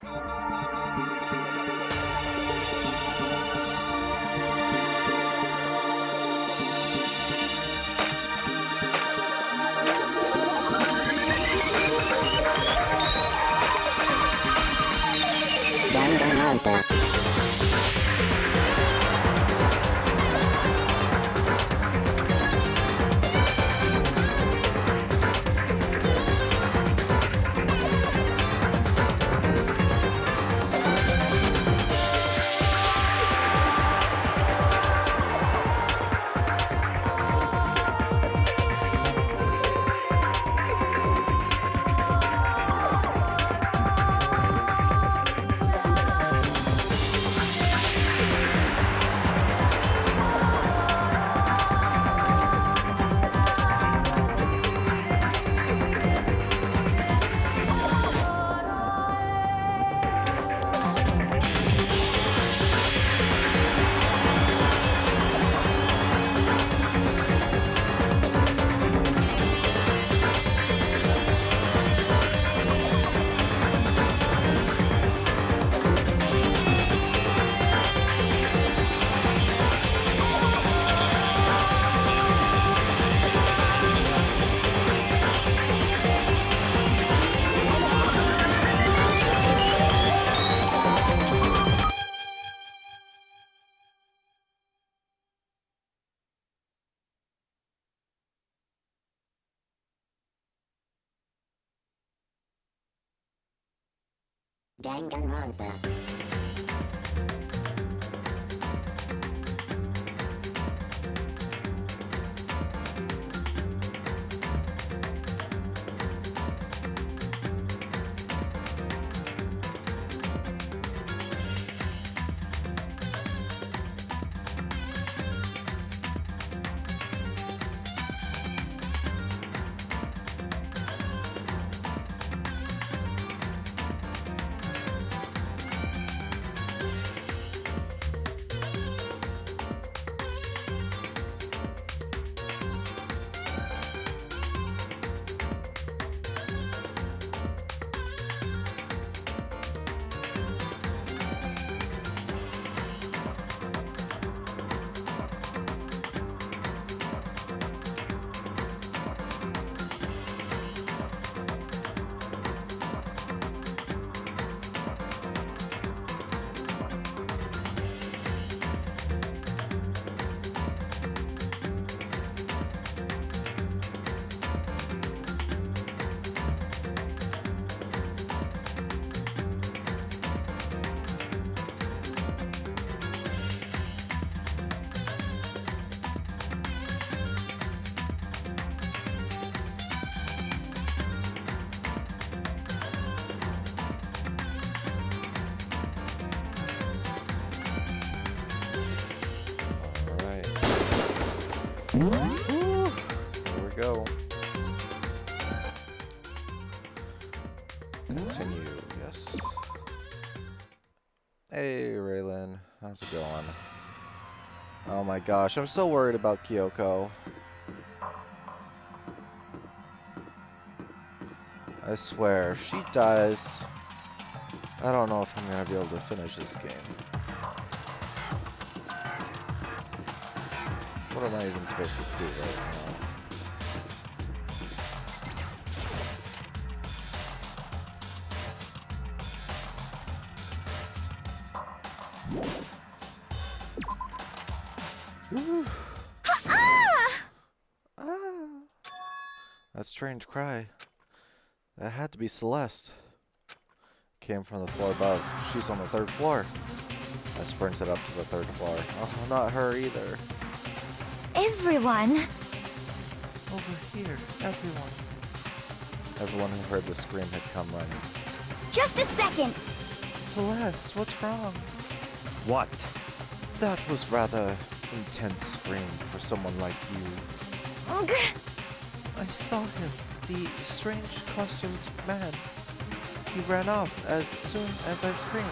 Danganronpa. Danganronpa. Here we go. Continue, yes. Hey, Raylan. How's it going? Oh my gosh, I'm so worried about Kyoko. I swear, if she dies, I don't know if I'm gonna be able to finish this game. What am I even supposed to do right now? That strange cry. That had to be Celeste. Came from the floor above. She's on the 3rd floor. I sprinted up to the 3rd floor. Oh, not her either. Everyone! Over here, everyone. Everyone who heard the scream had come running. Just a second! Celeste, what's wrong? What? That was rather intense scream for someone like you. Ugh. I saw him, the strange costumed man. He ran off as soon as I screamed.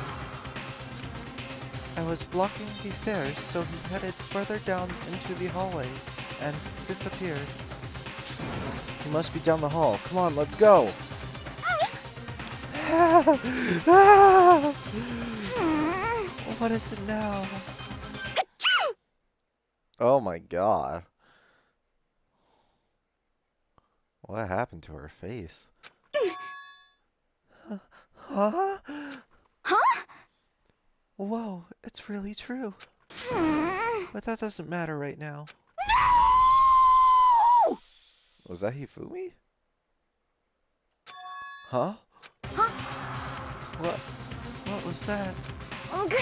I was blocking the stairs, so he headed further down into the hallway and disappeared. He must be down the hall. Come on, let's go! What is it now? Oh my god. What happened to her face? Huh? Huh? Whoa, it's really true. But that doesn't matter right now. No! Was that Hifumi? Huh? Huh? What was that? Ugh.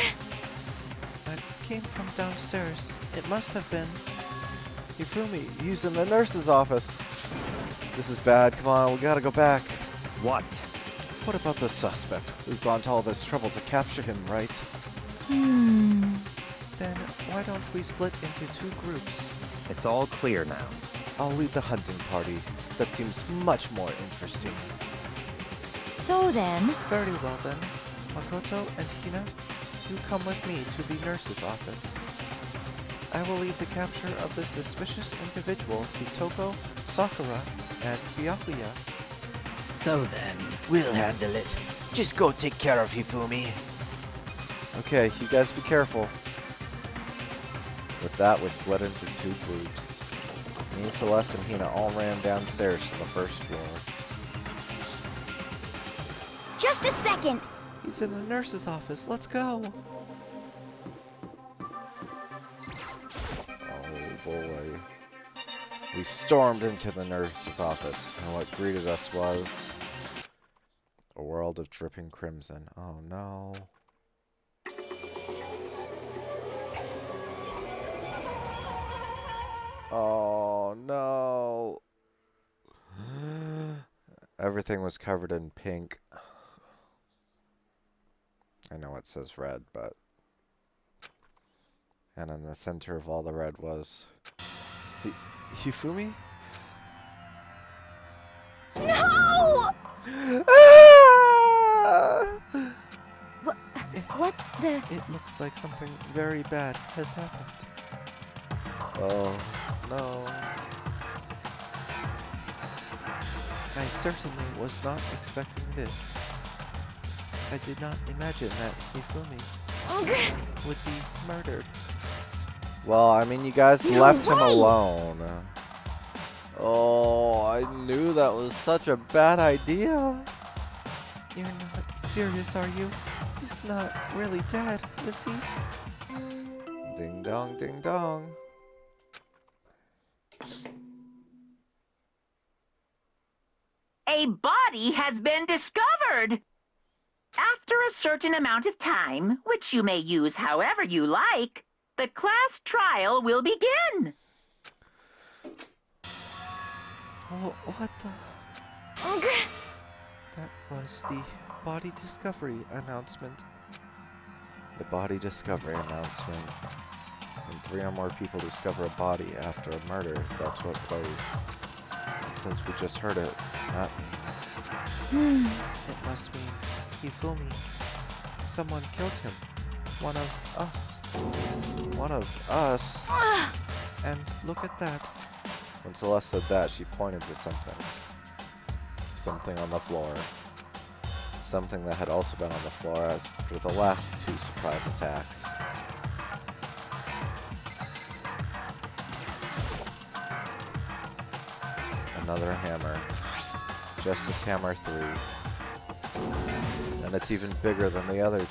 That came from downstairs. It must have been Hifumi. He's in the nurse's office. This is bad. Come on, we gotta go back. What? What about the suspect? We've gone to all this trouble to capture him, right? Then why don't we split into 2 groups? It's all clear now. I'll lead the hunting party. That seems much more interesting. So then, Very well then. Makoto and Hina, you come with me to the nurse's office. I will leave the capture of the suspicious individual to Toko, Sakura, and Byakuya. So then, We'll handle it. Just go take care of Hifumi. Okay, you guys be careful. With that, we split into 2 groups. Me, Celeste, and Hina all ran downstairs to the first floor. just a second. He's in the nurse's office. Let's go. Oh boy. We stormed into the nurse's office, and what greeted us was a world of dripping crimson. Oh no. Oh no. Everything was covered in pink. I know it says red, but... And in the center of all the red was... Hifumi? No! Ah! What the? It looks like something very bad has happened. Oh, no. I certainly was not expecting this. I did not imagine that Hifumi Ugh. would be murdered. Well, I mean, you guys No left him way! alone. Oh, I knew that was such a bad idea. You're not serious, are you? He's not really dead, is he? Ding dong, ding dong. A body has been discovered. After a certain amount of time, which you may use however you like, the class trial will begin. What the? Ugh. That was the body discovery announcement. The body discovery announcement. When 3 or more people discover a body after a murder, that's what plays. And since we just heard it, that means... It must mean Hifumi. Someone killed him. One of us. One of us? Ugh. And look at that. When Celeste said that, she pointed to something. Something on the floor. Something that had also been on the floor after the last 2 surprise attacks. Another hammer. Justice Hammer 3. And it's even bigger than the other 2.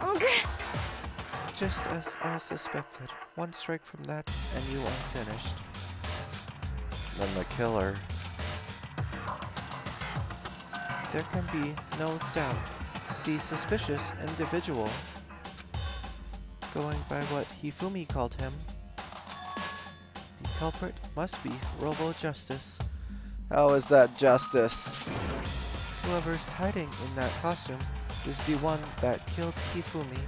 Ugh. Just as I suspected. 1 strike from that, and you are finished. Then the killer. There can be no doubt. The suspicious individual, going by what Hifumi called him, the culprit must be Robo Justice. How is that justice? Whoever's hiding in that costume is the one that killed Hifumi.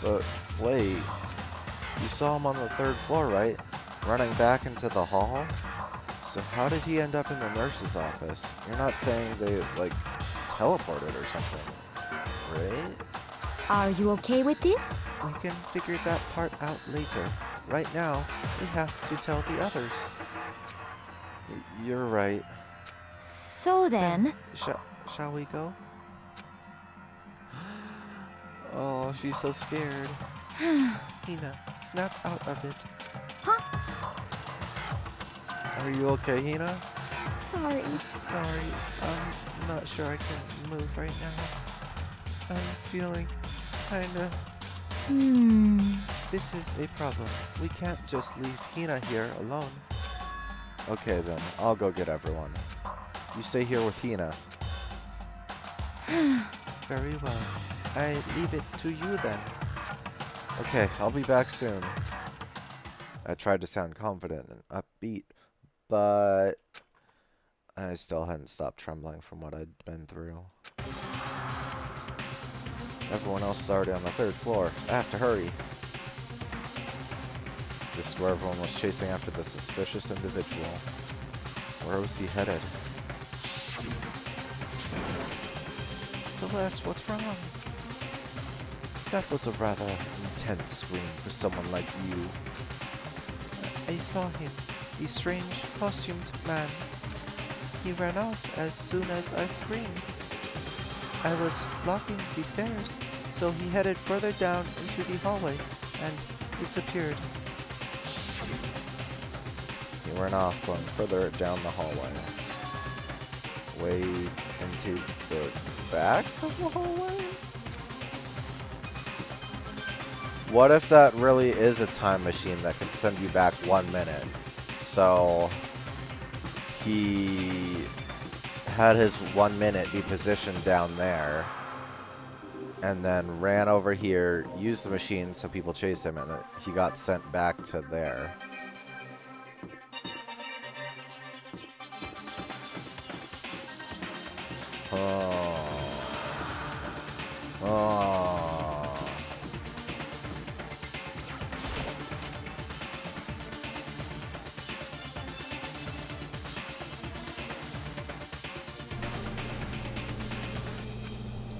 But wait, you saw him on the 3rd floor, right? Running back into the hall? So how did he end up in the nurse's office? You're not saying they, like, teleported or something, right? Are you okay with this? We can figure that part out later. Right now, we have to tell the others. You're right. So then, Shall we go? Oh, she's so scared. Hina, snap out of it. huh? Are you okay, Hina? Sorry. Sorry, I'm not sure I can move right now. I'm feeling kinda... This is a problem. We can't just leave Hina here alone. Okay then, I'll go get everyone. You stay here with Hina. Very well. I leave it to you then. Okay, I'll be back soon. I tried to sound confident and upbeat, but I still hadn't stopped trembling from what I'd been through. Everyone else is already on the 3rd floor. I have to hurry. This is where everyone was chasing after the suspicious individual. Where was he headed? Celeste, what's wrong? That was a rather intense scream for someone like you. I saw him, the strange costumed man. He ran off as soon as I screamed. I was blocking the stairs, so he headed further down into the hallway and disappeared. He ran off, going further down the hallway. Way into the back of the hallway? What if that really is a time machine that can send you back 1 minute? So he had his 1 minute be positioned down there and then ran over here, used the machine so people chased him, and he got sent back to there.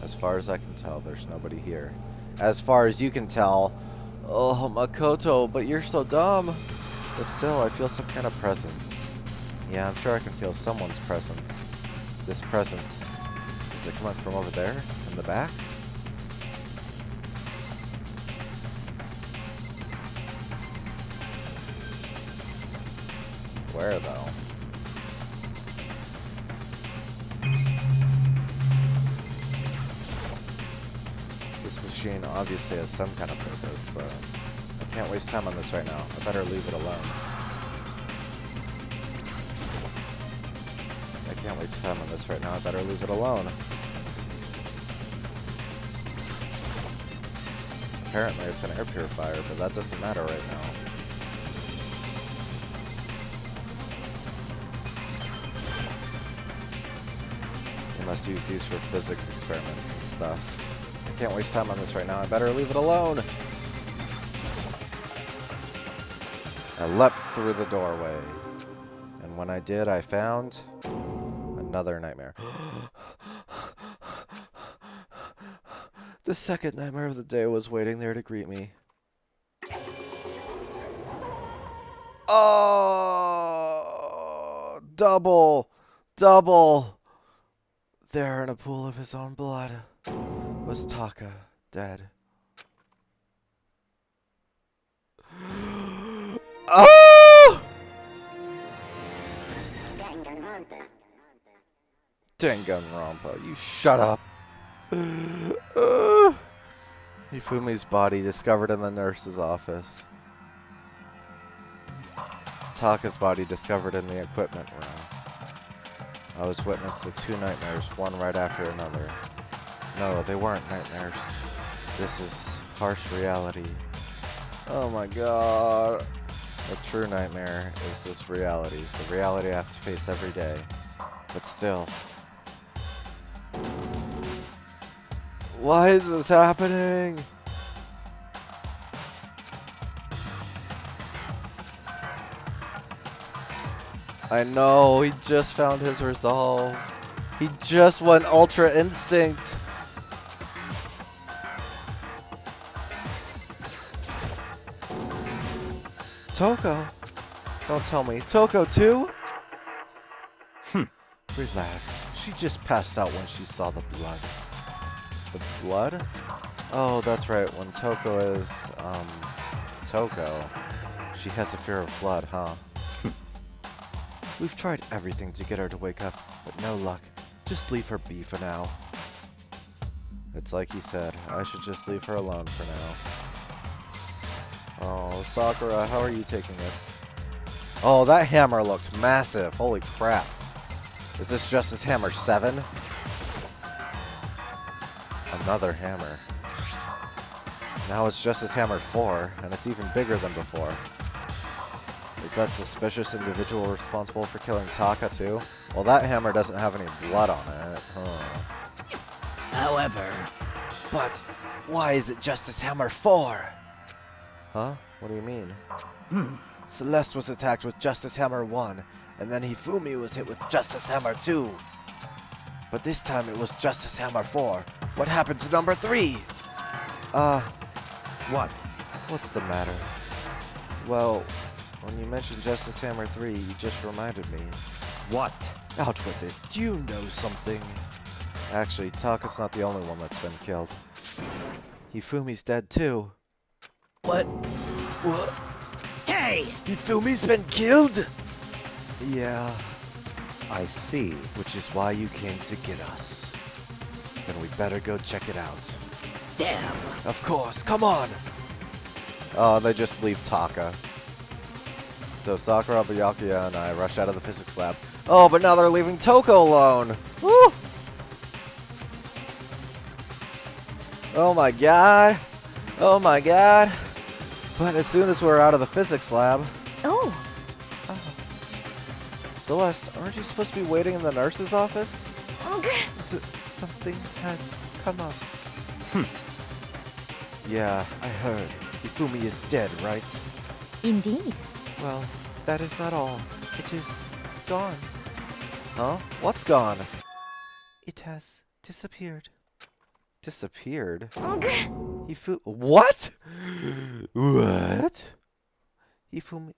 As far as I can tell, there's nobody here. As far as you can tell, oh, Makoto, but you're so dumb. But still, I feel some kind of presence. Yeah, I'm sure I can feel someone's presence. This presence, is it coming from over there, in the back? Where, though? This machine obviously has some kind of purpose, but I can't waste time on this right now. I better leave it alone. I can't waste time on this right now. I better leave it alone. Apparently it's an air purifier, but that doesn't matter right now. You must use these for physics experiments and stuff. I can't waste time on this right now. I better leave it alone. I leapt through the doorway. And when I did, I found another nightmare. The second nightmare of the day was waiting there to greet me. Oh! Double! There in a pool of his own blood was Taka, dead. Oh! Danganronpa, you shut up. Hifumi's body discovered in the nurse's office. Taka's body discovered in the equipment room. I was witness to 2 nightmares, one right after another. No, they weren't nightmares. This is harsh reality. Oh my god. A true nightmare is this reality. The reality I have to face every day. But still. Why is this happening? I know, he just found his resolve. He just went Ultra Instinct. Toko? Don't tell me. Toko too? Relax. She just passed out when she saw the blood. The blood? Oh, that's right. When Toko is, Toko, she has a fear of blood, huh? We've tried everything to get her to wake up, but no luck. Just leave her be for now. It's like he said, I should just leave her alone for now. Oh, Sakura, how are you taking this? Oh, that hammer looked massive. Holy crap. Is this Justice Hammer 7? Another hammer. Now it's Justice Hammer 4, and it's even bigger than before. Is that suspicious individual responsible for killing Taka too? Well, that hammer doesn't have any blood on it. Huh. However, But why is it Justice Hammer 4? Huh? What do you mean? Celeste was attacked with Justice Hammer 1, and then Hifumi was hit with Justice Hammer 2. But this time it was Justice Hammer 4. What happened to number 3? What? What's the matter? Well, when you mentioned Justice Hammer 3, you just reminded me. What? Out with it. Do you know something? Actually, Taka's not the only one that's been killed. Hifumi's dead too. what? What? Hey! Hifumi's been killed? Yeah, I see. Which is why you came to get us. Then we better go check it out. Damn! Of course, come on! oh, they just leave Taka. So Sakura, Byakuya, and I rush out of the physics lab. Oh, but now they're leaving Toko alone! Woo! Oh my god! Oh my god! But as soon as we're out of the physics lab... Oh, Celeste, aren't you supposed to be waiting in the nurse's office? ugh. Something has come up. Yeah, I heard. Hifumi is dead, right? Indeed. Well, that is not all. It is gone. Huh? What's gone? It has disappeared. Disappeared? Ugh. What? What? Hifumi.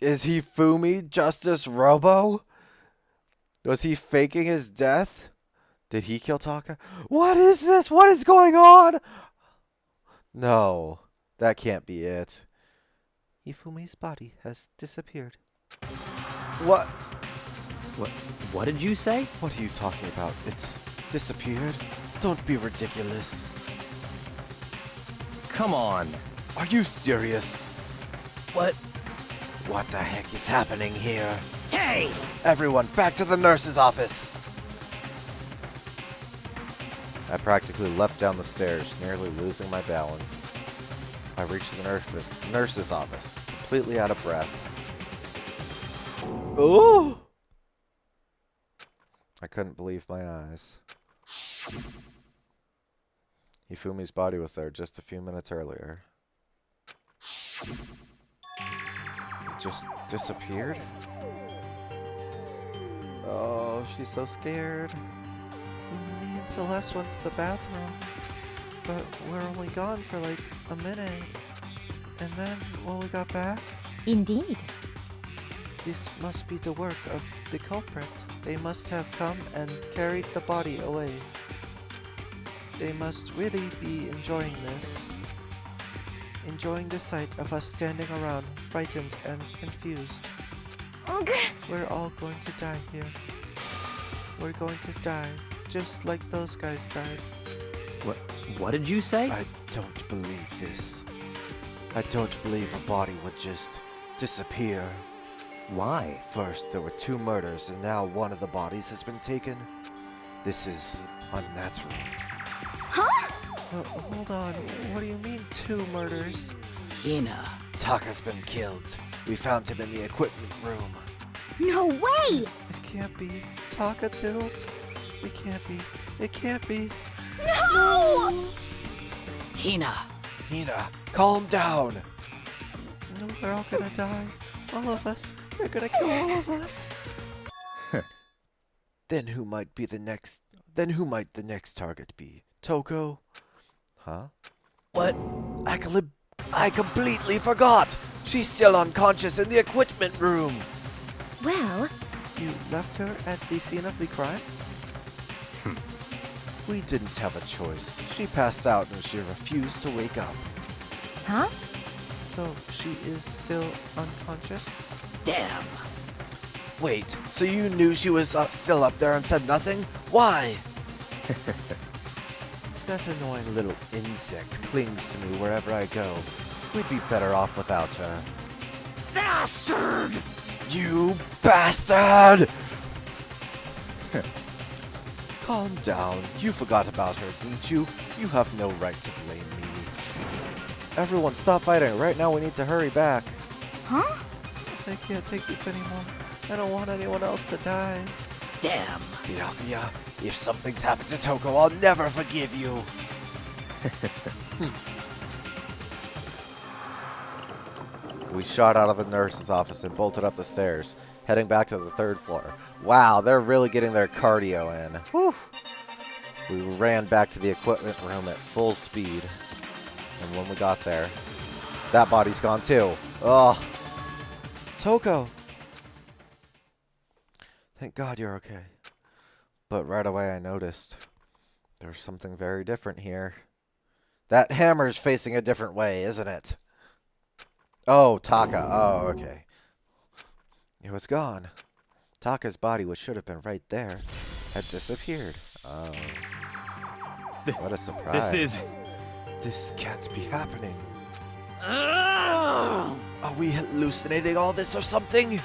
Is Hifumi Justice Robo? Was he faking his death? Did he kill Taka? What is this? What is going on? No, that can't be it. Hifumi's body has disappeared. What? What did you say? What are you talking about? It's disappeared? Don't be ridiculous. Come on. Are you serious? What? What the heck is happening here? Hey! Everyone, back to the nurse's office! I practically leapt down the stairs, nearly losing my balance. I reached the nurse's office, completely out of breath. Ooh! I couldn't believe my eyes. Hifumi's body was there just a few minutes earlier. It just disappeared? Oh, she's so scared. Me and Celeste went to the bathroom, but we're only gone for like a minute. And then when we got back, Indeed. this must be the work of the culprit. They must have come and carried the body away. They must really be enjoying this. Enjoying the sight of us standing around, frightened and confused. Ugh. We're all going to die here. We're going to die, just like those guys died. What did you say? I don't believe this. I don't believe a body would just disappear. Why? First, there were 2 murders, and now one of the bodies has been taken. This is unnatural. Hold on, what do you mean 2 murders? Hina. Taka's been killed. We found him in the equipment room. No way! It can't be. Taka too? It can't be. It can't be. No! Hina. Hina, calm down. No, we're all gonna die. All of us. They're gonna kill all of us. Then who might the next target be? Toko? Huh? What? I completely forgot! She's still unconscious in the equipment room! Well, You left her at the scene of the crime? We didn't have a choice. She passed out and she refused to wake up. huh? So she is still unconscious? Damn. Wait, so you knew she was still up there and said nothing? Why? That annoying little insect clings to me wherever I go. We'd be better off without her. Bastard! You bastard! Calm down. You forgot about her, didn't you? You have no right to blame me. Everyone, stop fighting. Right now we need to hurry back. Huh? I can't take this anymore. I don't want anyone else to die. Damn. Byakuya, if something's happened to Toko, I'll never forgive you. We shot out of the nurse's office and bolted up the stairs, heading back to the 3rd floor. Wow, they're really getting their cardio in. Whew. We ran back to the equipment room at full speed. And when we got there, that body's gone too. Ugh. Toko! Thank God you're okay. But right away I noticed there's something very different here. That hammer's facing a different way, isn't it? Oh, Taka. Oh, okay. It was gone. Taka's body, which should have been right there, had disappeared. Oh. What a surprise. This can't be happening. Are we hallucinating all this or something?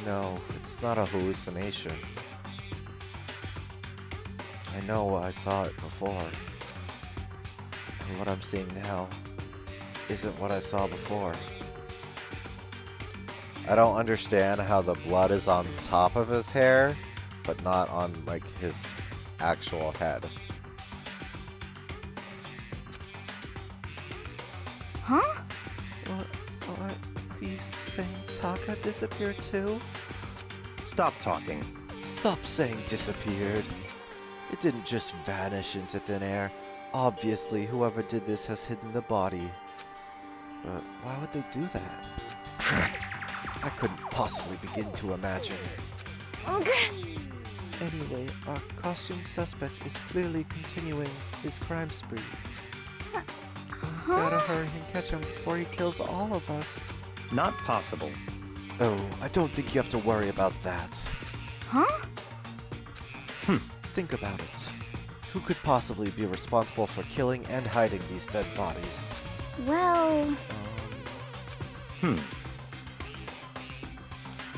No, it's not a hallucination. I know I saw it before. And what I'm seeing now isn't what I saw before. I don't understand how the blood is on top of his hair, but not on, like, his actual head. Huh? What are you saying Taka disappeared too? Stop talking. Stop saying disappeared. It didn't just vanish into thin air. Obviously, whoever did this has hidden the body. But why would they do that? I couldn't possibly begin to imagine. Anyway, our costume suspect is clearly continuing his crime spree. We gotta hurry and catch him before he kills all of us. Not possible. Oh, I don't think you have to worry about that. Huh? Think about it. Who could possibly be responsible for killing and hiding these dead bodies? Well,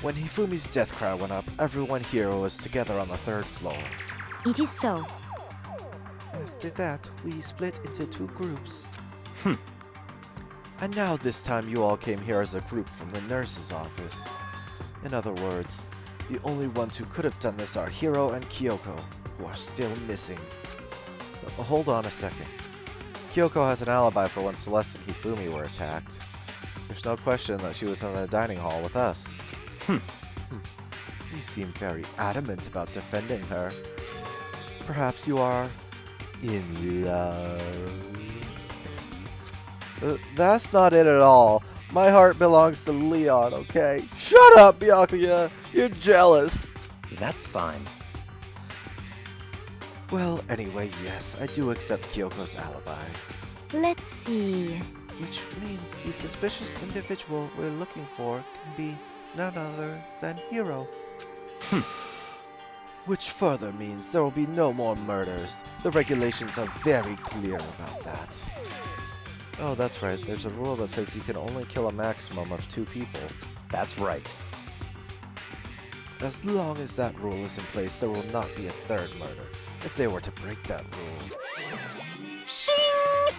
When Hifumi's death cry went up, everyone here was together on the 3rd floor. it is so. After that, we split into 2 groups. And now this time you all came here as a group from the nurse's office. In other words, the only ones who could have done this are Hiro and Kyoko, who are still missing. Hold on a second. Kyoko has an alibi for when Celeste and Hifumi were attacked. There's no question that she was in the dining hall with us. You seem very adamant about defending her. Perhaps you are in love. That's not it at all. My heart belongs to Leon, okay? Shut up, Byakuya! You're jealous! That's fine. Well, anyway, yes, I do accept Kyoko's alibi. Let's see. Which means the suspicious individual we're looking for can be none other than Hiro. Which further means there will be no more murders. The regulations are very clear about that. Oh, that's right. There's a rule that says you can only kill a maximum of 2 people. That's right. As long as that rule is in place, there will not be a 3rd murder. If they were to break that rule. Shing!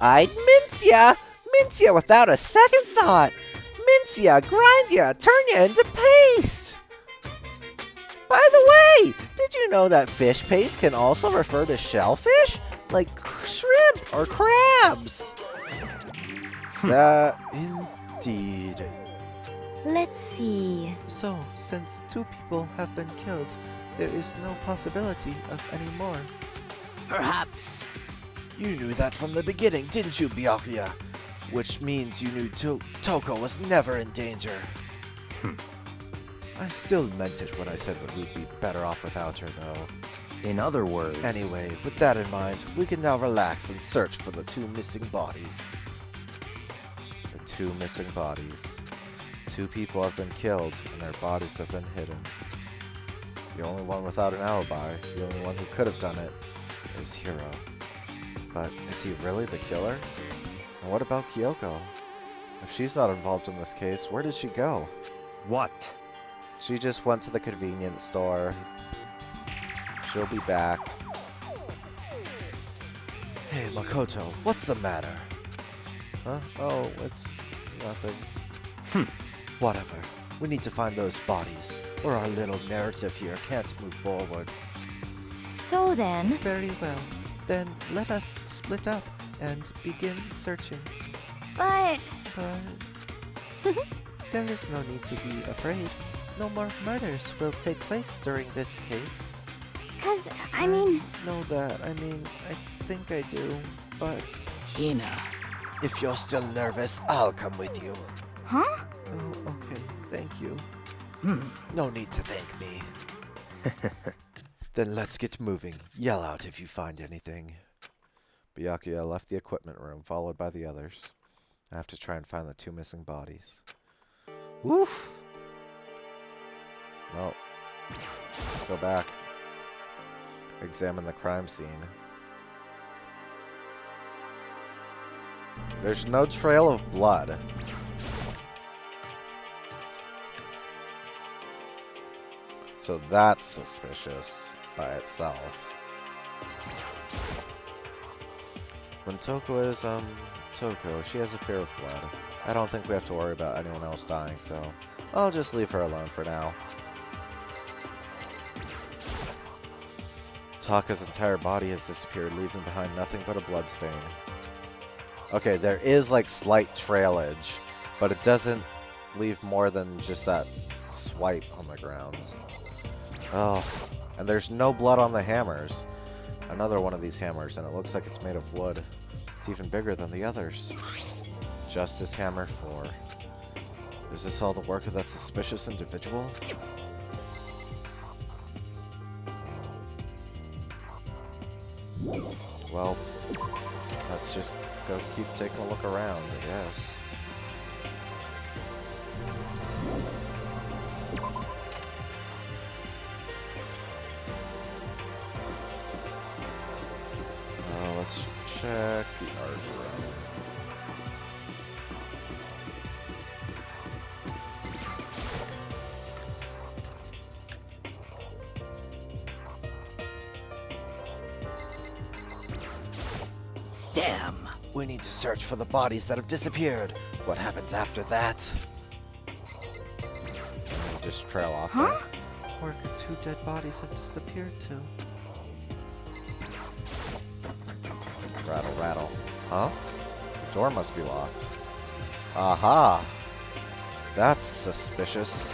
I'd mince ya! Mince ya without a second thought! Mince ya, grind ya, turn ya into paste! By the way, did you know that fish paste can also refer to shellfish? Like shrimp or crabs? That indeed. Let's see. So, since 2 people have been killed, there is no possibility of any more. Perhaps. You knew that from the beginning, didn't you, I still meant it when I said that we'd be better off without her, though. In other words, Anyway, with that in mind, we can now relax and search for the 2 missing bodies. The 2 missing bodies. 2 people have been killed, and their bodies have been hidden. The only one without an alibi, the only one who could have done it, is Hiro. But is he really the killer? And what about Kyoko? If she's not involved in this case, where did she go? what? She just went to the convenience store. She'll be back. Hey, Makoto, what's the matter? Huh? Oh, it's nothing. Whatever. We need to find those bodies, or our little narrative here can't move forward. So then, Very well. Then let us split up and begin searching. but But there is no need to be afraid. No more murders will take place during this case. 'cause I mean, Know that. I mean, I think I do. But Hina. if you're still nervous, I'll come with you. huh? Oh, okay. Thank you. No need to thank me. Then let's get moving. Yell out if you find anything. Byakuya left the equipment room, followed by the others. I have to try and find the 2 missing bodies. Woof! Well, let's go back. Examine the crime scene. There's no trail of blood. So that's suspicious by itself. When Toko is, Toko, she has a fear of blood. I don't think we have to worry about anyone else dying, so I'll just leave her alone for now. Taka's entire body has disappeared, leaving behind nothing but a bloodstain. Okay, there is like slight trailage, but it doesn't leave more than just that swipe on the ground. Oh, and there's no blood on the hammers. Another one of these hammers, and it looks like it's made of wood. It's even bigger than the others. Justice Hammer 4. Is this all the work of that suspicious individual? Well, let's just go keep taking a look around, I guess. Let's check the art room. Damn. We need to search for the bodies that have disappeared. What happens after that? Just trail off Huh? there. Where could 2 dead bodies have disappeared to? Rattle, rattle. Huh? The door must be locked. Aha! That's suspicious.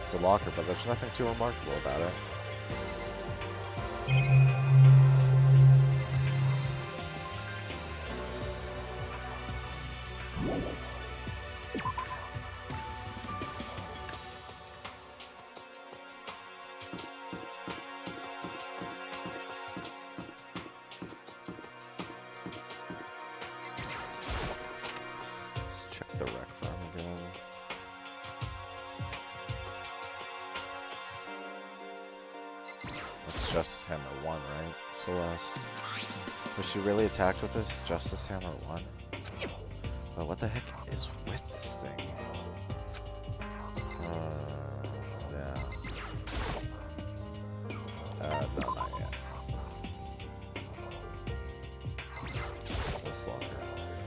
It's a locker, but there's nothing too remarkable about it. Let's check the rec room again. That's Justice Hammer 1, right? Celeste. Was she really attacked with this? Justice Hammer 1? But what the heck is with this thing? Yeah. No, not yet. It's this locker.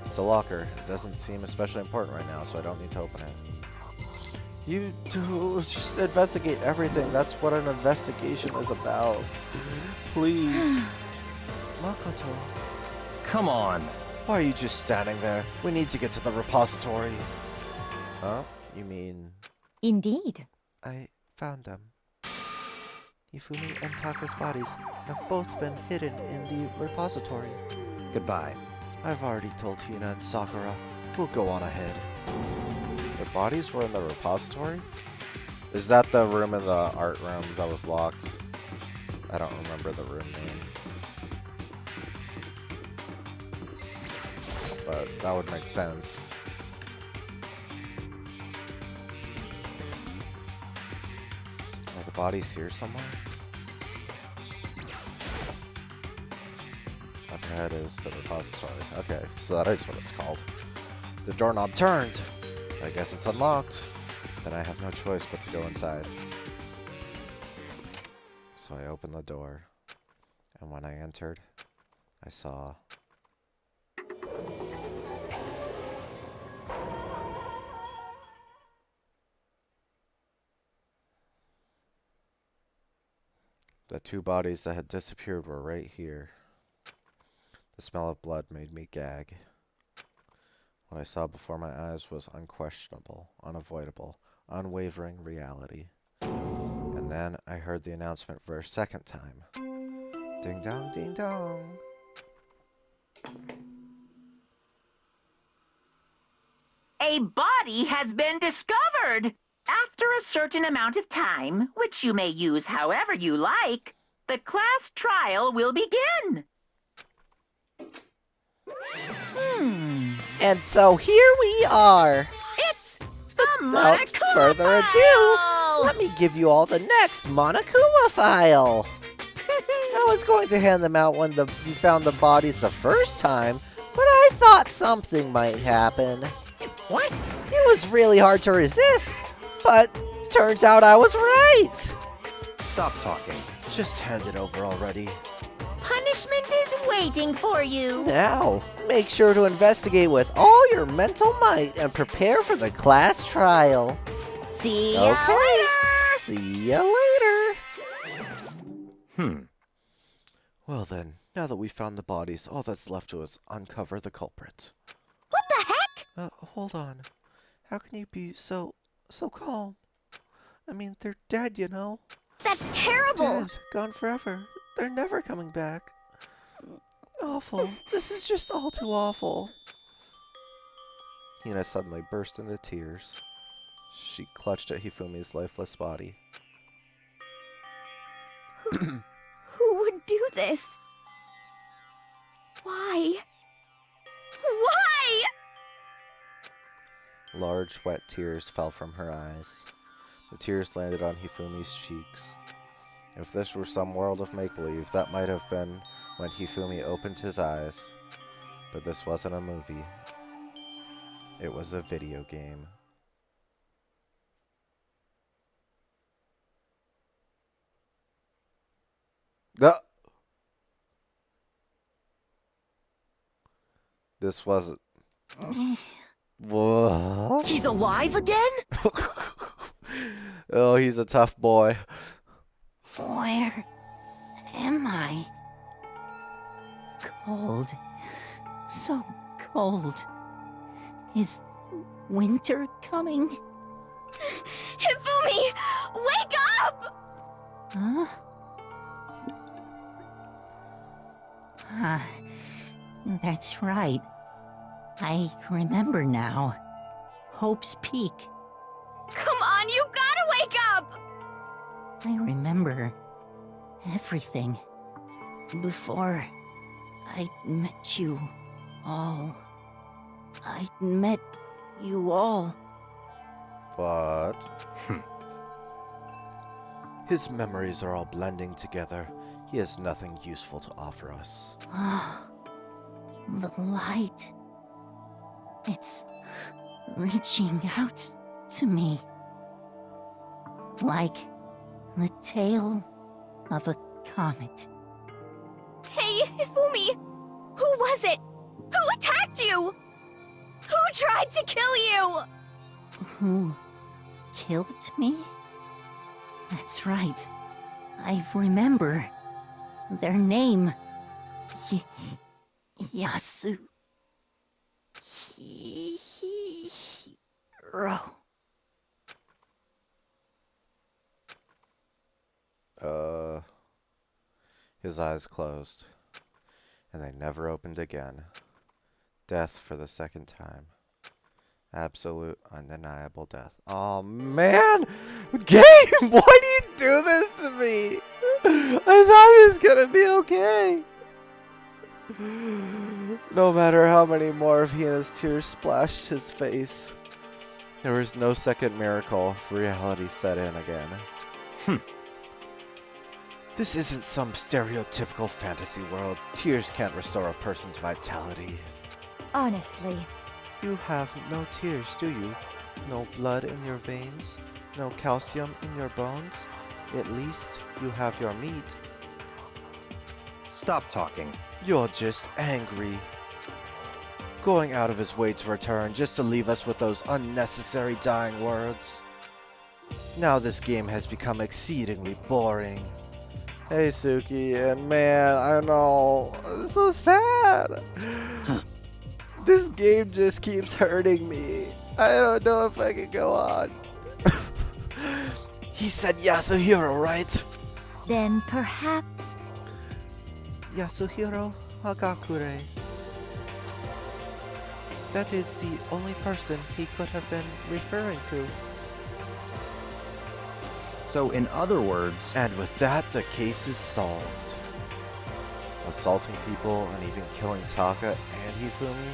It's a locker. It doesn't seem especially important right now, so I don't need to open it. You do just investigate everything. That's what an investigation is about. Please. Makoto. Come on. Why are you just standing there? We need to get to the repository. Huh? You mean... Indeed. I found them. Ifumi and Taka's bodies have both been hidden in the repository. Goodbye. I've already told Hina and Sakura. We'll go on ahead. Their bodies were in the repository? Is that the room in the art room that was locked? I don't remember the room name. But that would make sense. Are the bodies here somewhere? Up ahead is the repository. Okay, so that is what it's called. The doorknob turned! I guess it's unlocked. Then I have no choice but to go inside. So I opened the door, and when I entered, I saw... the two bodies that had disappeared were right here. The smell of blood made me gag. What I saw before my eyes was unquestionable, unavoidable, unwavering reality. And then I heard the announcement for a second time. Ding dong, ding dong. A body has been discovered. After a certain amount of time, which you may use however you like, the class trial will begin. And so here we are. It's Without further ado, let me give you all the next Monokuma file. I was going to hand them out when you found the bodies the first time, but I thought something might happen. What? It was really hard to resist, but turns out I was right. Stop talking. Just hand it over already. Punishment is waiting for you. Now, make sure to investigate with all your mental might and prepare for the class trial. See ya Okay. later. See ya later. Well then, now that we found the bodies, all that's left to us uncover the culprit. What the heck? Hold on. How can you be so calm? I mean, they're dead, you know? That's terrible. Dead. Gone forever. They're never coming back. Awful. This is just all too awful. Hina suddenly burst into tears. She clutched at Hifumi's lifeless body. Who would do this? Why? Why? Large, wet tears fell from her eyes. The tears landed on Hifumi's cheeks. If this were some world of make-believe, that might have been when Hifumi opened his eyes. But this wasn't a movie. It was a video game. This wasn't... What? He's alive again? Oh, he's a tough boy. Where am I? Cold. So cold. Is winter coming? Hifumi, wake up! Huh? That's right. I remember now. Hope's Peak. Come on, you gotta wake up! I remember everything. Before I met you all. I met you all. But... his memories are all blending together. He has nothing useful to offer us. The light. It's reaching out to me. Like the tail of a comet. Hey, Hifumi! Who was it? Who attacked you? Who tried to kill you? Who killed me? That's right. I remember. Their name. Yasu. Hiro. His eyes closed, and they never opened again. Death for the second time. Absolute, undeniable death. Oh man! Game, why do you do this to me? I thought it was gonna be okay. No matter how many more of Hina's tears splashed his face, there was no second miracle. Reality set in again. This isn't some stereotypical fantasy world. Tears can't restore a person's vitality. Honestly. You have no tears, do you? No blood in your veins? No calcium in your bones? At least you have your meat. Stop talking. You're just angry. Going out of his way to return just to leave us with those unnecessary dying words. Now this game has become exceedingly boring. Hey Suki, and man, I know, I'm so sad. This game just keeps hurting me. I don't know if I can go on. He said Yasuhiro, right? Then perhaps... Yasuhiro Hagakure. That is the only person he could have been referring to. So in other words... And with that, the case is solved. Assaulting people and even killing Taka and Hifumi,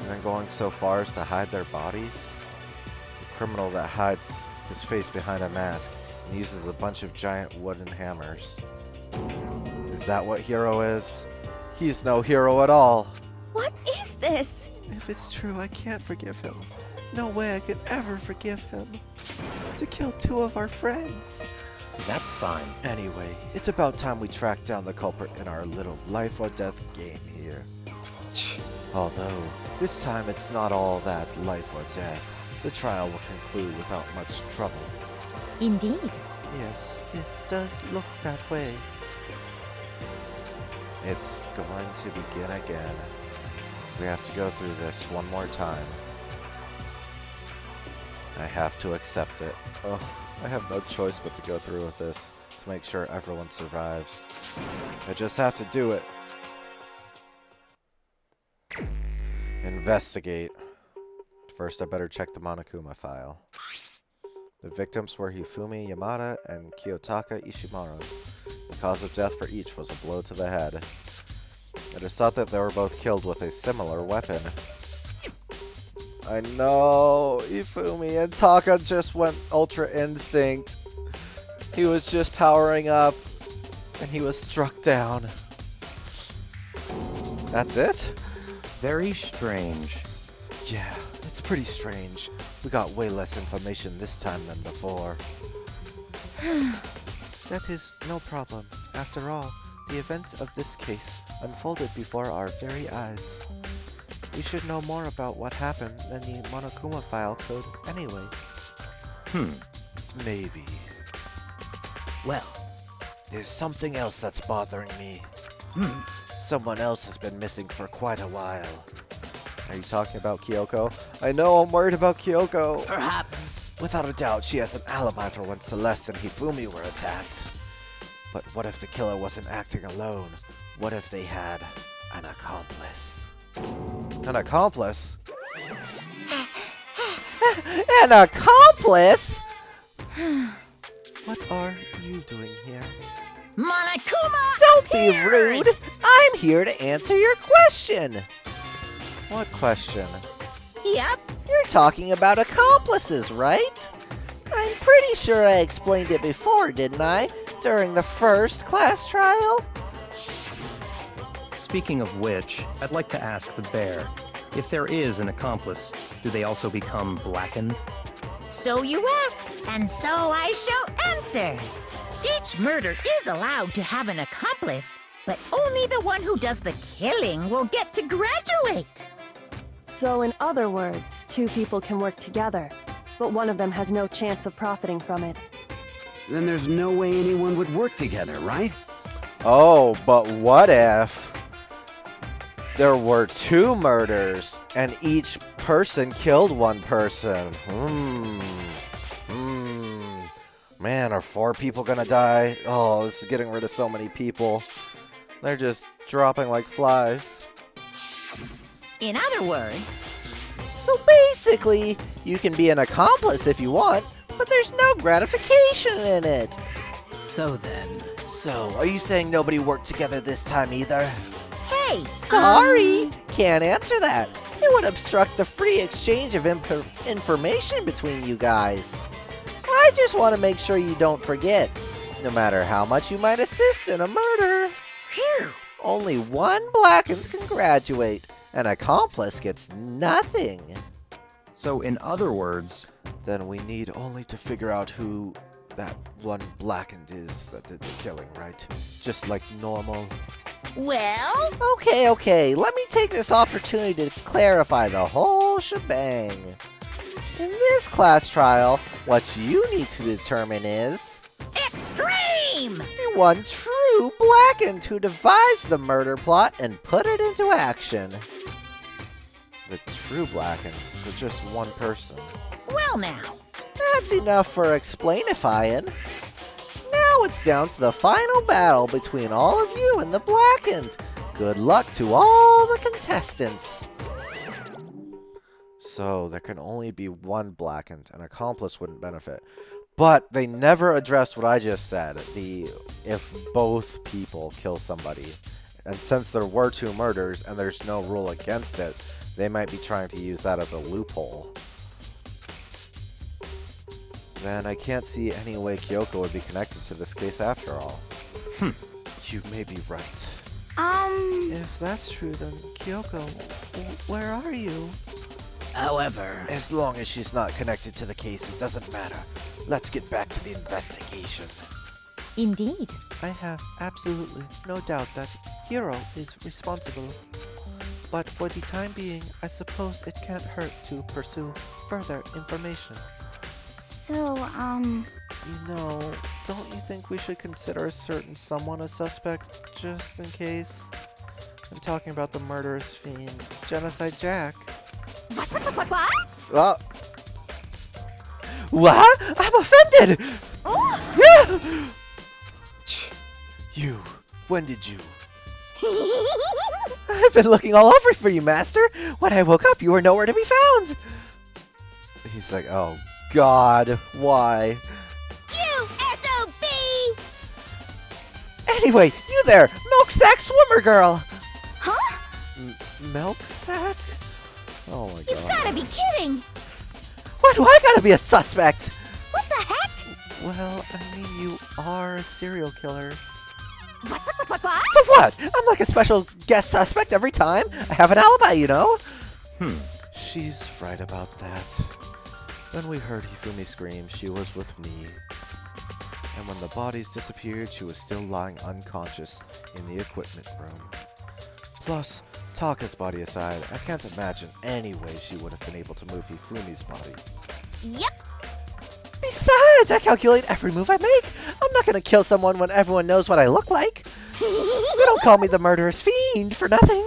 and then going so far as to hide their bodies? The criminal that hides his face behind a mask and uses a bunch of giant wooden hammers. Is that what hero is? He's no hero at all. What is this? If it's true, I can't forgive him. No way I could ever forgive him. To kill 2 of our friends. That's fine. Anyway, it's about time we track down the culprit in our little life or death game here. Although, this time it's not all that life or death. The trial will conclude without much trouble. Indeed. Yes, it does look that way. It's going to begin again. We have to go through this one more time. I have to accept it. Oh, I have no choice but to go through with this to make sure everyone survives. I just have to do it. Investigate. First, I better check the Monokuma file. The victims were Hifumi Yamada and Kiyotaka Ishimaru. The cause of death for each was a blow to the head. It is thought that they were both killed with a similar weapon. I know, Hifumi and Taka just went Ultra Instinct. He was just powering up, and he was struck down. That's it? Very strange. Yeah, it's pretty strange. We got way less information this time than before. That is no problem. After all, the events of this case unfolded before our very eyes. We should know more about what happened than the Monokuma file code anyway. Maybe. Well, There's something else that's bothering me. Someone else has been missing for quite a while. Are you talking about Kyoko? I know, I'm worried about Kyoko. perhaps. Without a doubt, she has an alibi for when Celeste and Hifumi were attacked. But what if the killer wasn't acting alone? What if they had an accomplice? An accomplice? An accomplice? What are you doing here? Monokuma! Don't be rude! I'm here to answer your question! What question? Yep. You're talking about accomplices, right? I'm pretty sure I explained it before, didn't I? During the first class trial? Speaking of which, I'd like to ask the bear, if there is an accomplice, do they also become blackened? So you ask, and so I shall answer. Each murder is allowed to have an accomplice, but only the one who does the killing will get to graduate. So in other words, 2 people can work together, but one of them has no chance of profiting from it. Then there's no way anyone would work together, right? Oh, but what if there were 2 murders and each person killed one person? Man, are 4 people gonna die? Oh, this is getting rid of so many people. They're just dropping like flies. In other words, So basically, you can be an accomplice if you want, but there's no gratification in it. So then... So, are you saying nobody worked together this time either? Hey! Sorry, can't answer that. It would obstruct the free exchange of information between you guys. I just want to make sure you don't forget, no matter how much you might assist in a murder. Phew! Only one blackened can graduate. An accomplice gets nothing. So, in other words, Then we need only to figure out who that one blackened is that did the killing, right? Just like normal. Well, Okay, let me take this opportunity to clarify the whole shebang. In this class trial, what you need to determine is extreme! the one true blackened who devised the murder plot and put it into action. The true blackened, so just one person. Well now, That's enough for explainifying. Now it's down to the final battle between all of you and the blackened. Good luck to all the contestants. So there can only be one blackened. An accomplice wouldn't benefit. But they never addressed what I just said. If both people kill somebody. And since there were 2 murders and there's no rule against it, they might be trying to use that as a loophole. Then I can't see any way Kyoko would be connected to this case after all. You may be right. If that's true, then Kyoko, where are you? However... As long as she's not connected to the case, it doesn't matter. Let's get back to the investigation. Indeed. I have absolutely no doubt that Hiro is responsible. But for the time being, I suppose it can't hurt to pursue further information. So, You know, don't you think we should consider a certain someone a suspect, just in case? I'm talking about the murderous fiend, Genocide Jack. What? What? I'm offended! Yeah! You, when did you? I've been looking all over for you, Master. When I woke up, you were nowhere to be found. He's like, oh God, why? You SOB! Anyway, you there, milk sack swimmer girl. Huh? Milk sack? Oh my You God. gotta be kidding! Why do I gotta be a suspect? What the heck? Well, I mean, you are a serial killer. What? So what? I'm like a special guest suspect every time. I have an alibi, you know? She's right about that. When we heard Hifumi scream, she was with me. And when the bodies disappeared, she was still lying unconscious in the equipment room. Plus, Taka's body aside, I can't imagine any way she would have been able to move Hifumi's body. Yep. Besides, I calculate every move I make. I'm not gonna kill someone when everyone knows what I look like. You don't call me the murderous fiend for nothing.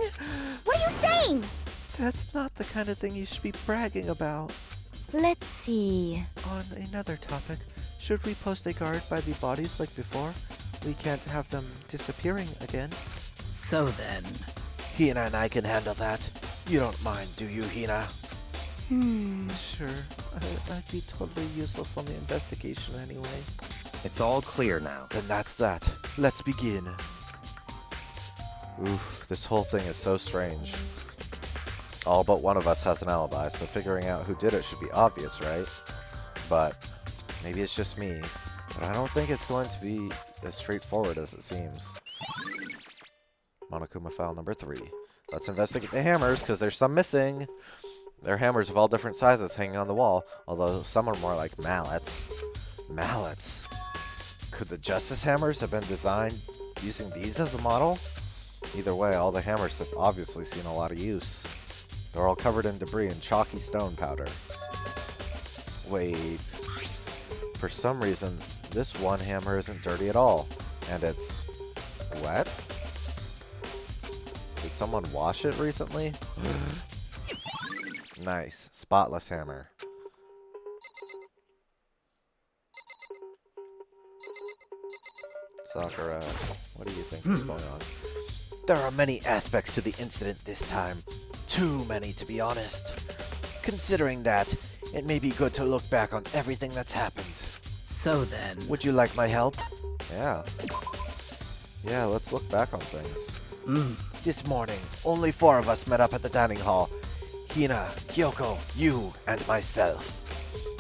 What are you saying? That's not the kind of thing you should be bragging about. Let's see. On another topic, should we post a guard by the bodies like before? We can't have them disappearing again. So then... Hina and I can handle that. You don't mind, do you, Hina? Sure. I'd be totally useless on the investigation anyway. it's all clear now. Then that's that. Let's begin. Oof, this whole thing is so strange. All but one of us has an alibi, so figuring out who did it should be obvious, right? But maybe it's just me. But I don't think it's going to be as straightforward as it seems. Monokuma file number 3. Let's investigate the hammers, because there's some missing. There are hammers of all different sizes hanging on the wall, although some are more like mallets. Mallets? Could the Justice hammers have been designed using these as a model? Either way, all the hammers have obviously seen a lot of use. They're all covered in debris and chalky stone powder. Wait. For some reason, this one hammer isn't dirty at all. And it's wet? Did someone wash it recently? Nice. Spotless hammer. Sakura, what do you think is going on? There are many aspects to the incident this time. Too many, to be honest. Considering that It may be good to look back on everything that's happened. So then. Would you like my help? Yeah. Yeah, let's look back on things. This morning, only 4 of us met up at the dining hall. Hina, Kyoko, you, and myself.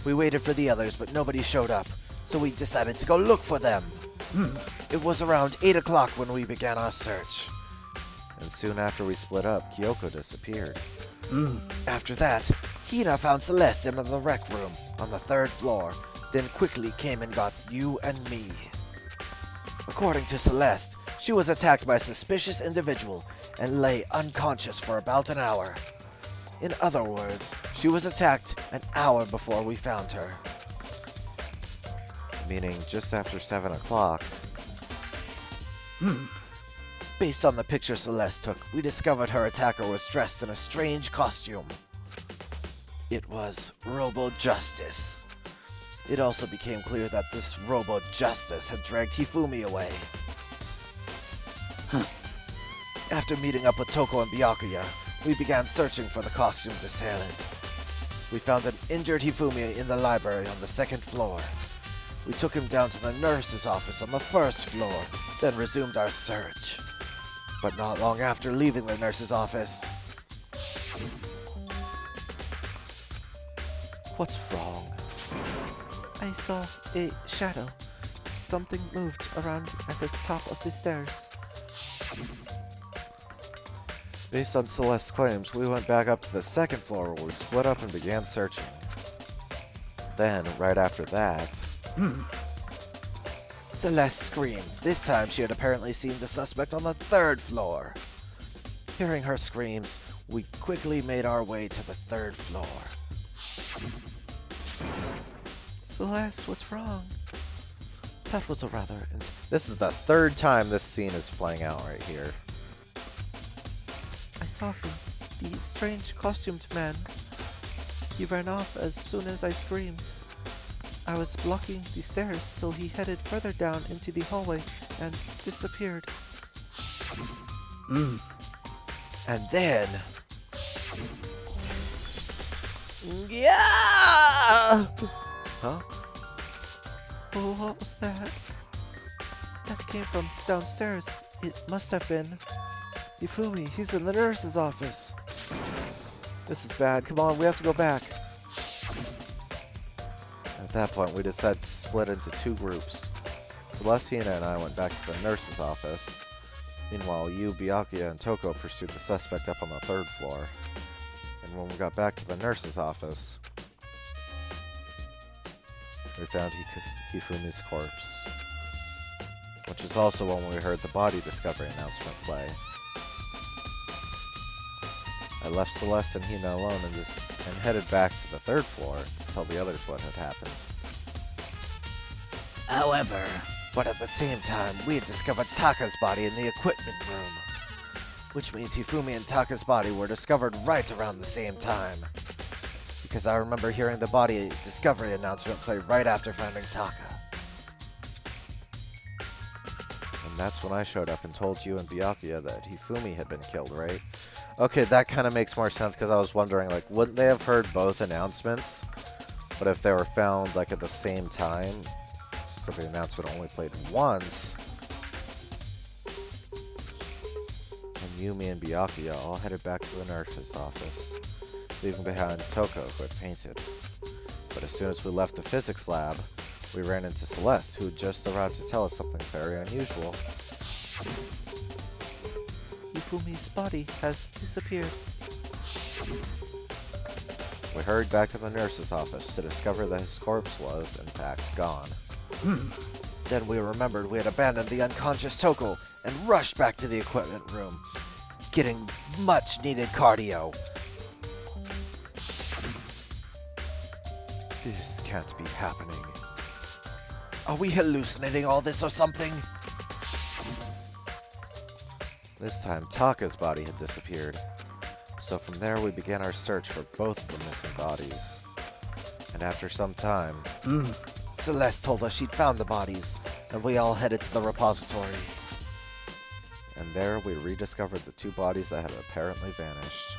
We waited for the others, but nobody showed up, so we decided to go look for them. It was around 8 o'clock when we began our search. And soon after we split up, Kyoko disappeared. After that, Hina found Celeste in the rec room on the 3rd floor, then quickly came and got you and me. According to Celeste, she was attacked by a suspicious individual and lay unconscious for about an hour. In other words, she was attacked an hour before we found her. Meaning just after 7 o'clock. Based on the picture Celeste took, we discovered her attacker was dressed in a strange costume. It was Robo Justice. It also became clear that this Robo Justice had dragged Hifumi away. After meeting up with Toko and Byakuya, we began searching for the costumed assailant. We found an injured Hifumi in the library on the 2nd floor. We took him down to the nurse's office on the 1st floor, then resumed our search. But not long after leaving the nurse's office... What's wrong? I saw a shadow. Something moved around at the top of the stairs. Based on Celeste's claims, we went back up to the 2nd floor where we split up and began searching. Then, right after that... Celeste screamed. This time she had apparently seen the suspect on the 3rd floor. Hearing her screams, we quickly made our way to the 3rd floor. Celeste, what's wrong? That was a rather... This is the 3rd time this scene is playing out right here. I saw him. The strange costumed man. He ran off as soon as I screamed. I was blocking the stairs, so he headed further down into the hallway and disappeared. And then... Yeah! Huh? Oh, what was that? That came from downstairs. It must have been... Ifumi, he's in the nurse's office. This is bad. Come on, we have to go back. At that point, we decided to split into 2 groups. Celestina and I went back to the nurse's office. Meanwhile, you, Byakuya, and Toko pursued the suspect up on the 3rd floor. And when we got back to the nurse's office, we found Hifumi's corpse. Which is also when we heard the body discovery announcement play. I left Celeste and Hina alone and headed back to the 3rd floor to tell the others what had happened. However... But at the same time, we had discovered Taka's body in the equipment room. Which means Hifumi and Taka's body were discovered right around the same time. Because I remember hearing the body discovery announcement play right after finding Taka. And that's when I showed up and told you and Byakuya that Hifumi had been killed, right? Okay, that kind of makes more sense because I was wondering, like, wouldn't they have heard both announcements? But if they were found, like, at the same time, so the announcement only played once, and Yumi and Byakuya all headed back to the nurse's office, leaving behind Toko, who had fainted. But as soon as we left the physics lab, we ran into Celeste, who had just arrived to tell us something very unusual. Hifumi's body has disappeared. We hurried back to the nurse's office to discover that his corpse was, in fact, gone. Then we remembered we had abandoned the unconscious Toko and rushed back to the equipment room, getting much needed cardio. This can't be happening. Are we hallucinating all this or something? This time, Taka's body had disappeared. So from there, we began our search for both of the missing bodies. And after some time... Celeste told us she'd found the bodies, and we all headed to the repository. And there, we rediscovered the 2 bodies that had apparently vanished.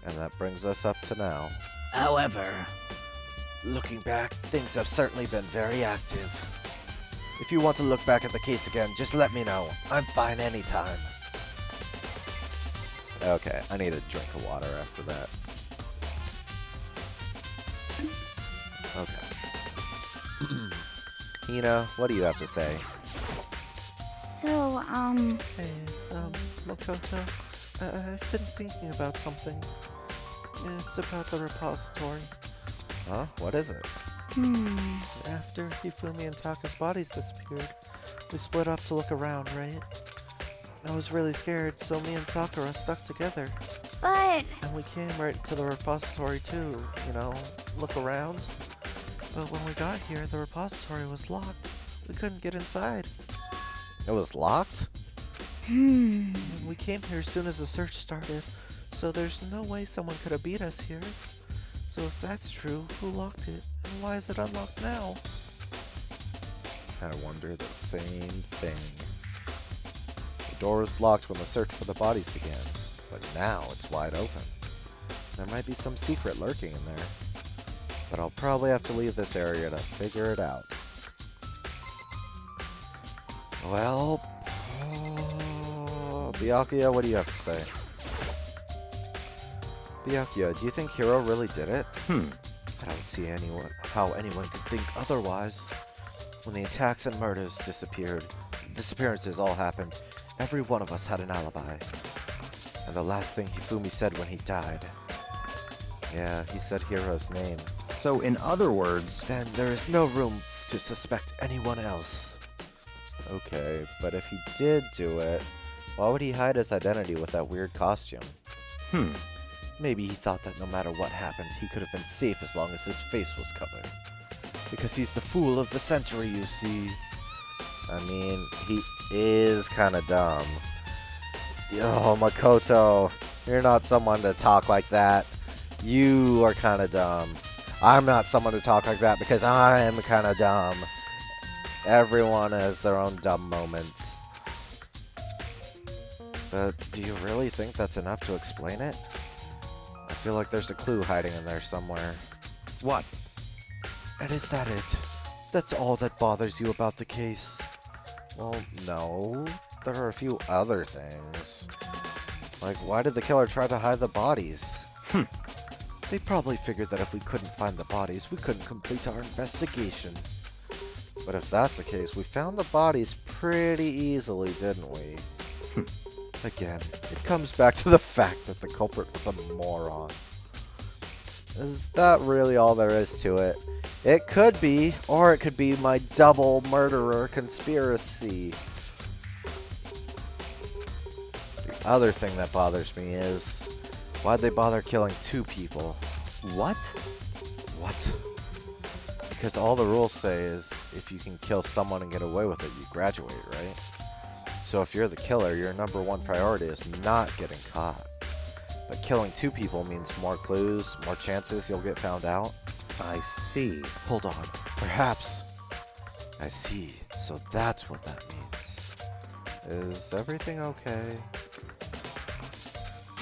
And that brings us up to now. However, Looking back, things have certainly been very active. If you want to look back at the case again, just let me know. I'm fine anytime. Okay, I need a drink of water after that. Okay. Hina, what do you have to say? So, Hey, Makoto, I've been thinking about something. It's about the repository. Huh? What is it? After Hifumi and Taka's bodies disappeared, we split up to look around, right? I was really scared, so me and Sakura stuck together. but... And we came right to the repository too, you know, look around. But when we got here, the repository was locked. We couldn't get inside. It was locked? And we came here as soon as the search started, so there's no way someone could have beat us here. So if that's true, who locked it? And why is it unlocked now? I wonder the same thing. The door was locked when the search for the bodies began, but now it's wide open. There might be some secret lurking in there, but I'll probably have to leave this area to figure it out. Well, Byakuya, what do you have to say? Byakuya, do you think Hiro really did it? I don't see how anyone could think otherwise. When the attacks and murders disappearances all happened, every one of us had an alibi. And the last thing Hifumi said when he died. Yeah, he said Hiro's name. So, in other words, Then there is no room to suspect anyone else. Okay, but if he did do it, why would he hide his identity with that weird costume? Maybe he thought that no matter what happened, he could have been safe as long as his face was covered. Because he's the fool of the century, you see. I mean, he is kind of dumb. Yo, Makoto, you're not someone to talk like that. You are kind of dumb. I'm not someone to talk like that because I'm kind of dumb. Everyone has their own dumb moments. But do you really think that's enough to explain it? I feel like there's a clue hiding in there somewhere. what? And is that it? That's all that bothers you about the case? Well, no. There are a few other things. Like, why did the killer try to hide the bodies? They probably figured that if we couldn't find the bodies, we couldn't complete our investigation. But if that's the case, we found the bodies pretty easily, didn't we? Again, it comes back to the fact that the culprit was a moron. Is that really all there is to it? It could be, or it could be my double murderer conspiracy. The other thing that bothers me is, why'd they bother killing 2 people? What? What? Because all the rules say is, if you can kill someone and get away with it, you graduate, right? So if you're the killer, your #1 priority is not getting caught. But killing 2 people means more clues, more chances you'll get found out. I see. Hold on. Perhaps. I see. So that's what that means. Is everything okay?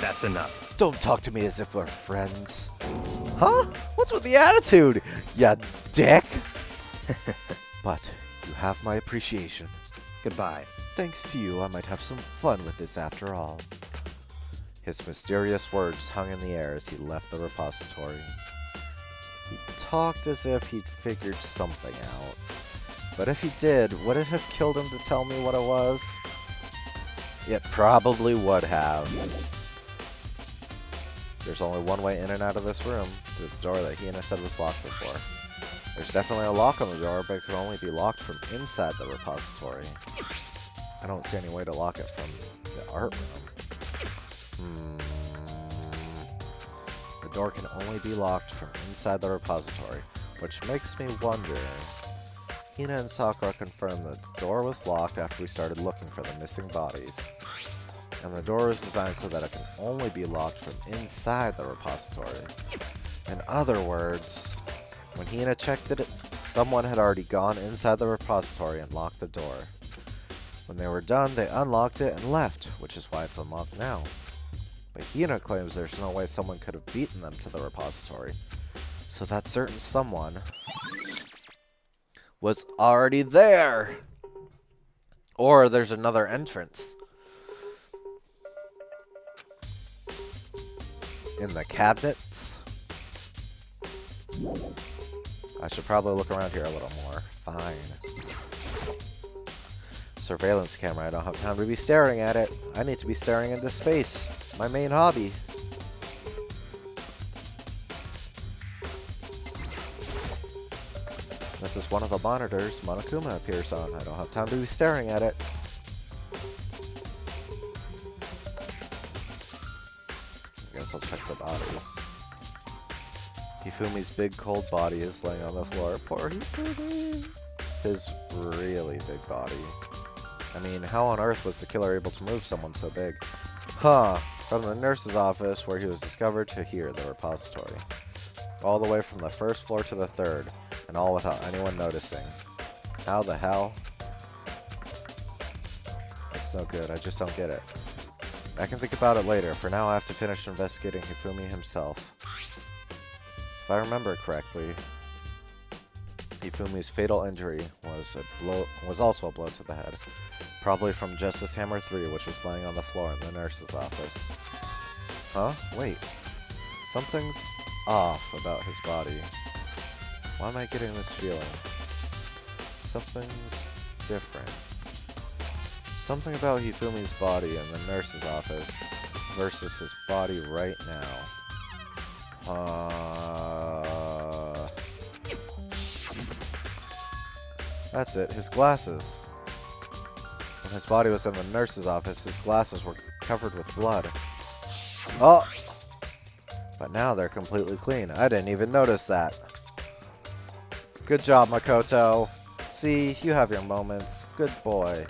That's enough. Don't talk to me as if we're friends. Huh? What's with the attitude? Ya dick? But you have my appreciation. Goodbye. Thanks to you, I might have some fun with this after all. His mysterious words hung in the air as he left the repository. He talked as if he'd figured something out. But if he did, would it have killed him to tell me what it was? It probably would have. There's only one way in and out of this room, through the door that Hina said was locked before. There's definitely a lock on the door, but it can only be locked from inside the repository. I don't see any way to lock it from the art room. The door can only be locked from inside the repository, which makes me wonder. Hina and Sakura confirmed that the door was locked after we started looking for the missing bodies. And the door is designed so that it can only be locked from inside the repository. In other words, when Hina checked it, someone had already gone inside the repository and locked the door. When they were done, they unlocked it and left, which is why it's unlocked now. But Hina claims there's no way someone could have beaten them to the repository. So that certain someone was already there. Or there's another entrance. In the cabinets. I should probably look around here a little more. Fine. Surveillance camera. I don't have time to be staring at it. I need to be staring into space. My main hobby. This is one of the monitors Monokuma appears on. I don't have time to be staring at it. I guess I'll check the bodies. Hifumi's big cold body is laying on the floor. Poor Hifumi. His really big body. I mean, how on earth was the killer able to move someone so big? Huh. From the nurse's office where he was discovered to here, the repository. All the way from the first floor to the third. And all without anyone noticing. How the hell? It's no good. I just don't get it. I can think about it later. For now, I have to finish investigating Hifumi himself. If I remember correctly, Hifumi's fatal injury was also a blow to the head. Probably from Justice Hammer 3, which was laying on the floor in the nurse's office. Huh? Wait. Something's off about his body. Why am I getting this feeling? Something's different. Something about Hifumi's body in the nurse's office versus his body right now. That's it, his glasses. When his body was in the nurse's office, his glasses were covered with blood. Oh! But now they're completely clean. I didn't even notice that. Good job, Makoto. See, you have your moments. Good boy.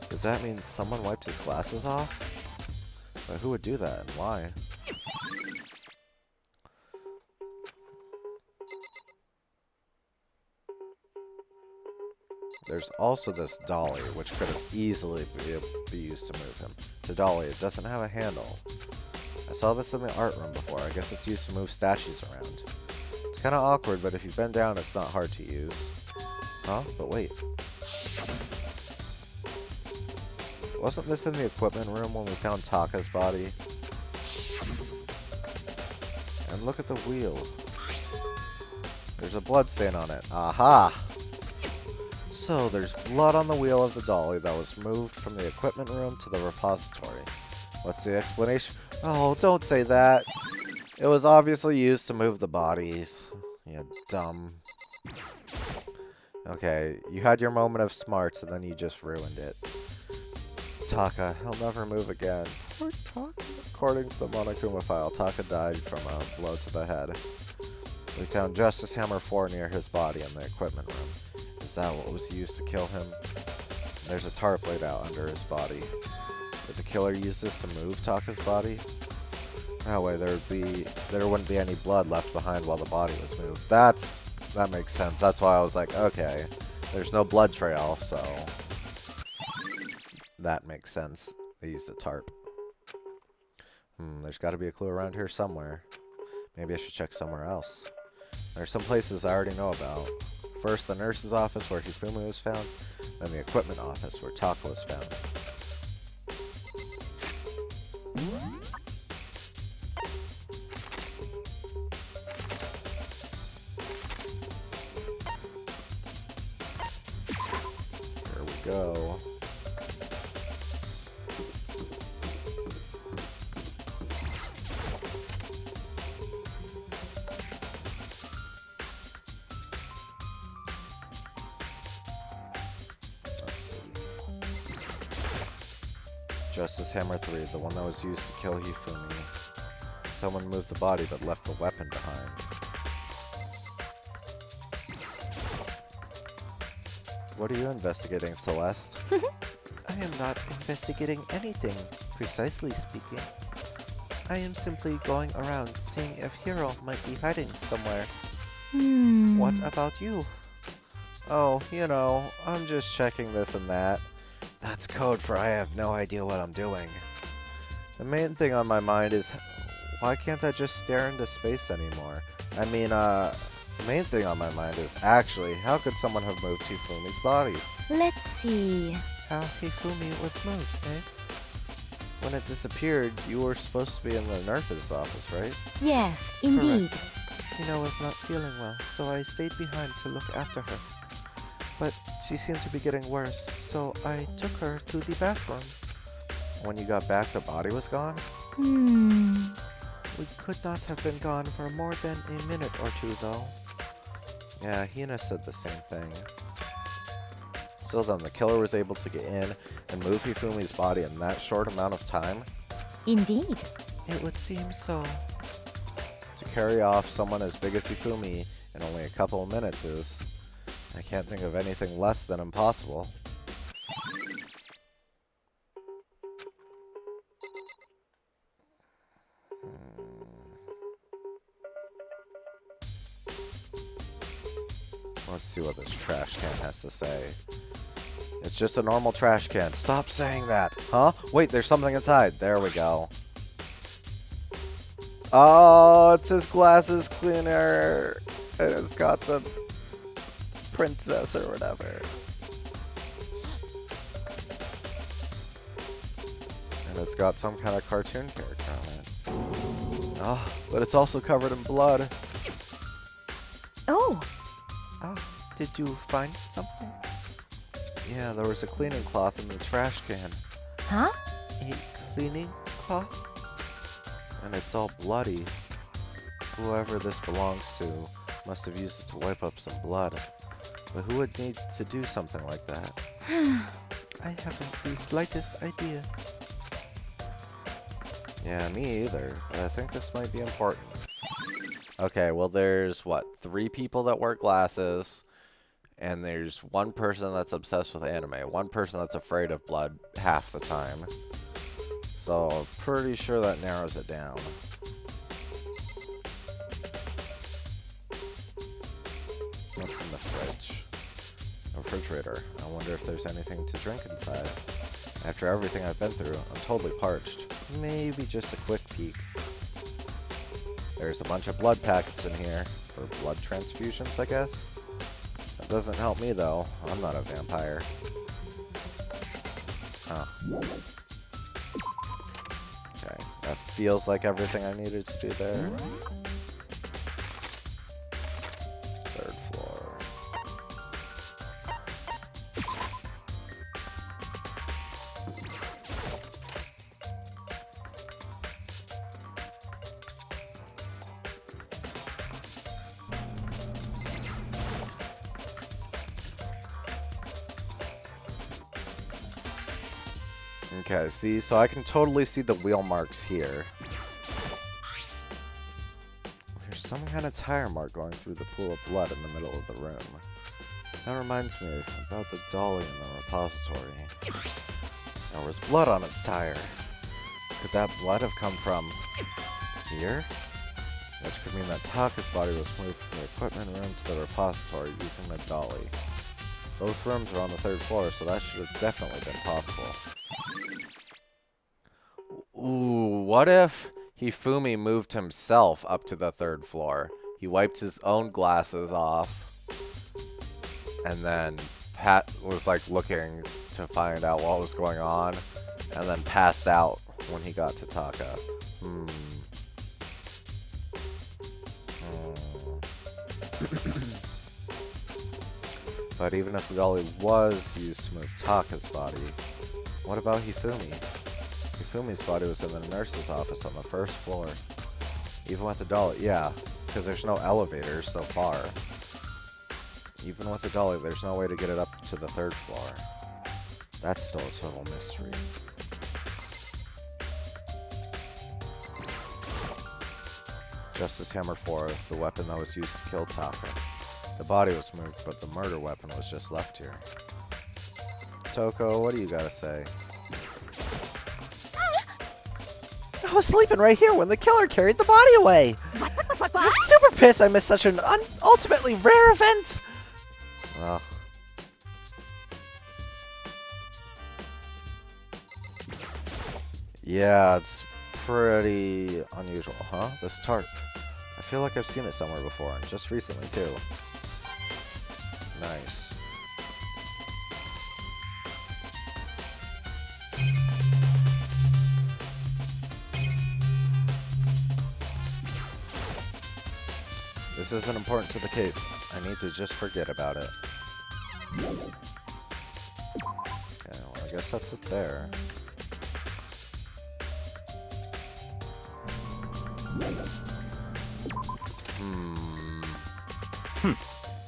Does that mean someone wiped his glasses off? But who would do that and why? There's also this dolly, which could have easily be used to move him. The dolly, it doesn't have a handle. I saw this in the art room before. I guess it's used to move statues around. It's kind of awkward, but if you bend down, it's not hard to use. Huh? But wait. Wasn't this in the equipment room when we found Taka's body? And look at the wheel. There's a blood stain on it. Aha! So there's blood on the wheel of the dolly that was moved from the equipment room to the repository. What's the explanation? Oh, don't say that. It was obviously used to move the bodies. You dumb. Okay, you had your moment of smarts and then you just ruined it. Taka, he'll never move again. Poor Taka. According to the Monokuma file, Taka died from a blow to the head. We found Justice Hammer 4 near his body in the equipment room. Is that what was used to kill him? There's a tarp laid out under his body. Did the killer use this to move Taka's body? That way there wouldn't be any blood left behind while the body was moved. That makes sense. That's why I was like, okay, there's no blood trail, so that makes sense. They used a tarp. There's got to be a clue around here somewhere. Maybe I should check somewhere else. There's some places I already know about. First, the nurse's office where Hifumi was found, then the equipment office where Taka was found. Here we go. Justice Hammer 3, the one that was used to kill Hifumi. Someone moved the body but left the weapon behind. What are you investigating, Celeste? I am not investigating anything, precisely speaking. I am simply going around seeing if Hiro might be hiding somewhere. What about you? Oh, you know, I'm just checking this and that. That's code for I have no idea what I'm doing. The main thing on my mind is, why can't I just stare into space anymore? I mean, the main thing on my mind is, actually, how could someone have moved Hifumi's body? Let's see. How Hifumi was moved, eh? When it disappeared, you were supposed to be in the nurse's office, right? Yes, indeed. Hina was not feeling well, so I stayed behind to look after her. But she seemed to be getting worse, so I took her to the bathroom. When you got back, the body was gone? We could not have been gone for more than a minute or two, though. Yeah, Hina said the same thing. So then, the killer was able to get in and move Hifumi's body in that short amount of time? Indeed. It would seem so. To carry off someone as big as Hifumi in only a couple of minutes is... I can't think of anything less than impossible. Let's see what this trash can has to say. It's just a normal trash can. Stop saying that. Huh? Wait, there's something inside. There we go. Oh, it's his glasses cleaner. And it's got the princess or whatever. And it's got some kind of cartoon character on it. Oh, but it's also covered in blood. Oh. Oh, did you find something? Yeah, there was a cleaning cloth in the trash can. Huh? A cleaning cloth? And it's all bloody. Whoever this belongs to must have used it to wipe up some blood. But who would need to do something like that? I haven't the slightest idea. Yeah, me either. But I think this might be important. Okay, well there's, what, 3 people that wear glasses. And there's 1 person that's obsessed with anime. 1 person that's afraid of blood half the time. So, I'm pretty sure that narrows it down. What's in the fridge? A refrigerator. I wonder if there's anything to drink inside. After everything I've been through, I'm totally parched. Maybe just a quick peek. There's a bunch of blood packets in here. For blood transfusions, I guess? That doesn't help me, though. I'm not a vampire. Oh. Okay, that feels like everything I needed to do there. 3rd floor. Okay, see, so I can totally see the wheel marks here. There's some kind of tire mark going through the pool of blood in the middle of the room. That reminds me about the dolly in the repository. There was blood on its tire. Could that blood have come from here? Which could mean that Taka's body was moved from the equipment room to the repository using the dolly. Both rooms are on the 3rd floor, so that should have definitely been possible. Ooh, what if Hifumi moved himself up to the 3rd floor? He wiped his own glasses off, and then Pat was like looking to find out what was going on, and then passed out when he got to Taka. But even if the dolly was used to move Taka's body, what about Hifumi? Hifumi's body was in the nurse's office on the 1st floor. Even with the dolly, yeah, because there's no elevators so far. Even with the dolly, there's no way to get it up to the 3rd floor. That's still a total mystery. Justice Hammer 4, the weapon that was used to kill Taka. The body was moved, but the murder weapon was just left here. Toko, what do you gotta say? I was sleeping right here when the killer carried the body away! I'm super pissed I missed such an ultimately rare event! Well... Yeah, it's pretty unusual, huh? This tarp. I feel like I've seen it somewhere before, and just recently, too. Nice. This isn't important to the case. I need to just forget about it. Okay, well, I guess that's it there.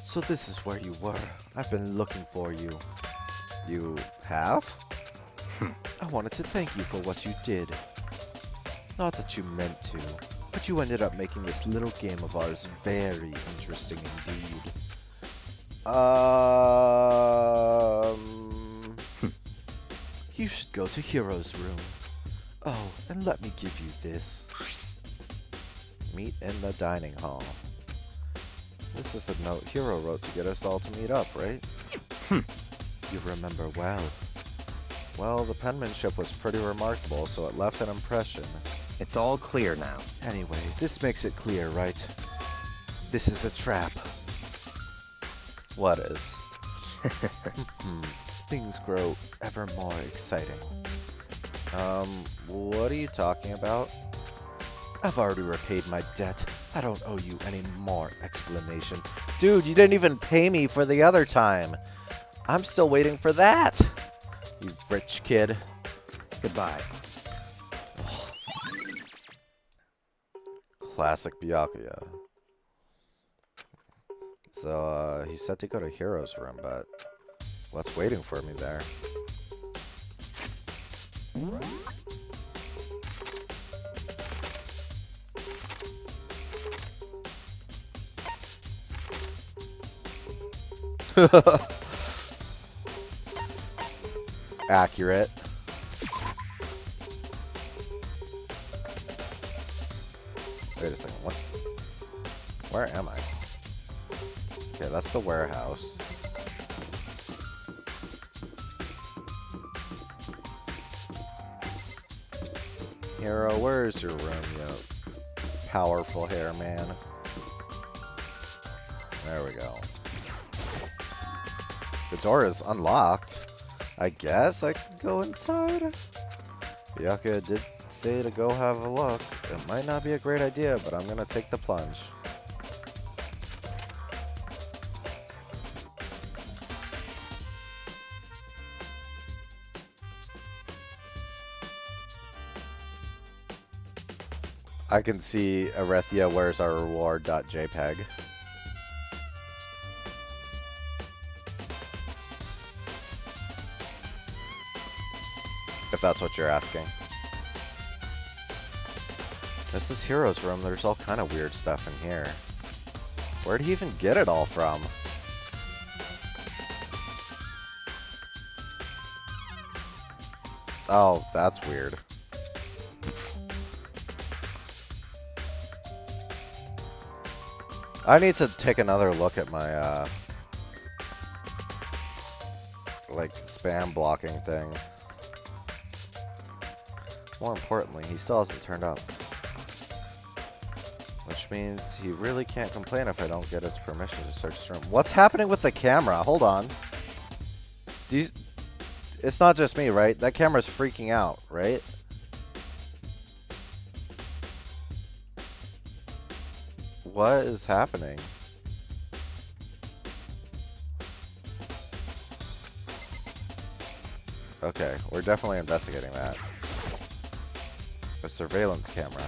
So this is where you were. I've been looking for you. You have? I wanted to thank you for what you did. Not that you meant to, but you ended up making this little game of ours very interesting indeed. You should go to Hero's room. Oh, and let me give you this. Meet in the dining hall. This is the note Hero wrote to get us all to meet up, right? You remember well. Well, the penmanship was pretty remarkable, so it left an impression. It's all clear now. Anyway, this makes it clear, right? This is a trap. What is? Things grow ever more exciting. What are you talking about? I've already repaid my debt. I don't owe you any more explanation. Dude, you didn't even pay me for the other time. I'm still waiting for that. You rich kid. Goodbye. Classic Byakuya. So, he said to go to Hero's room, but what's waiting for me there? Accurate. Wait a second, where am I? Okay, that's the warehouse. Hero, where's your room, you powerful hair man? There we go. The door is unlocked. I guess I can go inside. Byakuya did say to go have a look. It might not be a great idea, but I'm gonna take the plunge. I can see Arethia, where's our reward.jpg. If that's what you're asking. This is Hero's room. There's all kind of weird stuff in here. Where'd he even get it all from? Oh, that's weird. I need to take another look at my, like, spam blocking thing. More importantly, he still hasn't turned up. Which means he really can't complain if I don't get his permission to search his room. What's happening with the camera? Hold on. It's not just me, right? That camera's freaking out, right? What is happening? Okay, we're definitely investigating that. A surveillance camera.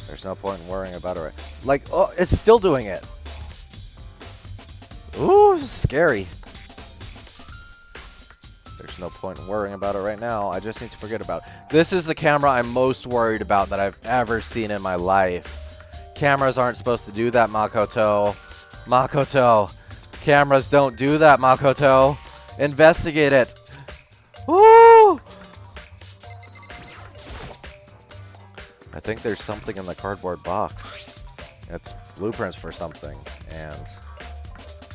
There's no point in worrying about it. Like, oh, it's still doing it. Ooh, scary. There's no point in worrying about it right now. I just need to forget about it. This is the camera I'm most worried about that I've ever seen in my life. Cameras aren't supposed to do that, Makoto. Makoto. Cameras don't do that, Makoto. Investigate it. Woo! I think there's something in the cardboard box. It's blueprints for something. And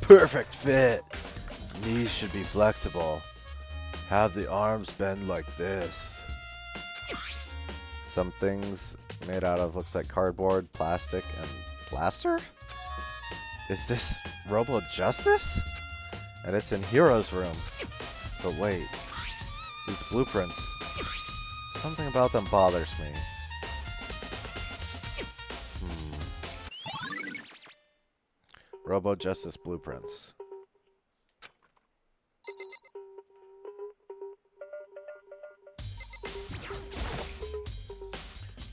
perfect fit. Knees should be flexible. Have the arms bend like this. Some things made out of looks like cardboard, plastic, and plaster? Is this Robo Justice? And it's in Hero's room. But wait, these blueprints, something about them bothers me. Robo Justice blueprints.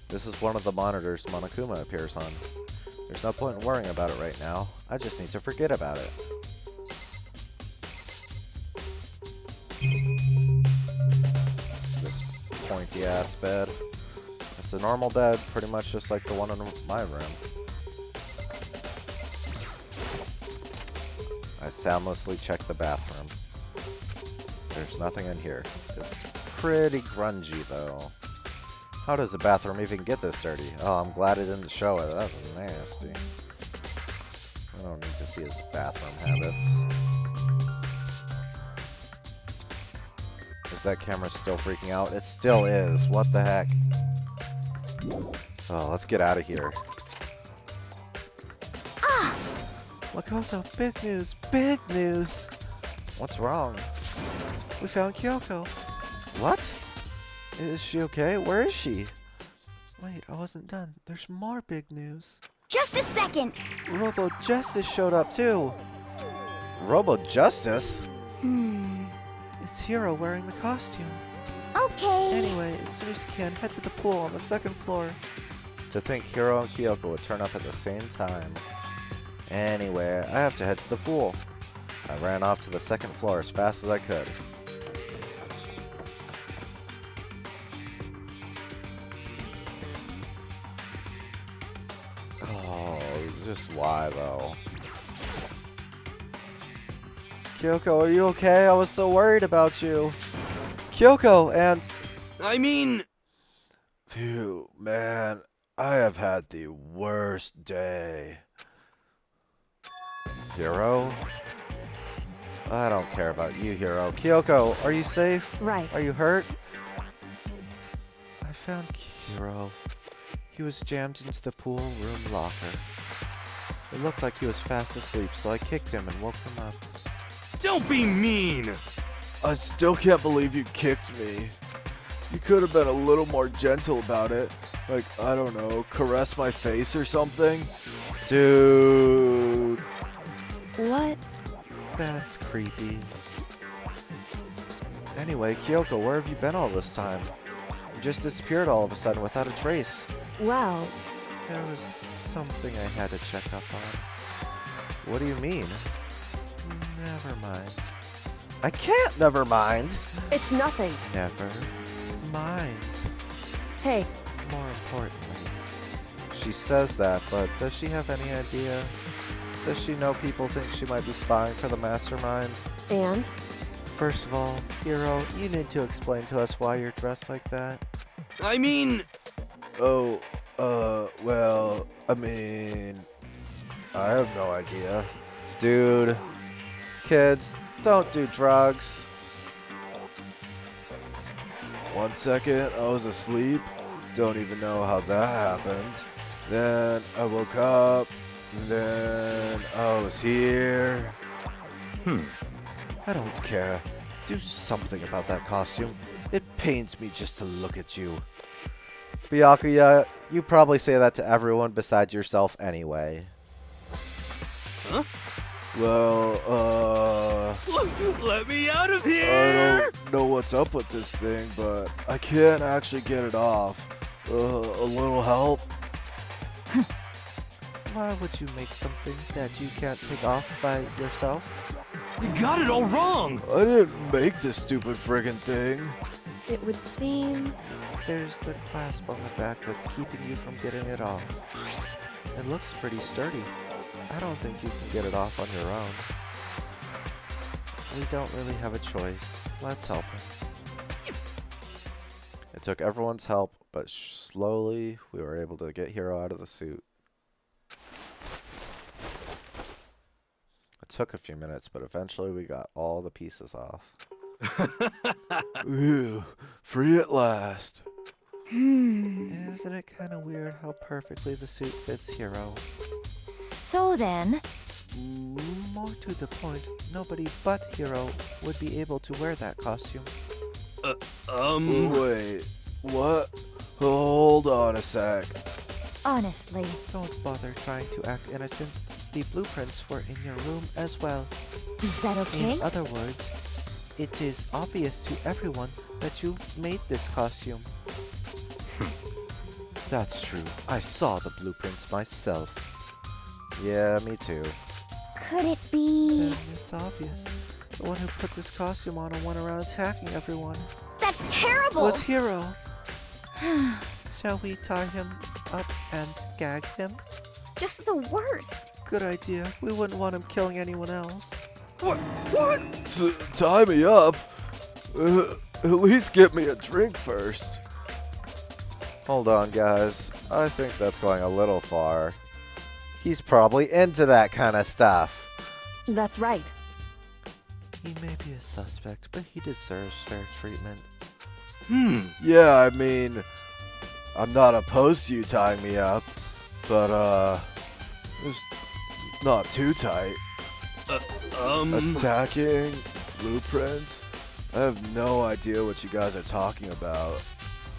This is one of the monitors Monokuma appears on. There's no point in worrying about it right now. I just need to forget about it. This pointy ass bed. It's a normal bed, pretty much just like the one in my room. I soundlessly check the bathroom. There's nothing in here. It's pretty grungy though. How does the bathroom even get this dirty? Oh, I'm glad it didn't show it. That was nasty. I don't need to see his bathroom habits. Is that camera still freaking out? It still is. What the heck? Oh, let's get out of here. Makoto, big news! Big news! What's wrong? We found Kyoko. What? Is she okay? Where is she? Wait, I wasn't done. There's more big news. Just a second. Robo Justice showed up too. Robo Justice? It's Hiro wearing the costume. Okay. Anyway, as soon as you can, head to the pool on the second floor. To think Hiro and Kyoko would turn up at the same time. Anyway, I have to head to the pool. I ran off to the second floor as fast as I could. Oh, just why though? Kyoko, are you okay? I was so worried about you. Kyoko, and... I mean... Phew, man, I have had the worst day. Hiro? I don't care about you, Hiro. Kyoko, are you safe? Right. Are you hurt? I found Hiro. He was jammed into the pool room locker. It looked like he was fast asleep, so I kicked him and woke him up. Don't be mean! I still can't believe you kicked me. You could have been a little more gentle about it. Like, I don't know, caress my face or something. Dude. What? That's creepy. Anyway, Kyoko, where have you been all this time? You just disappeared all of a sudden without a trace. Well, There was something I had to check up on. What do you mean? Never mind. I can't never mind. it's nothing. Never mind. Hey, More importantly, she says that, but does she have any idea? Does she know people think she might be spying for the mastermind? and? First of all, Hiro, you need to explain to us why you're dressed like that. I mean... Oh, well, I mean... I have no idea. Dude, kids, don't do drugs. 1 second, I was asleep. Don't even know how that happened. Then I woke up. Then I was here. I don't care. Do something about that costume. It pains me just to look at you. Byakuya, you probably say that to everyone besides yourself anyway. Huh? Well, Let me out of here! I don't know what's up with this thing, but I can't actually get it off. A little help? Why would you make something that you can't take off by yourself? You got it all wrong! I didn't make this stupid friggin' thing. It would seem... There's the clasp on the back that's keeping you from getting it off. It looks pretty sturdy. I don't think you can get it off on your own. We don't really have a choice. Let's help him. It took everyone's help, but slowly we were able to get Hiro out of the suit. It took a few minutes, but eventually we got all the pieces off. Ew, free at last. Isn't it kind of weird how perfectly the suit fits Hiro? So then... More to the point, nobody but Hiro would be able to wear that costume. Wait, what? Hold on a sec. Honestly. Don't bother trying to act innocent. The blueprints were in your room as well. Is that okay? In other words, it is obvious to everyone that you made this costume. That's true. I saw the blueprints myself. Yeah, me too. Could it be... Then it's obvious. The one who put this costume on and went around attacking everyone That's terrible! was Hiro. Shall we tie him up and gag him? Just the worst. Good idea. We wouldn't want him killing anyone else. What? Tie me up? At least get me a drink first. Hold on, guys. I think that's going a little far. He's probably into that kind of stuff. That's right. He may be a suspect, but he deserves fair treatment. Yeah, I mean, I'm not opposed to you tying me up, but, it's not too tight. Attacking, blueprints, I have no idea what you guys are talking about.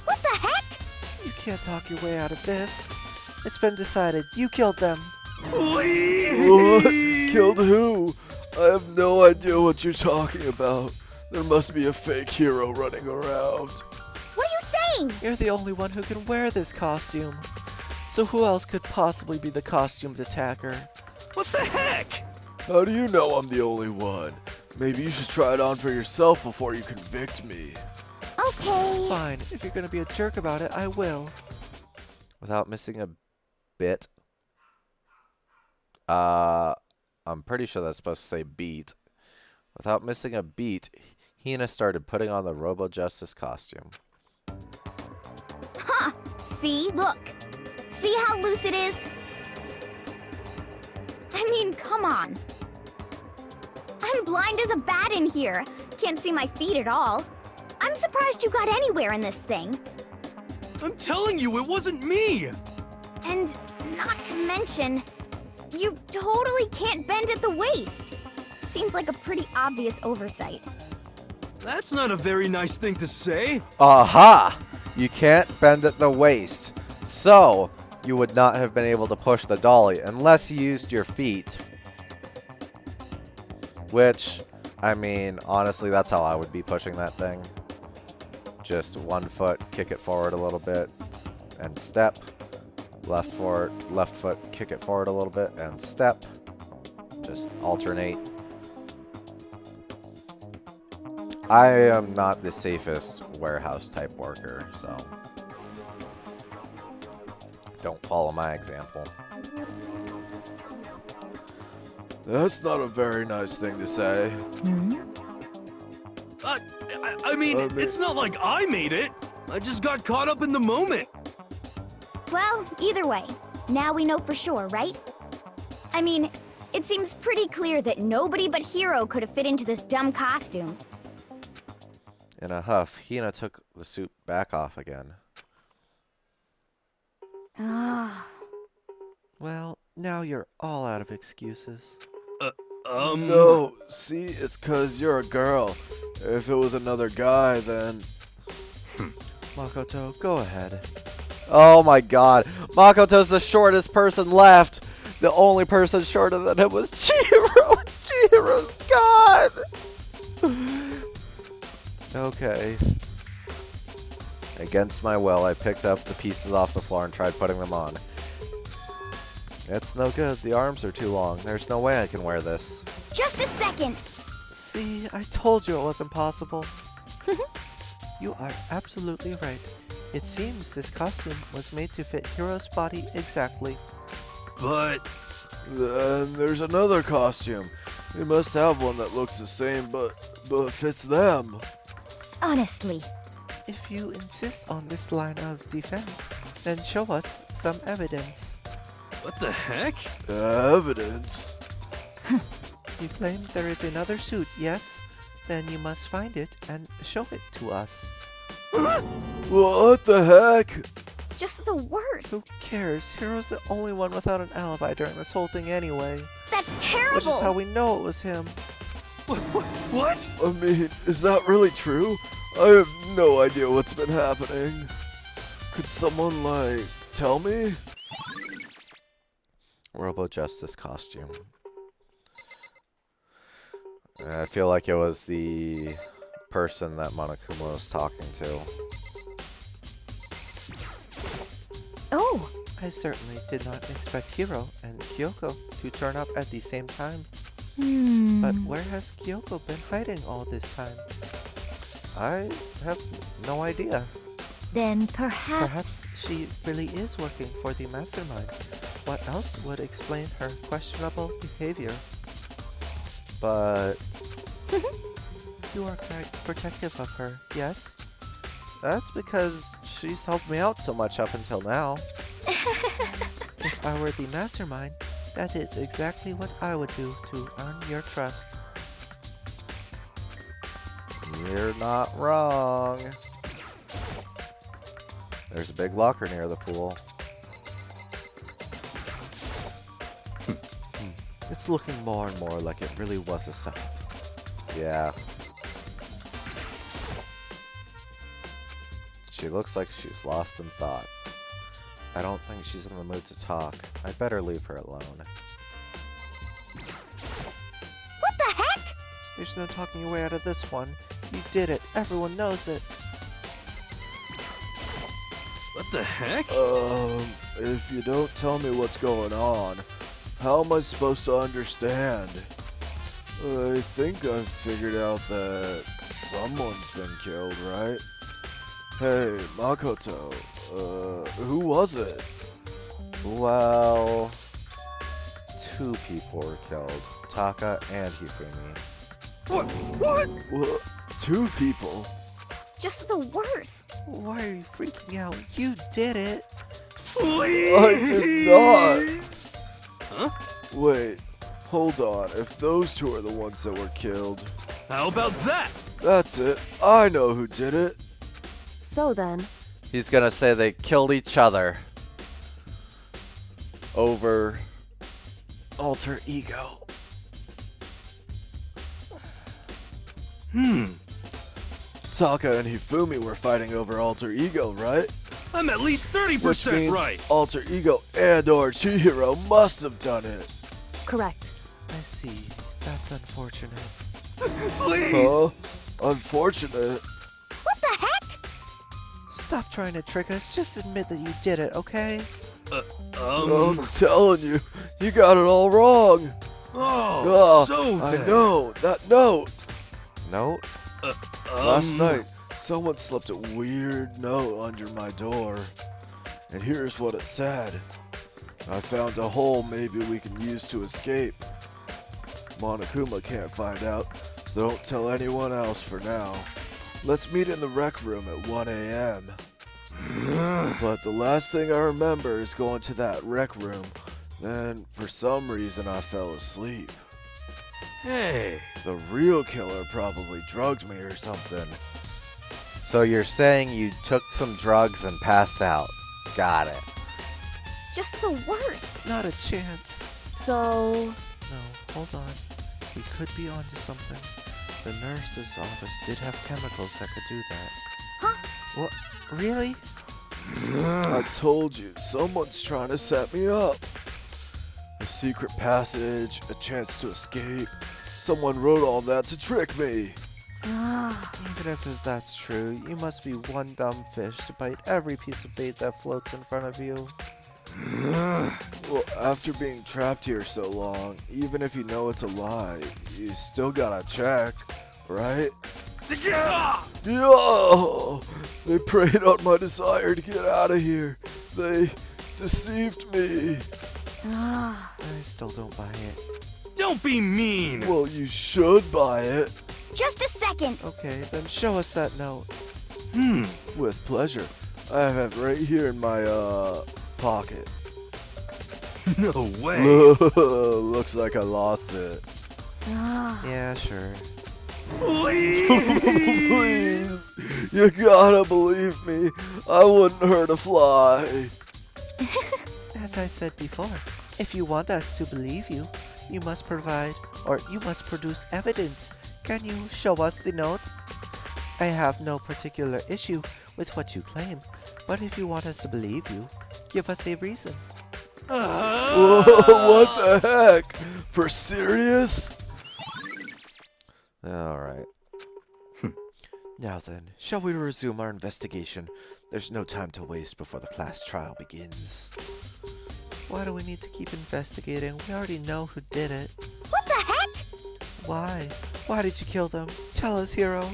What the heck? You can't talk your way out of this. It's been decided. You killed them. What? Killed who? I have no idea what you're talking about. There must be a fake hero running around. What are you saying? You're the only one who can wear this costume. So who else could possibly be the costumed attacker? What the heck? How do you know I'm the only one? Maybe you should try it on for yourself before you convict me. Okay. Fine. If you're gonna be a jerk about it, I will. Without missing a bit. I'm pretty sure that's supposed to say beat. Without missing a beat, Hina started putting on the Robo Justice costume. Huh. See? Look. See how loose it is? I mean, come on. I'm blind as a bat in here. Can't see my feet at all. I'm surprised you got anywhere in this thing. I'm telling you, it wasn't me! And not to mention, you totally can't bend at the waist. Seems like a pretty obvious oversight. That's not a very nice thing to say. Aha! You can't bend at the waist. So, you would not have been able to push the dolly unless you used your feet. Which, I mean, honestly, that's how I would be pushing that thing. Just one foot, kick it forward a little bit, and step. Left foot, kick it forward a little bit, and step. Just alternate. I am not the safest warehouse type worker, so don't follow my example. That's not a very nice thing to say. I mean, it's not like I made it. I just got caught up in the moment. Well, either way, now we know for sure, right? I mean, it seems pretty clear that nobody but Hiro could have fit into this dumb costume. In a huff, Hina took the suit back off again. Ah. Well, now you're all out of excuses. No, see, it's 'cause you're a girl. If it was another guy, then... Makoto, go ahead. Oh my god. Makoto's the shortest person left. The only person shorter than him was Chihiro. Chihiro's god. Okay. Against my will, I picked up the pieces off the floor and tried putting them on. It's no good. The arms are too long. There's no way I can wear this. Just a second. See, I told you it wasn't possible. You are absolutely right. It seems this costume was made to fit Hiro's body exactly. But... Then there's another costume. We must have one that looks the same, but fits them. Honestly. If you insist on this line of defense, then show us some evidence. What the heck? Evidence? You claim there is another suit, yes? Then you must find it and show it to us. What the heck? Just the worst. Who cares? Hiro's the only one without an alibi during this whole thing anyway. That's terrible. Which is how we know it was him. What? I mean, is that really true? I have no idea what's been happening. Could someone, like, tell me? Robo Justice costume. I feel like it was the person that Monokuma was talking to. Oh. I certainly did not expect Hiro and Kyoko to turn up at the same time. But where has Kyoko been hiding all this time? I have no idea. Then perhaps... Perhaps she really is working for the mastermind. What else would explain her questionable behavior? But... you are quite protective of her, yes? That's because she's helped me out so much up until now. If I were the mastermind, that is exactly what I would do to earn your trust. You're not wrong. There's a big locker near the pool. It's looking more and more like it really was a setup. Yeah. She looks like she's lost in thought. I don't think she's in the mood to talk. I'd better leave her alone. What the heck? There's no talking your way out of this one. You did it. Everyone knows it. What the heck? If you don't tell me what's going on, how am I supposed to understand? I think I've figured out that someone's been killed, right? Hey, Makoto, who was it? Well, 2 people were killed. Taka and Hifumi. What? 2 people? Just the worst. Why are you freaking out? You did it. Please! I did not! Huh? Wait, hold on. If those 2 are the ones that were killed... How about that? That's it. I know who did it. So then, He's gonna say they killed each other. Over alter ego. Taka and Hifumi were fighting over alter ego, right? I'm at least Which 30% means right. alter ego and or Chihiro must have done it. correct. I see. That's unfortunate. Please! Huh? Unfortunate. What the heck? Stop trying to trick us. Just admit that you did it, okay? I'm telling you, you got it all wrong. Oh, so I then. know, that note. Note? Last night, someone slipped a weird note under my door. And here's what it said. I found a hole maybe we can use to escape. Monokuma can't find out, so don't tell anyone else for now. Let's meet in the rec room at 1 a.m. But the last thing I remember is going to that rec room. Then, for some reason, I fell asleep. Hey. The real killer probably drugged me or something. So you're saying you took some drugs and passed out. Got it. Just the worst. Not a chance. So, No, hold on. He could be onto something. The nurse's office did have chemicals that could do that. Huh? What? Really? I told you, someone's trying to set me up. A secret passage, a chance to escape. Someone wrote all that to trick me. Even if that's true, you must be one dumb fish to bite every piece of bait that floats in front of you. Well, after being trapped here so long, even if you know it's a lie, you still gotta check, right? Yeah! They preyed on my desire to get out of here. They deceived me. I still don't buy it. Don't be mean. Well, you should buy it. Just a second. Okay, then show us that note. With pleasure. I have it right here in my, pocket. No way. Looks like I lost it. Yeah, sure. Please. Please, You gotta believe me. I wouldn't hurt a fly. As I said before, if you want us to believe you, you must produce evidence. Can you show us the note? I have no particular issue with what you claim, but if you want us to believe you, give us a reason. Whoa, what the heck? For serious? Alright. Now then, shall we resume our investigation? There's no time to waste before the class trial begins. Why do we need to keep investigating? We already know who did it. What the heck? Why? Why did you kill them? Tell us, hero.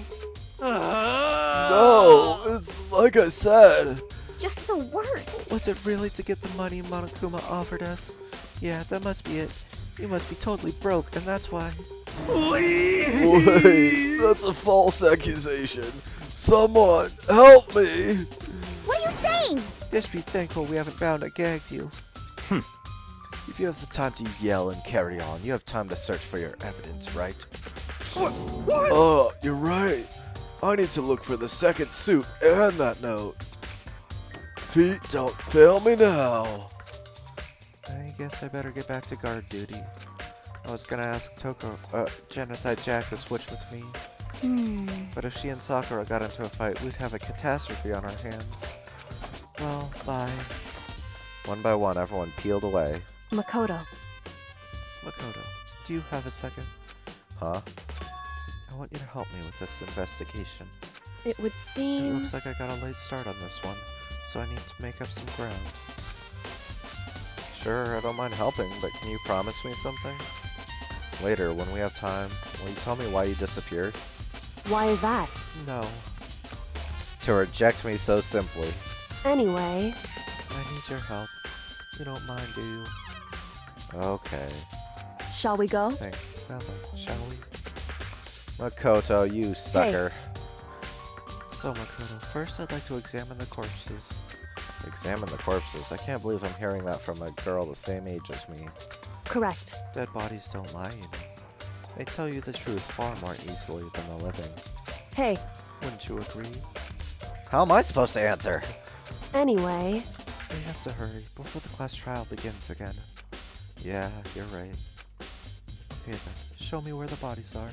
No, it's like I said. Just the worst. Was it really to get the money Monokuma offered us? Yeah, that must be it. You must be totally broke, and that's why. Wait, that's a false accusation. Someone, help me! What are you saying? Just be thankful we haven't bound or gagged you. If you have the time to yell and carry on, you have time to search for your evidence, right? What? You're right. I need to look for the second suit and that note. Feet, don't fail me now. I guess I better get back to guard duty. I was gonna ask Genocide Jack to switch with me. But if she and Sakura got into a fight, we'd have a catastrophe on our hands. Well, bye. One by one, everyone peeled away. Makoto. Makoto, do you have a second? Huh? I want you to help me with this investigation. It would It seem... looks like I got a late start on this one, so I need to make up some ground. Sure, I don't mind helping, but can you promise me something? Later, when we have time, will you tell me why you disappeared? Why is that? No. To reject me so simply. Anyway... I need your help. You don't mind, do you? Okay. Shall we go? Thanks. Now then, shall we? Makoto, you sucker. So, Makoto, first I'd like to examine the corpses. Examine the corpses? I can't believe I'm hearing that from a girl the same age as me. Correct. Dead bodies don't lie, you know. They tell you the truth far more easily than the living. Hey. Wouldn't you agree? How am I supposed to answer? Anyway... We have to hurry before the class trial begins again. Yeah, you're right. Okay then, show me where the bodies are.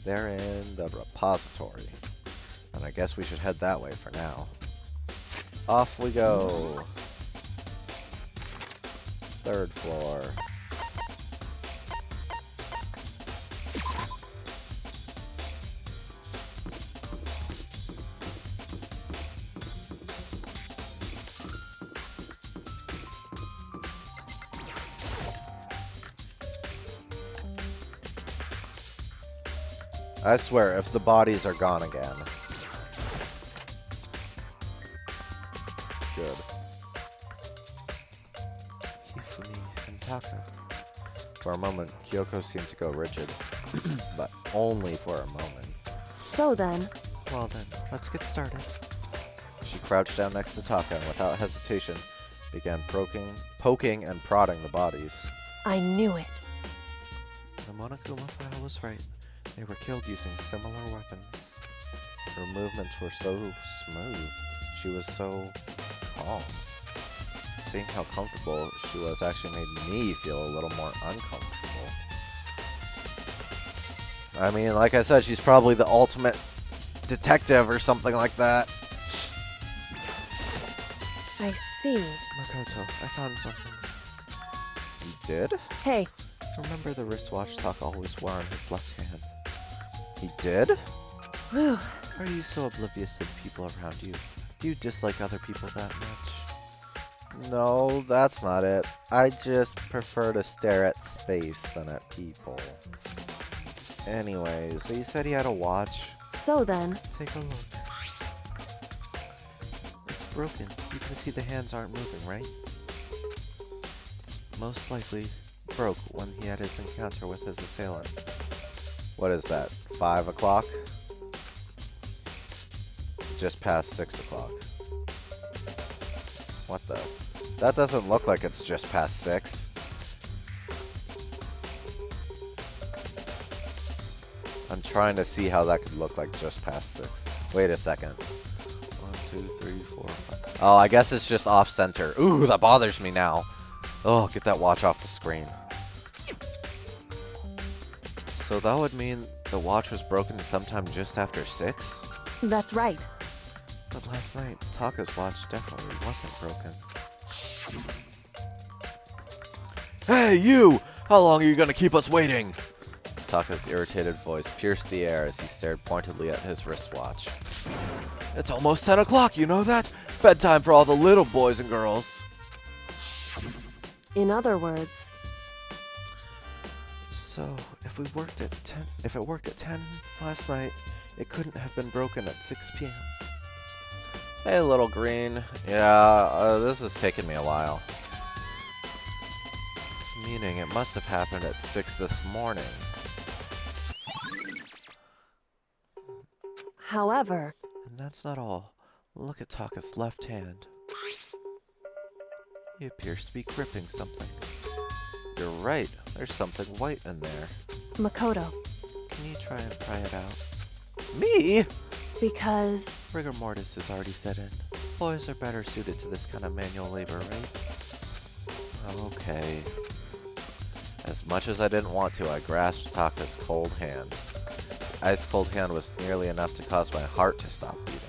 They're in the repository. And I guess we should head that way for now. Off we go. Third floor. I swear, if the bodies are gone again. Good. Hifumi and Taka. For a moment, Kyoko seemed to go rigid. But only for a moment. So then... Well then, let's get started. She crouched down next to Taka and without hesitation began poking and prodding the bodies. I knew it. The Monokuma file was right. They were killed using similar weapons. Her movements were so smooth. She was so calm. Seeing how comfortable she was actually made me feel a little more uncomfortable. I mean, like I said, she's probably the ultimate detective or something like that. I see. Makoto, I found something. You did? Hey. Remember the wristwatch Taka always wore on his left hand? He did? Whew. Are you so oblivious to the people around you? Do you dislike other people that much? No, that's not it. I just prefer to stare at space than at people. Anyways, so you said he had a watch. So then... Take a look. It's broken. You can see the hands aren't moving, right? It's most likely broke when he had his encounter with his assailant. What is that? 5 o'clock? Just past 6 o'clock. What the? That doesn't look like it's just past 6. trying to see how that could look like just past 6. Wait a second. 1, 2, 3, 4, 5. Oh, I guess it's just off center. Ooh, that bothers me now. Oh, get that watch off the screen. So that would mean the watch was broken sometime just after 6? That's right. But last night, Taka's watch definitely wasn't broken. Hey, you! How long are you gonna keep us waiting? Taka's irritated voice pierced the air as he stared pointedly at his wristwatch. It's almost 10 o'clock, you know that? Bedtime for all the little boys and girls. In other words, so, if it worked at 10 last night, it couldn't have been broken at 6 p.m. Hey, little green. Yeah, this has taken me a while. Meaning it must have happened at 6 this morning. however... And that's not all. Look at Taka's left hand. He appears to be gripping something. You're right, there's something white in there. Makoto. Can you try and pry it out? Me? Because... Rigor mortis has already set in. Boys are better suited to this kind of manual labor, right? Okay. As much as I didn't want to, I grasped Taka's cold hand. Ice cold hand was nearly enough to cause my heart to stop beating.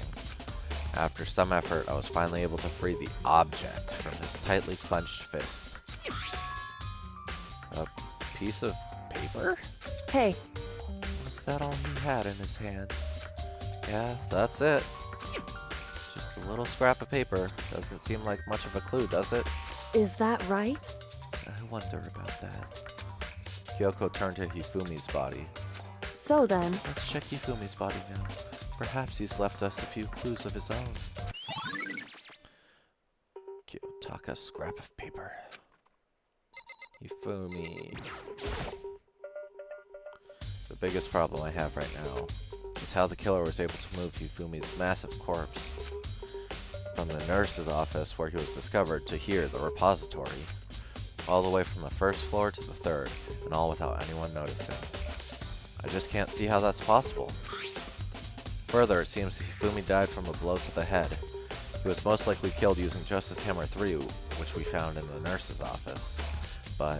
After some effort, I was finally able to free the object from his tightly clenched fist. A piece of paper? Hey. Was that all he had in his hand? Yeah, that's it. Just a little scrap of paper. Doesn't seem like much of a clue, does it? Is that right? I wonder about that. Kyoko turned to Hifumi's body. So then... Let's check Hifumi's body now. Perhaps he's left us a few clues of his own. Kyotaka scrap of paper. Hifumi. The biggest problem I have right now is how the killer was able to move Hifumi's massive corpse from the nurse's office where he was discovered to here, the repository, all the way from the first floor to the third, and all without anyone noticing. I just can't see how that's possible. Further, it seems Hifumi died from a blow to the head. He was most likely killed using Justice Hammer 3, which we found in the nurse's office. But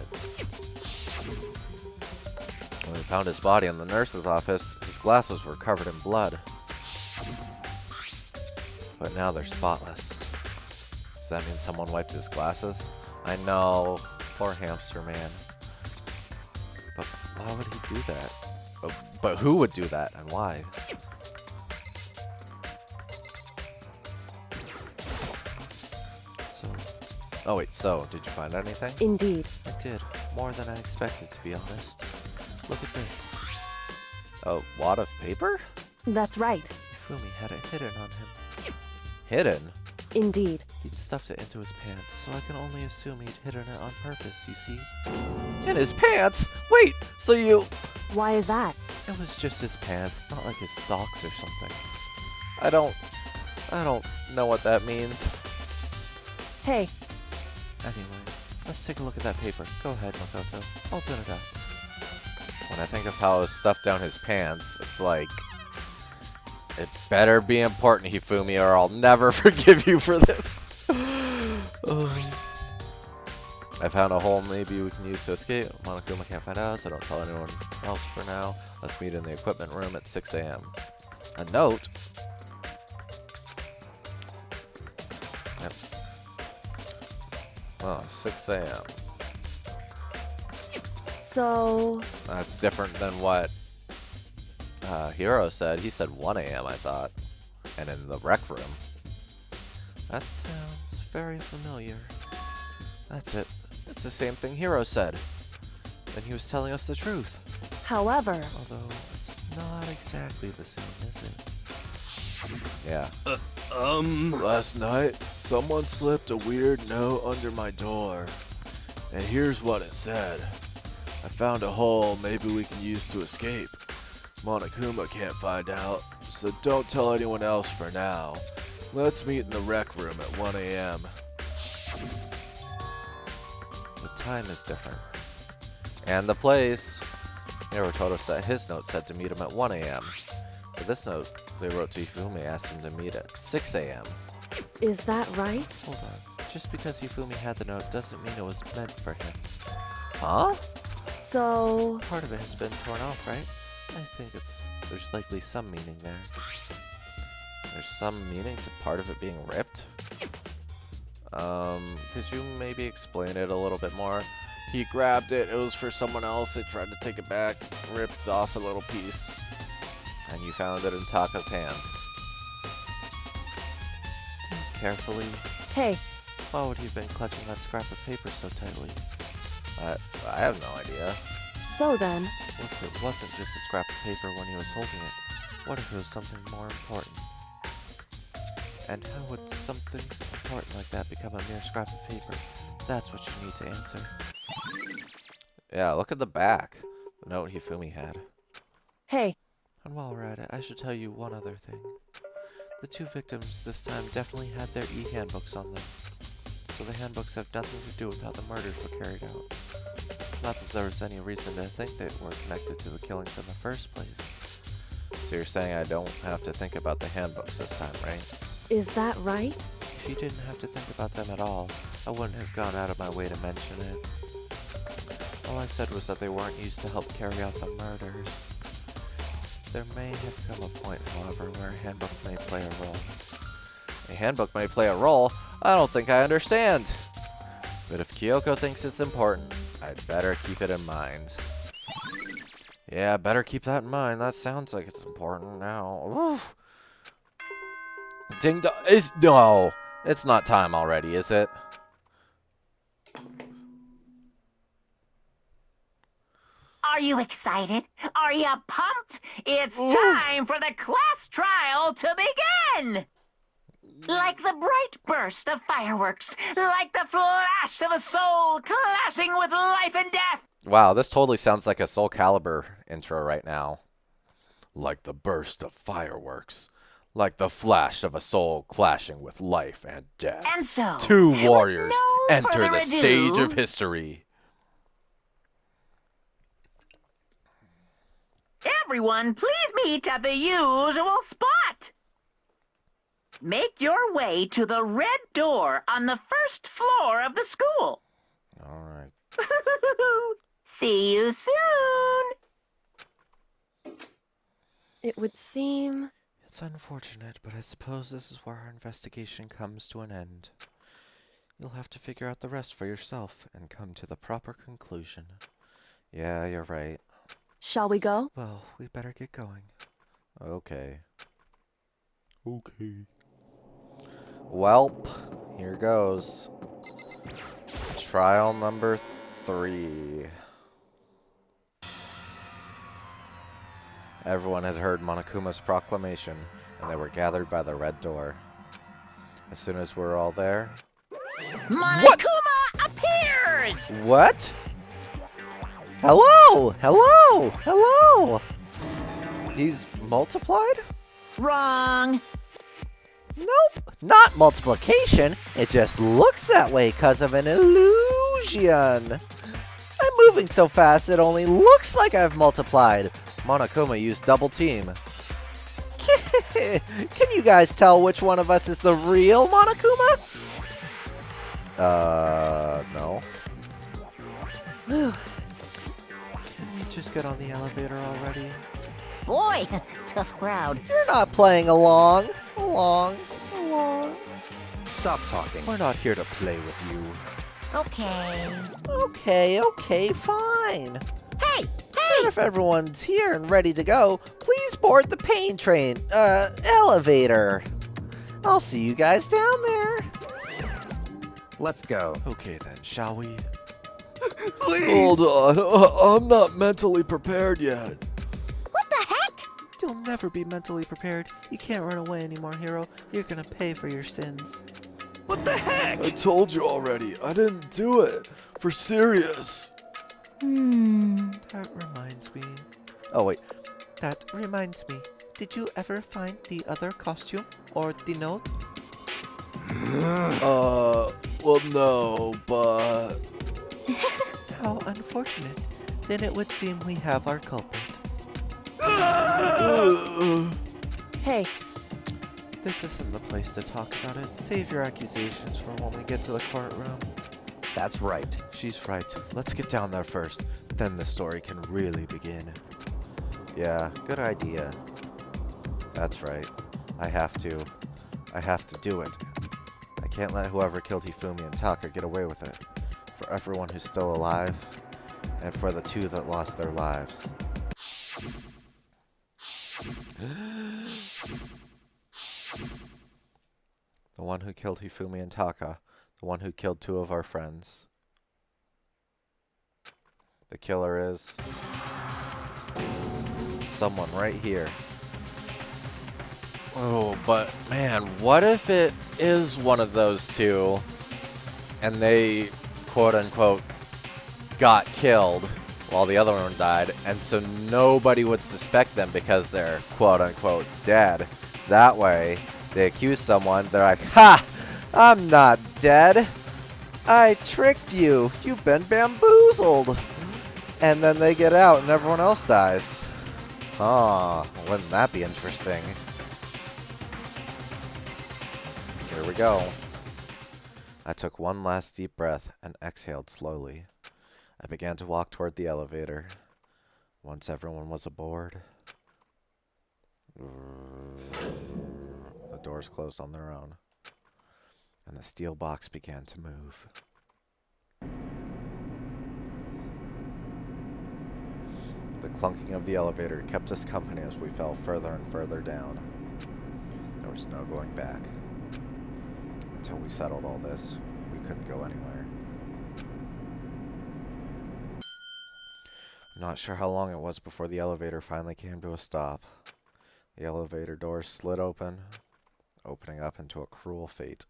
when we found his body in the nurse's office, his glasses were covered in blood. But now they're spotless. Does that mean someone wiped his glasses? I know, poor hamster man. But why would he do that? But who would do that, and why? Oh wait, so, did you find anything? Indeed. I did. More than I expected, to be honest. Look at this. A wad of paper? That's right. Hifumi had it hidden on him. Hidden? Indeed. He'd stuffed it into his pants, so I can only assume he'd hidden it on purpose, you see? In his pants? Wait, so you... Why is that? It was just his pants, not like his socks or something. I don't know what that means. Hey. Anyway, let's take a look at that paper. Go ahead, Makoto. Open it up. When I think of how it was stuffed down his pants, it's like... It better be important, Hifumi, or I'll never forgive you for this. I found a hole maybe we can use to escape. Monokuma can't find out, so don't tell anyone else for now. Let's meet in the equipment room at 6 a.m. A note? Yep. Oh, 6 a.m. So... That's different than what Hiro said. He said 1 a.m., I thought. And in the rec room. That sounds very familiar. That's it. It's the same thing Hiro said. And he was telling us the truth. However... Although, it's not exactly the same, is it? Yeah. Last night, someone slipped a weird note under my door. And here's what it said. I found a hole maybe we can use to escape. Monokuma can't find out, so don't tell anyone else for now. Let's meet in the rec room at 1 a.m. The time is different. And the place. Hiro told us that his note said to meet him at 1 a.m. But this note they wrote to Hifumi asked him to meet at 6 a.m. Is that right? Hold on. Just because Hifumi had the note doesn't mean it was meant for him. Huh? So... Part of it has been torn off, right? I think there's likely some meaning there. There's some meaning to part of it being ripped? Could you maybe explain it a little bit more? He grabbed it. It was for someone else. They tried to take it back. Ripped off a little piece. And you found it in Taka's hand. Carefully. Hey, Why would he have been clutching that scrap of paper so tightly? I have no idea. so then, What if it wasn't just a scrap of paper when he was holding it? What if it was something more important? And how would something so important like that become a mere scrap of paper? That's what you need to answer. Yeah, look at the back. The note Hifumi had. hey, And while we're at it, I should tell you one other thing. The two victims this time definitely had their e-handbooks on them. So the handbooks have nothing to do with how the murders were carried out. Not that there was any reason to think they were connected to the killings in the first place. So you're saying I don't have to think about the handbooks this time, right? is that right? If you didn't have to think about them at all, I wouldn't have gone out of my way to mention it. All I said was that they weren't used to help carry out the murders. There may have come a point, however, where a handbook may play a role. A handbook may play a role? I don't think I understand. But if Kyoko thinks it's important, I'd better keep it in mind. Yeah, better keep that in mind. That sounds like it's important now. Oof. Ding dong. No, it's not time already, is it? Are you excited? Are you pumped? It's time for the class trial to begin! Like the bright burst of fireworks, like the flash of a soul clashing with life and death. Wow, this totally sounds like a Soul Calibur intro right now. Like the burst of fireworks, like the flash of a soul clashing with life and death. And so, Two warriors no enter further the stage ado, of history. Everyone, please meet at the usual spot. Make your way to the red door on the first floor of the school. All right. See you soon. It would seem... It's unfortunate, but I suppose this is where our investigation comes to an end. You'll have to figure out the rest for yourself and come to the proper conclusion. Yeah, you're right. Shall we go? Well, we better get going. Okay. Okay. Welp, here goes. Trial number 3. Everyone had heard Monokuma's proclamation, and they were gathered by the red door. As soon as we're all there... Monokuma appears! What? Hello! Hello! Hello! He's multiplied? Wrong. Nope, not multiplication. It just looks that way because of an illusion. I'm moving so fast it only looks like I've multiplied. Monokuma used double team. Can you guys tell which one of us is the real Monokuma? No. Can we just get on the elevator already? Boy, tough crowd. You're not playing along. Along. Stop talking. We're not here to play with you. Okay. Okay, fine. Hey! And if everyone's here and ready to go, please board the pain train, elevator. I'll see you guys down there. Let's go. Okay then, shall we? Hold on. I'm not mentally prepared yet. What the heck? You'll never be mentally prepared. You can't run away anymore, Hero. You're gonna pay for your sins. What the heck? I told you already. I didn't do it. For serious. That reminds me. Oh wait, that reminds me. Did you ever find the other costume or the note? Well, no, but... How unfortunate. then it would seem we have our culprit. Hey, This isn't the place to talk about it. Save your accusations for when we get to the courtroom. That's right. She's right. Let's get down there first. Then the story can really begin. Yeah, good idea. That's right. I have to do it. I can't let whoever killed Hifumi and Taka get away with it. For everyone who's still alive, and for the two that lost their lives. The one who killed Hifumi and Taka. The one who killed two of our friends. The killer is someone right here. Oh, but man, what if it is one of those two and they, quote unquote, got killed while the other one died, and so nobody would suspect them because they're, quote unquote, dead. That way, they accuse someone, they're like, ha! I'm not dead! I tricked you! You've been bamboozled! And then they get out and everyone else dies. Oh, wouldn't that be interesting? Here we go. I took one last deep breath and exhaled slowly. I began to walk toward the elevator. Once everyone was aboard, the doors closed on their own, and the steel box began to move. The clunking of the elevator kept us company as we fell further and further down. There was no going back. Until we settled all this, we couldn't go anywhere. I'm not sure how long it was before the elevator finally came to a stop. The elevator doors slid open, opening up into a cruel fate.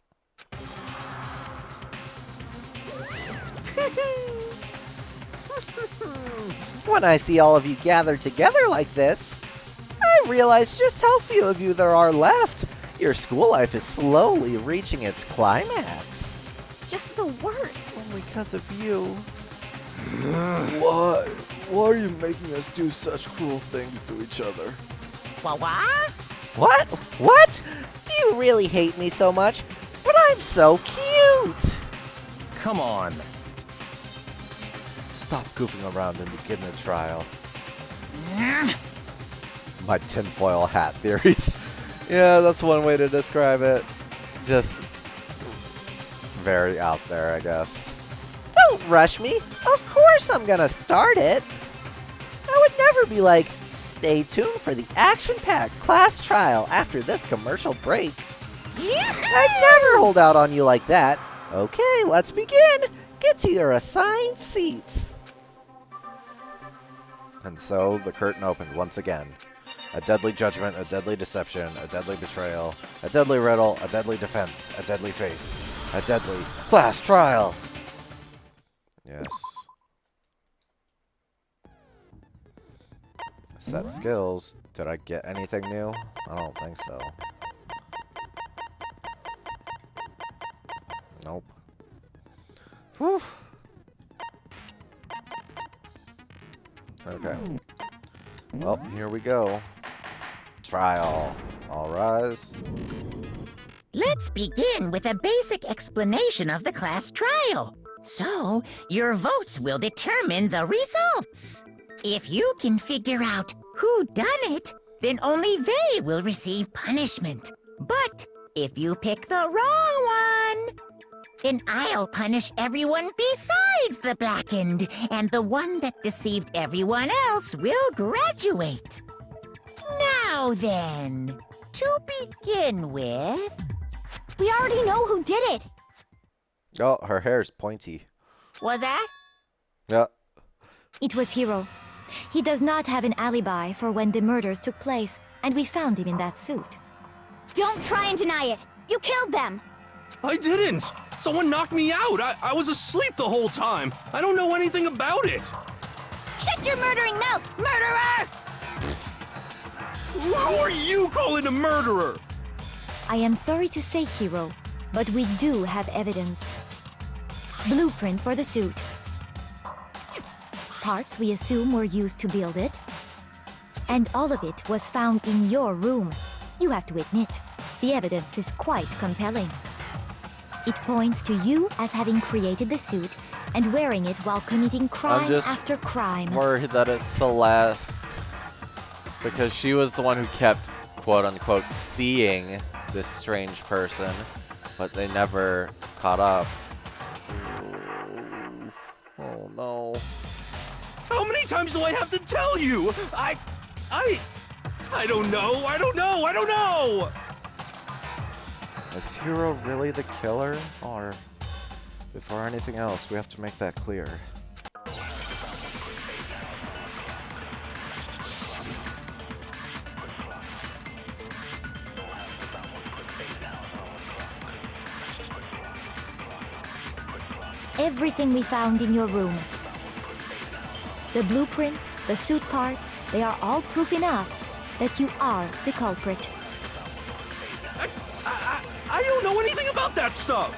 When I see all of you gathered together like this, I realize just how few of you there are left. Your school life is slowly reaching its climax. Just the worst. Only because of you. Why? Why are you making us do such cruel things to each other? What? What? What? Do you really hate me so much? But I'm so cute! Come on. Stop goofing around and begin the trial. My tinfoil hat theories. Yeah, that's one way to describe it. Just very out there, I guess. Don't rush me. Of course I'm gonna start it. I would never be like, stay tuned for the action-packed class trial after this commercial break. I'd never hold out on you like that. Okay, let's begin. Get to your assigned seats. And so the curtain opened once again. A deadly judgment, a deadly deception, a deadly betrayal, a deadly riddle, a deadly defense, a deadly faith, a deadly class trial. Yes. Set skills. Did I get anything new? I don't think so. Nope. Whew. Okay. Well, here we go. Trial. All rise. Let's begin with a basic explanation of the class trial. So, your votes will determine the results. If you can figure out who done it, then only they will receive punishment. But if you pick the wrong one, then I'll punish everyone besides the blackened, and the one that deceived everyone else will graduate. Now then, to begin with... We already know who did it. Oh, her hair's pointy. Was that? Yeah. It was Hiro. He does not have an alibi for when the murders took place, and we found him in that suit. Don't try and deny it. You killed them. I didn't. Someone knocked me out. I was asleep the whole time. I don't know anything about it. Shut your murdering mouth, murderer! Who are you calling a murderer? I am sorry to say, Hiro, but we do have evidence. Blueprint for the suit. parts we assume were used to build it. And all of it was found in your room. You have to admit, the evidence is quite compelling. It points to you as having created the suit and wearing it while committing crime after crime. Worried that it's Celeste because she was the one who kept, quote unquote, seeing this strange person, but they never caught up. Oh no. How many times do I have to tell you? I don't know. I don't know. Is Hiro really the killer? Or before anything else, we have to make that clear. Everything we found in your room. The blueprints, the suit parts, they are all proof enough that you are the culprit. I don't know anything about that stuff.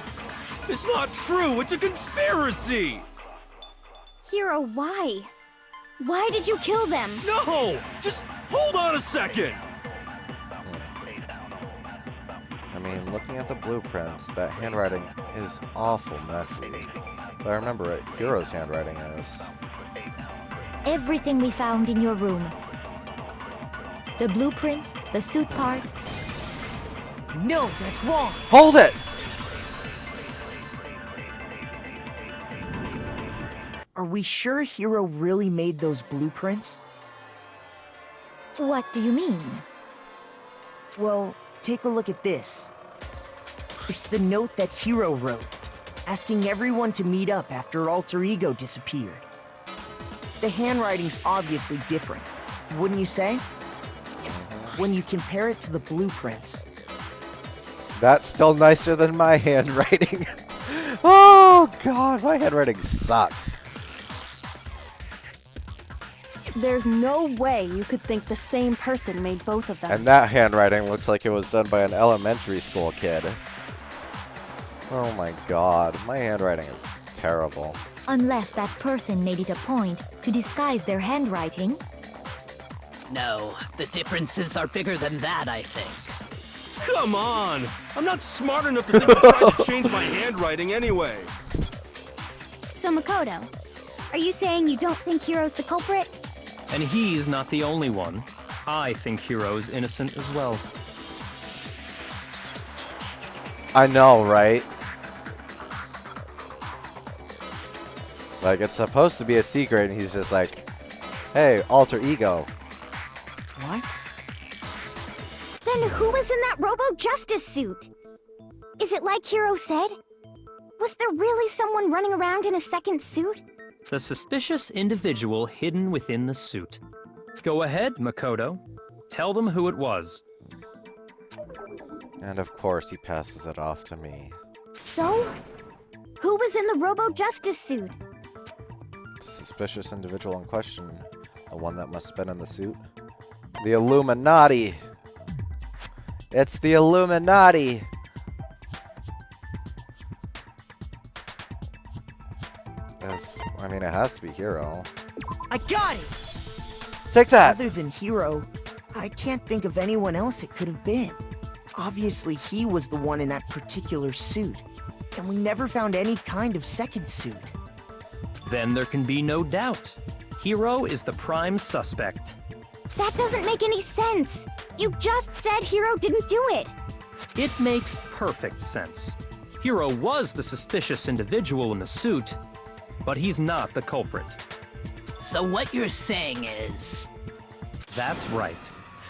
It's not true. It's a conspiracy. Hiro, why? Why did you kill them? No! Just hold on a second. I mean, looking at the blueprints, that handwriting is awful messy. If I remember it, Hiro's handwriting is. Everything we found in your room. The blueprints, the suit parts. No, that's wrong. Hold it! Are we sure Hiro really made those blueprints? What do you mean? Well, take a look at this. It's the note that Hiro wrote, asking everyone to meet up after Alter Ego disappeared. The handwriting's obviously different, wouldn't you say? When you compare it to the blueprints. That's still nicer than my handwriting. Oh god, my handwriting sucks. There's no way you could think the same person made both of them. And that handwriting looks like it was done by an elementary school kid. Oh my god, my handwriting is terrible. Unless that person made it a point to disguise their handwriting. No, the differences are bigger than that, I think. Come on! I'm not smart enough to think of trying to change my handwriting anyway. So Makoto, are you saying you don't think Hiro's the culprit? And he's not the only one. I think Hiro's innocent as well. I know, right? Like, it's supposed to be a secret, and he's just like, hey, Alter Ego. What? Then who was in that Robo Justice suit? Is it like Hiro said? Was there really someone running around in a second suit? The suspicious individual hidden within the suit. Go ahead, Makoto. Tell them who it was. And of course he passes it off to me. So? Who was in the Robo Justice suit? The suspicious individual in question. The one that must have been in the suit. The Illuminati! It's the Illuminati! I mean, it has to be Hiro. I got it! Take that! Other than Hiro, I can't think of anyone else it could have been. Obviously, he was the one in that particular suit. And we never found any kind of second suit. Then there can be no doubt. Hiro is the prime suspect. That doesn't make any sense. You just said Hiro didn't do it. It makes perfect sense. Hiro was the suspicious individual in the suit, but he's not the culprit. So what you're saying is... That's right.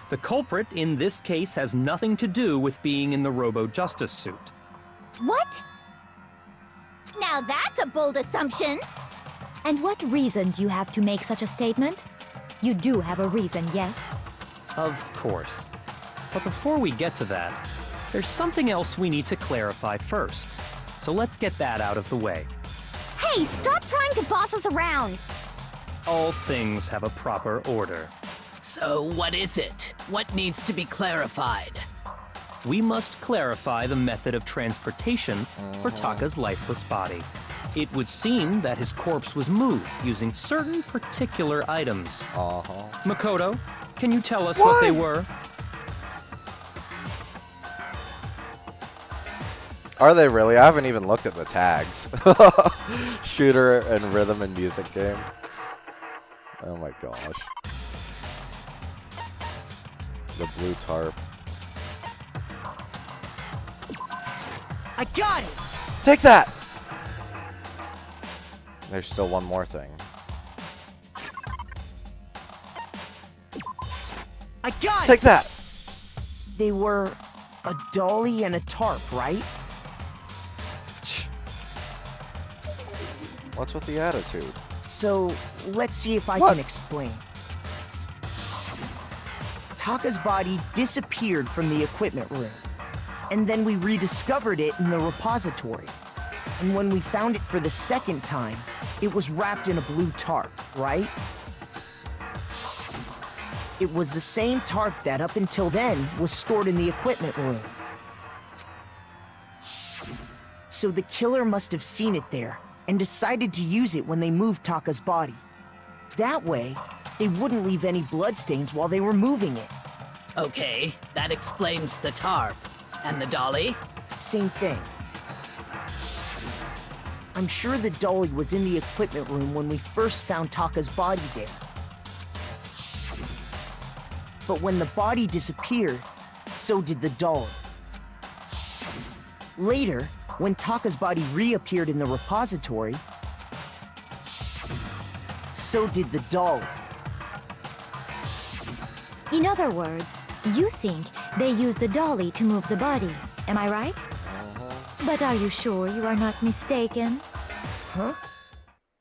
The culprit in this case has nothing to do with being in the Robo Justice suit. What? Now that's a bold assumption. And what reason do you have to make such a statement? You do have a reason, yes? Of course. But before we get to that, there's something else we need to clarify first. So let's get that out of the way. Hey, stop trying to boss us around! All things have a proper order. So what is it? What needs to be clarified? We must clarify the method of transportation for Taka's lifeless body. It would seem that his corpse was moved using certain particular items. Makoto, can you tell us what they were? Are they really? I haven't even looked at the tags. Shooter and rhythm and music game. Oh my gosh. The blue tarp. I got it! Take that! There's still one more thing. I got it! Take that! They were a dolly and a tarp, right? What's with the attitude? So, let's see if I What? can explain. Taka's body disappeared from the equipment room, and then we rediscovered it in the repository. And when we found it for the second time, it was wrapped in a blue tarp, right? It was the same tarp that, up until then, was stored in the equipment room. So the killer must have seen it there and decided to use it when they moved Taka's body. That way, they wouldn't leave any bloodstains while they were moving it. Okay, that explains the tarp. And the dolly? Same thing. I'm sure the dolly was in the equipment room when we first found Taka's body there. But when the body disappeared, so did the dolly. Later, when Taka's body reappeared in the repository, so did the dolly. In other words, you think they used the dolly to move the body. Am I right? But are you sure you are not mistaken? Huh?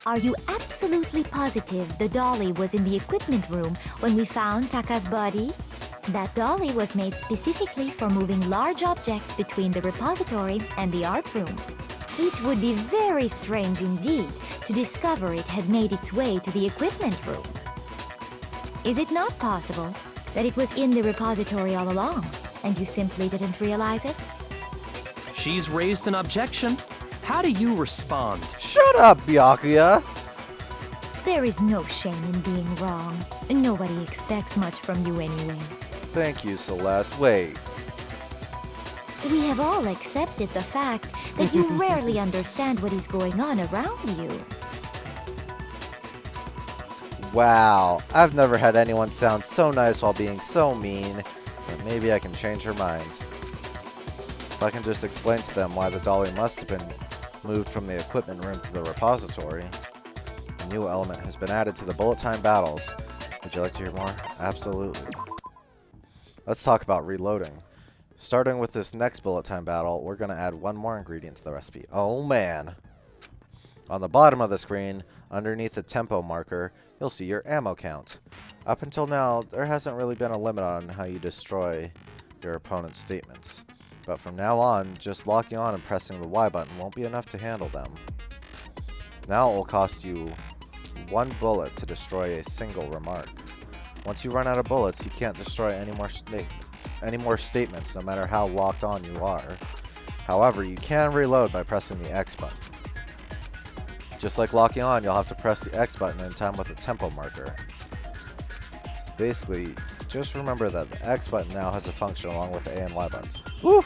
Are you absolutely positive the dolly was in the equipment room when we found Taka's body? That dolly was made specifically for moving large objects between the repository and the art room. It would be very strange indeed to discover it had made its way to the equipment room. Is it not possible that it was in the repository all along, and you simply didn't realize it? She's raised an objection. How do you respond? Shut up, Byakuya! There is no shame in being wrong. Nobody expects much from you anyway. Thank you, Celeste. Wait. We have all accepted the fact that you rarely understand what is going on around you. Wow. I've never had anyone sound so nice while being so mean, but maybe I can change her mind. If I can just explain to them why the dolly must have been moved from the equipment room to the repository. A new element has been added to the bullet time battles. Would you like to hear more? Absolutely. Let's talk about reloading. Starting with this next bullet time battle, we're going to add one more ingredient to the recipe. Oh man! On the bottom of the screen, underneath the tempo marker, you'll see your ammo count. Up until now, there hasn't really been a limit on how you destroy your opponent's statements. But from now on, just locking on and pressing the Y button won't be enough to handle them. Now it will cost you 1 bullet to destroy a single remark. Once you run out of bullets, you can't destroy any more statements, no matter how locked on you are. However, you can reload by pressing the X button. Just like locking on, you'll have to press the X button in time with the tempo marker. Basically, just remember that the X button now has a function along with the A and Y buttons. Woo!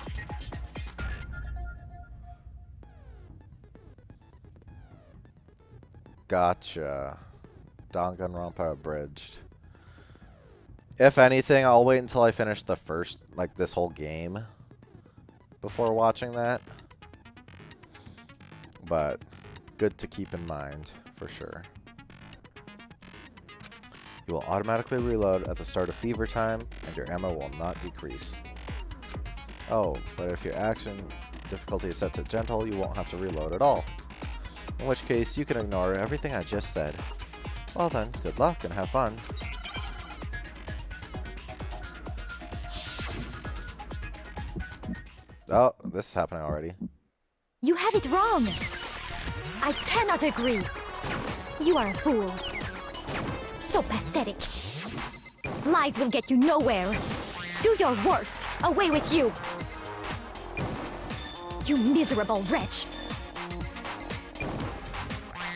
Gotcha. Danganronpa abridged. If anything, I'll wait until I finish the first, this whole game before watching that. But good to keep in mind, for sure. You will automatically reload at the start of fever time, and your ammo will not decrease. Oh, but if your action difficulty is set to gentle, you won't have to reload at all. In which case, you can ignore everything I just said. Well then, good luck and have fun. Oh, this is happening already. You have it wrong! I cannot agree! You are a fool. So pathetic. Lies will get you nowhere. Do your worst. Away with you! You miserable wretch!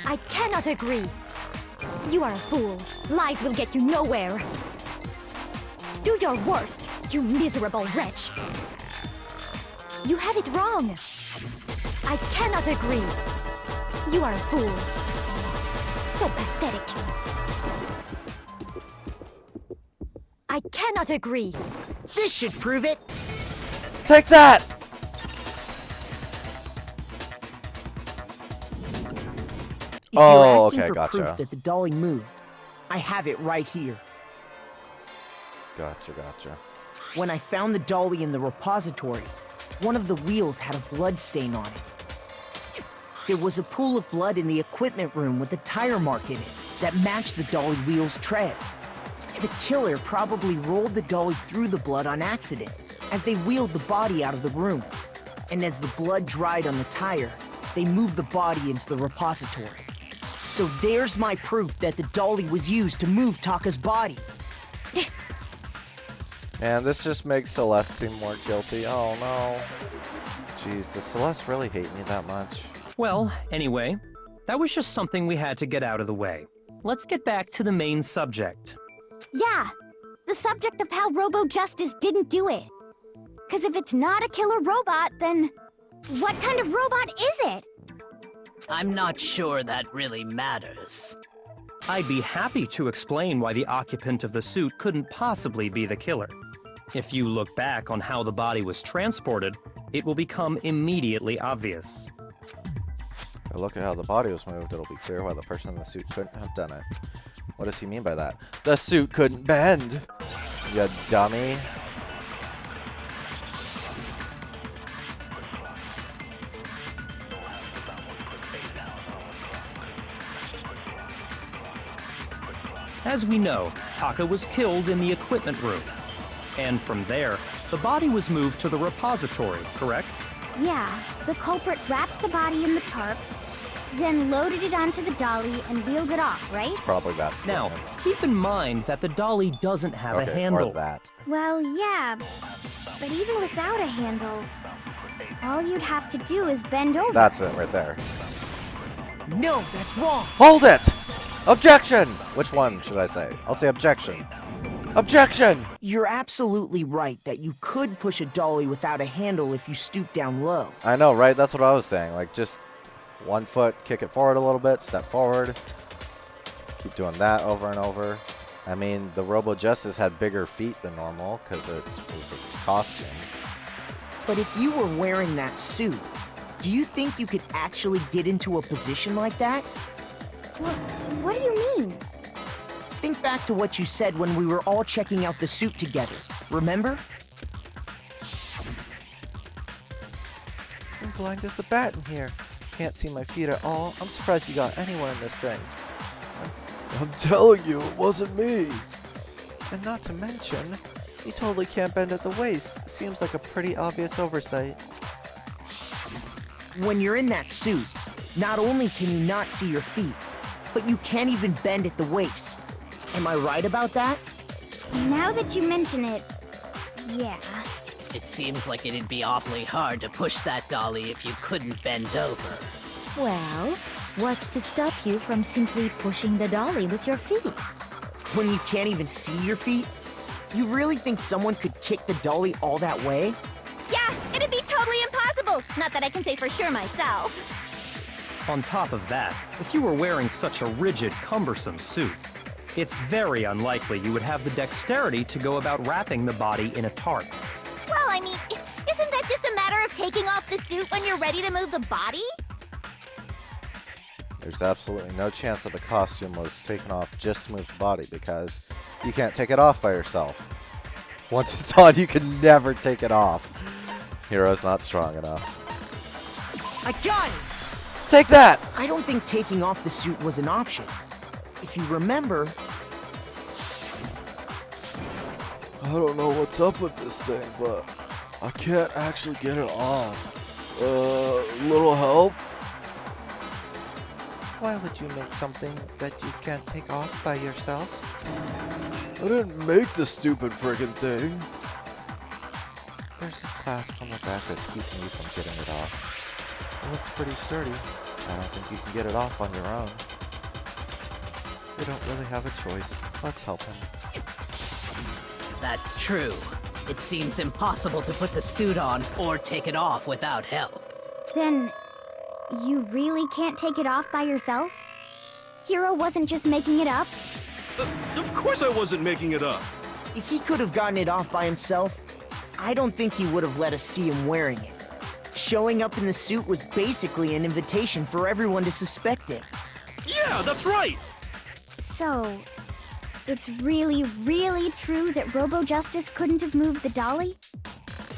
I cannot agree. You are a fool. Lies will get you nowhere. Do your worst, you miserable wretch. You have it wrong. I cannot agree. You are a fool. So pathetic. I cannot agree. This should prove it. Take that! If you're asking okay, for gotcha. proof that the dolly moved, I have it right here. Gotcha. When I found the dolly in the repository, one of the wheels had a blood stain on it. There was a pool of blood in the equipment room with a tire mark in it that matched the dolly wheel's tread. The killer probably rolled the dolly through the blood on accident as they wheeled the body out of the room. And as the blood dried on the tire, they moved the body into the repository. So there's my proof that the dolly was used to move Taka's body. And this just makes Celeste seem more guilty. Oh no. Jeez, does Celeste really hate me that much? Well, anyway, that was just something we had to get out of the way. Let's get back to the main subject. Yeah, the subject of how Robo Justice didn't do it. Because if it's not a killer robot, then what kind of robot is it? I'm not sure that really matters. I'd be happy to explain why the occupant of the suit couldn't possibly be the killer. If you look back on how the body was transported, it will become immediately obvious. If I look at how the body was moved, it'll be clear why the person in the suit couldn't have done it. What does he mean by that? The suit couldn't bend! You dummy. As we know, Taka was killed in the equipment room. And from there, the body was moved to the repository, correct? Yeah, the culprit wrapped the body in the tarp, then loaded it onto the dolly and wheeled it off, right? Probably that's Now, keep in mind that the dolly doesn't have a handle. Or that. Well, yeah, but even without a handle, all you'd have to do is bend over. That's it right there. No, that's wrong. Hold it! Objection! Which one should I say? I'll say objection. Objection! You're absolutely right that you could push a dolly without a handle if you stoop down low. I know, right? That's what I was saying. Like, just one foot, kick it forward a little bit, step forward. Keep doing that over and over. I mean, the Robo Justice had bigger feet than normal because it was a costume. But if you were wearing that suit, do you think you could actually get into a position like that? What do you mean? Think back to what you said when we were all checking out the suit together. Remember? I'm blind as a bat in here. Can't see my feet at all. I'm surprised you got anyone in this thing. I'm telling you, it wasn't me. And not to mention, he totally can't bend at the waist. Seems like a pretty obvious oversight. When you're in that suit, not only can you not see your feet, but you can't even bend at the waist. Am I right about that? Now that you mention it, yeah. It seems like it'd be awfully hard to push that dolly if you couldn't bend over. Well, what's to stop you from simply pushing the dolly with your feet? When you can't even see your feet? You really think someone could kick the dolly all that way? Yeah, it'd be totally impossible. Not that I can say for sure myself. On top of that, if you were wearing such a rigid, cumbersome suit, it's very unlikely you would have the dexterity to go about wrapping the body in a tarp. Well, I mean, isn't that just a matter of taking off the suit when you're ready to move the body? There's absolutely no chance that the costume was taken off just to move the body because you can't take it off by yourself. Once it's on, you can never take it off. Hero's not strong enough. I got it! Take that! I don't think taking off the suit was an option. If you remember... I don't know what's up with this thing, but I can't actually get it off. Little help? Why would you make something that you can't take off by yourself? I didn't make the stupid friggin' thing. There's a clasp on the back that's keeping you from getting it off. It looks pretty sturdy. I don't think you can get it off on your own. They don't really have a choice. Let's help him. That's true. It seems impossible to put the suit on or take it off without help. Then, you really can't take it off by yourself? Hiro wasn't just making it up? Of course I wasn't making it up. If he could have gotten it off by himself, I don't think he would have let us see him wearing it. Showing up in the suit was basically an invitation for everyone to suspect it. Yeah, that's right! So, it's really, really true that Robo Justice couldn't have moved the dolly?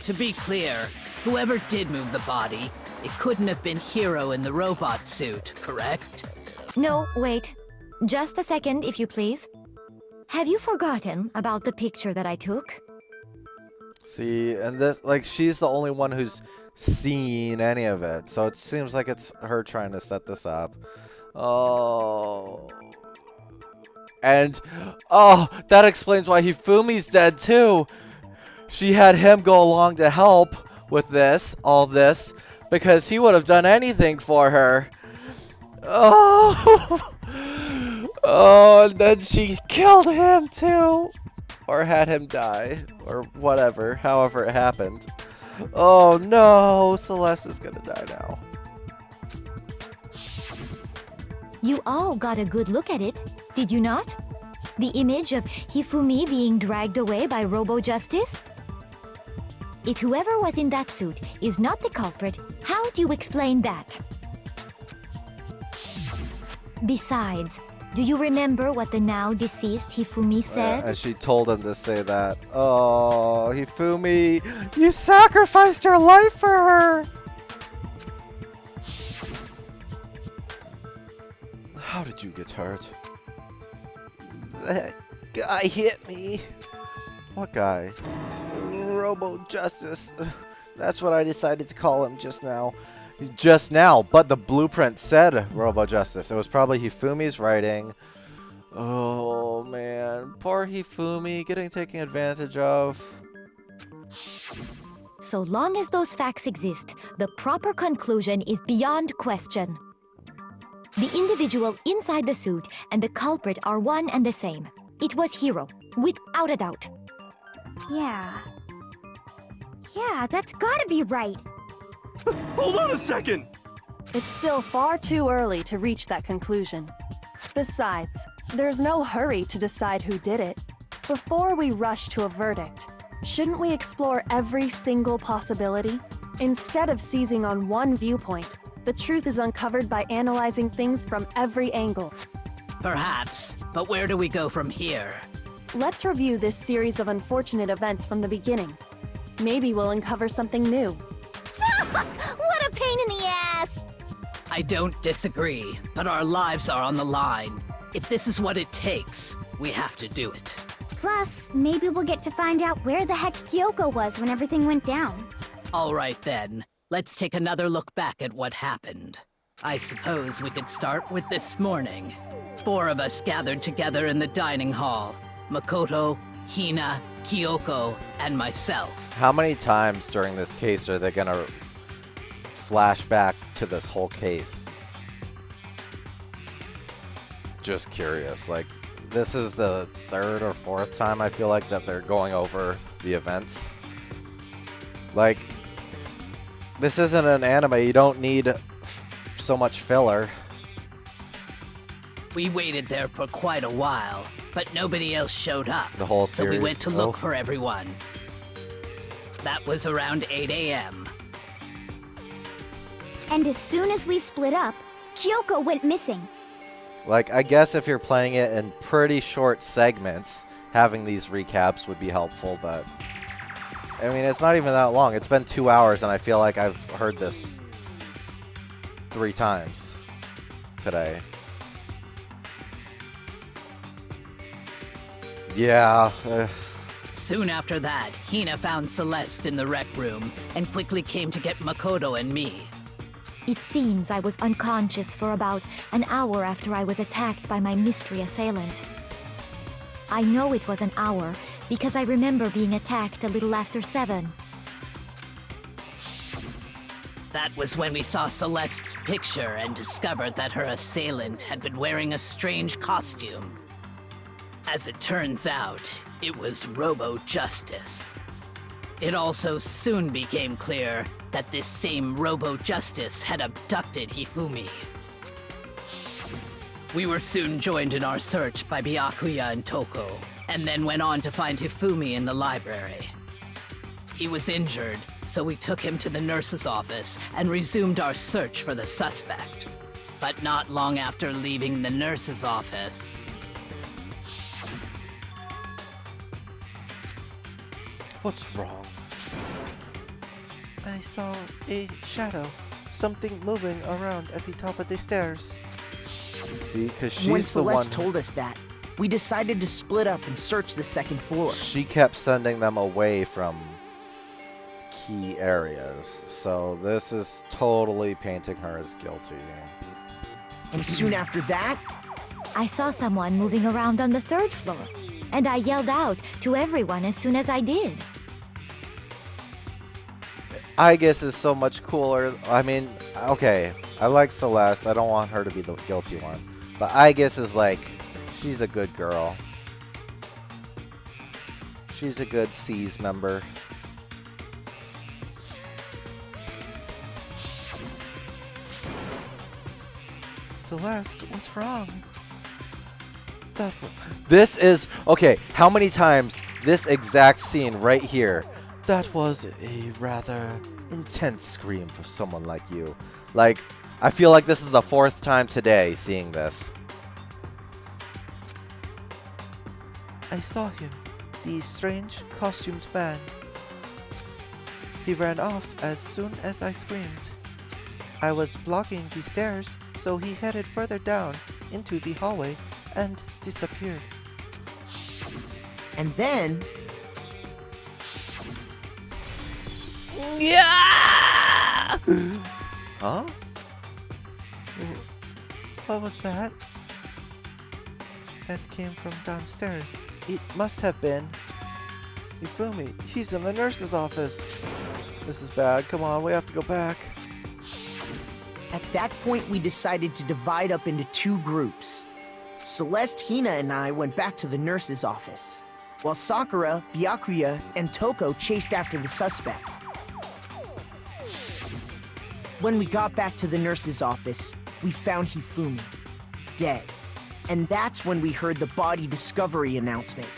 To be clear, whoever did move the body, it couldn't have been Hiro in the robot suit, correct? No, wait. Just a second, if you please. Have you forgotten about the picture that I took? See, and this, like, she's the only one who's seen any of it, so it seems like it's her trying to set this up. Oh. And, oh, that explains why Hifumi's dead too. She had him go along to help with this, all this, because he would have done anything for her. Oh. Oh, and then she killed him too. Or had him die. Or whatever, however it happened. Oh no, Celeste is gonna die now. You all got a good look at it, did you not? The image of Hifumi being dragged away by Robo Justice? If whoever was in that suit is not the culprit, how do you explain that? Besides, do you remember what the now deceased Hifumi said? And she told him to say that. Oh, Hifumi, you sacrificed your life for her! How did you get hurt? That guy hit me. What guy? Robo Justice. That's what I decided to call him just now. Just now, but the blueprint said Robo Justice. It was probably Hifumi's writing. Oh man, poor Hifumi getting taken advantage of. So long as those facts exist, the proper conclusion is beyond question. The individual inside the suit and the culprit are one and the same. It was Hiro, without a doubt. Yeah, that's gotta be right. Hold on a second! It's still far too early to reach that conclusion. Besides, there's no hurry to decide who did it. Before we rush to a verdict, shouldn't we explore every single possibility? Instead of seizing on one viewpoint, the truth is uncovered by analyzing things from every angle. Perhaps, but where do we go from here? Let's review this series of unfortunate events from the beginning. Maybe we'll uncover something new. What a pain in the ass! I don't disagree, but our lives are on the line. If this is what it takes, we have to do it. Plus, maybe we'll get to find out where the heck Kyoko was when everything went down. All right then, let's take another look back at what happened. I suppose we could start with this morning. 4 of us gathered together in the dining hall. Makoto, Hina, Kyoko, and myself. How many times during this case are they gonna flash back to this whole case? Just curious. Like, this is the 3rd or 4th time I feel like that they're going over the events. Like, this isn't an anime. You don't need so much filler. We waited there for quite a while, but nobody else showed up. The whole so series. we went to look for everyone. That was around 8 a.m. And as soon as we split up, Kyoko went missing. Like, I guess if you're playing it in pretty short segments, having these recaps would be helpful, but I mean, it's not even that long. It's been 2 hours, and I feel like I've heard this 3 times today. Yeah. Soon after that, Hina found Celeste in the rec room and quickly came to get Makoto and me. It seems I was unconscious for about an hour after I was attacked by my mystery assailant. I know it was an hour because I remember being attacked a little after 7. That was when we saw Celeste's picture and discovered that her assailant had been wearing a strange costume. As it turns out, it was Robo Justice. It also soon became clear that this same Robo Justice had abducted Hifumi. We were soon joined in our search by Byakuya and Toko, and then went on to find Hifumi in the library. He was injured, so we took him to the nurse's office and resumed our search for the suspect. But not long after leaving the nurse's office... What's wrong? I saw a shadow. Something moving around at the top of the stairs. See, because she's when the Celeste one... told us that, we decided to split up and search the second floor. She kept sending them away from key areas. So this is totally painting her as guilty. And soon after that... I saw someone moving around on the 3rd floor, and I yelled out to everyone as soon as I did. I guess is so much cooler. I mean, okay, I like Celeste. I don't want her to be the guilty one. But I guess is like, she's a good girl. She's a good C's member. Celeste, what's wrong? This is, okay, how many times this exact scene right here? That was a rather intense scream for someone like you. Like, I feel like this is the 4th time today seeing this. I saw him, the strange costumed man. He ran off as soon as I screamed. I was blocking the stairs, so he headed further down into the hallway and disappeared. And then... Yeah! Huh? What was that? That came from downstairs. It must have been... Hifumi. He's in the nurse's office. This is bad. Come on, we have to go back. At that point, we decided to divide up into 2 groups. Celeste, Hina, and I went back to the nurse's office, while Sakura, Byakuya, and Toko chased after the suspect. When we got back to the nurse's office, we found Hifumi, dead. And that's when we heard the body discovery announcement.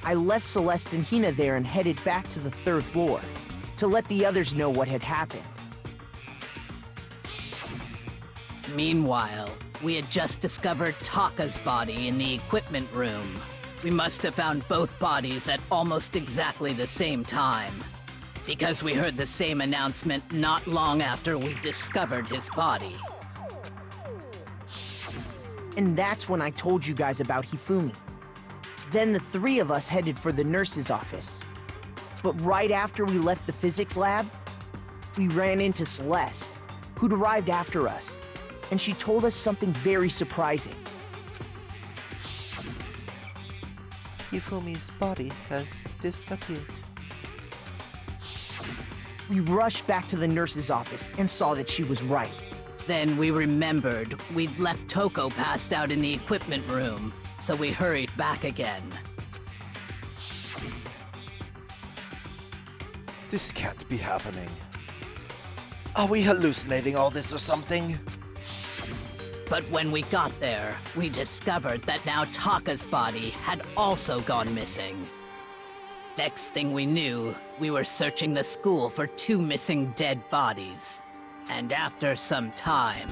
I left Celeste and Hina there and headed back to the 3rd floor to let the others know what had happened. Meanwhile, we had just discovered Taka's body in the equipment room. We must have found both bodies at almost exactly the same time, because we heard the same announcement not long after we discovered his body. And that's when I told you guys about Hifumi. Then the 3 of us headed for the nurse's office. But right after we left the physics lab, we ran into Celeste, who'd arrived after us. And she told us something very surprising. Hifumi's body has disappeared. We rushed back to the nurse's office and saw that she was right. Then we remembered we'd left Toko passed out in the equipment room, so we hurried back again. This can't be happening. Are we hallucinating all this or something? But when we got there, we discovered that now Taka's body had also gone missing. Next thing we knew, we were searching the school for 2 missing dead bodies. And after some time...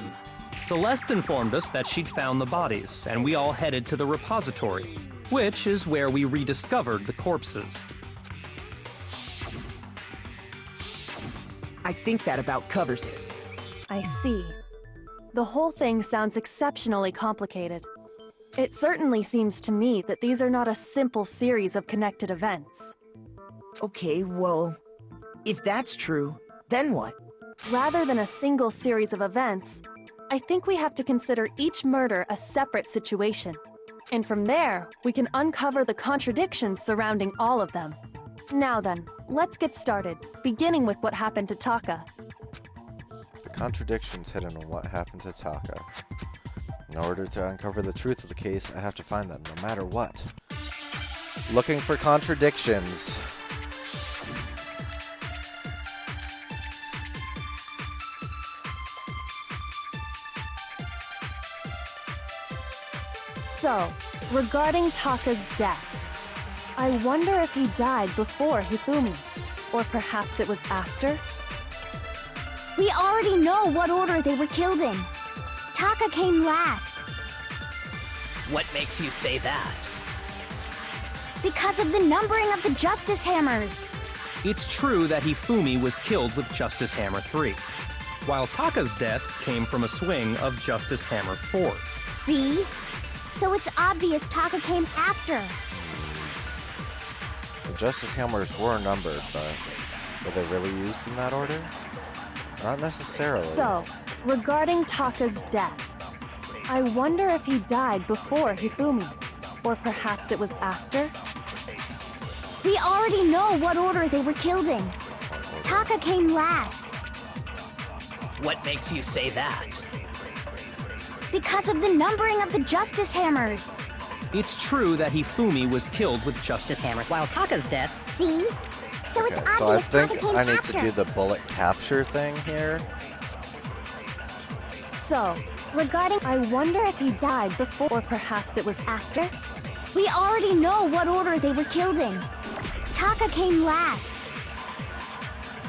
Celeste informed us that she'd found the bodies, and we all headed to the repository, which is where we rediscovered the corpses. I think that about covers it. I see. The whole thing sounds exceptionally complicated. It certainly seems to me that these are not a simple series of connected events. Okay, well, if that's true, then what? Rather than a single series of events, I think we have to consider each murder a separate situation. And from there, we can uncover the contradictions surrounding all of them. Now then, let's get started, beginning with what happened to Taka. The contradictions hidden in what happened to Taka. In order to uncover the truth of the case, I have to find them, no matter what. Looking for contradictions. So, regarding Taka's death, I wonder if he died before Hifumi, or perhaps it was after? We already know what order they were killed in. Taka came last. What makes you say that? Because of the numbering of the Justice Hammers. It's true that Hifumi was killed with Justice Hammer 3, while Taka's death came from a swing of Justice Hammer 4. See? So it's obvious Taka came after. The Justice Hammers were numbered, but were they really used in that order? Not necessarily. So, regarding Taka's death, I wonder if he died before Hifumi, or perhaps it was after? We already know what order they were killed in. Taka came last. What makes you say that? Because of the numbering of the Justice Hammers. It's true that Hifumi was killed with Justice Hammer, while Taka's death... See? So it's Okay, so I obvious Taka think came I need after. to do the bullet capture thing here. So, regarding I wonder if he died before, or perhaps it was after? We already know what order they were killed in. Taka came last.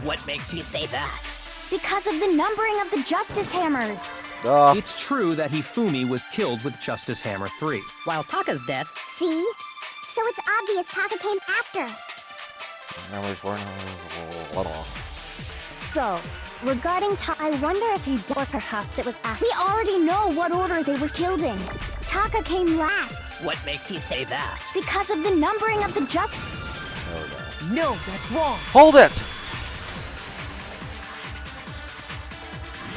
What makes you say that? Because of the numbering of the Justice Hammers. It's true that Hifumi was killed with Justice Hammer 3, while Taka's death... See? So it's obvious Taka came after. Hammers weren't. So, regarding I wonder if he or perhaps it was after. We already know what order they were killed in. Taka came last. What makes you say that? Because of the numbering of the Justice... No, that's wrong. Hold it!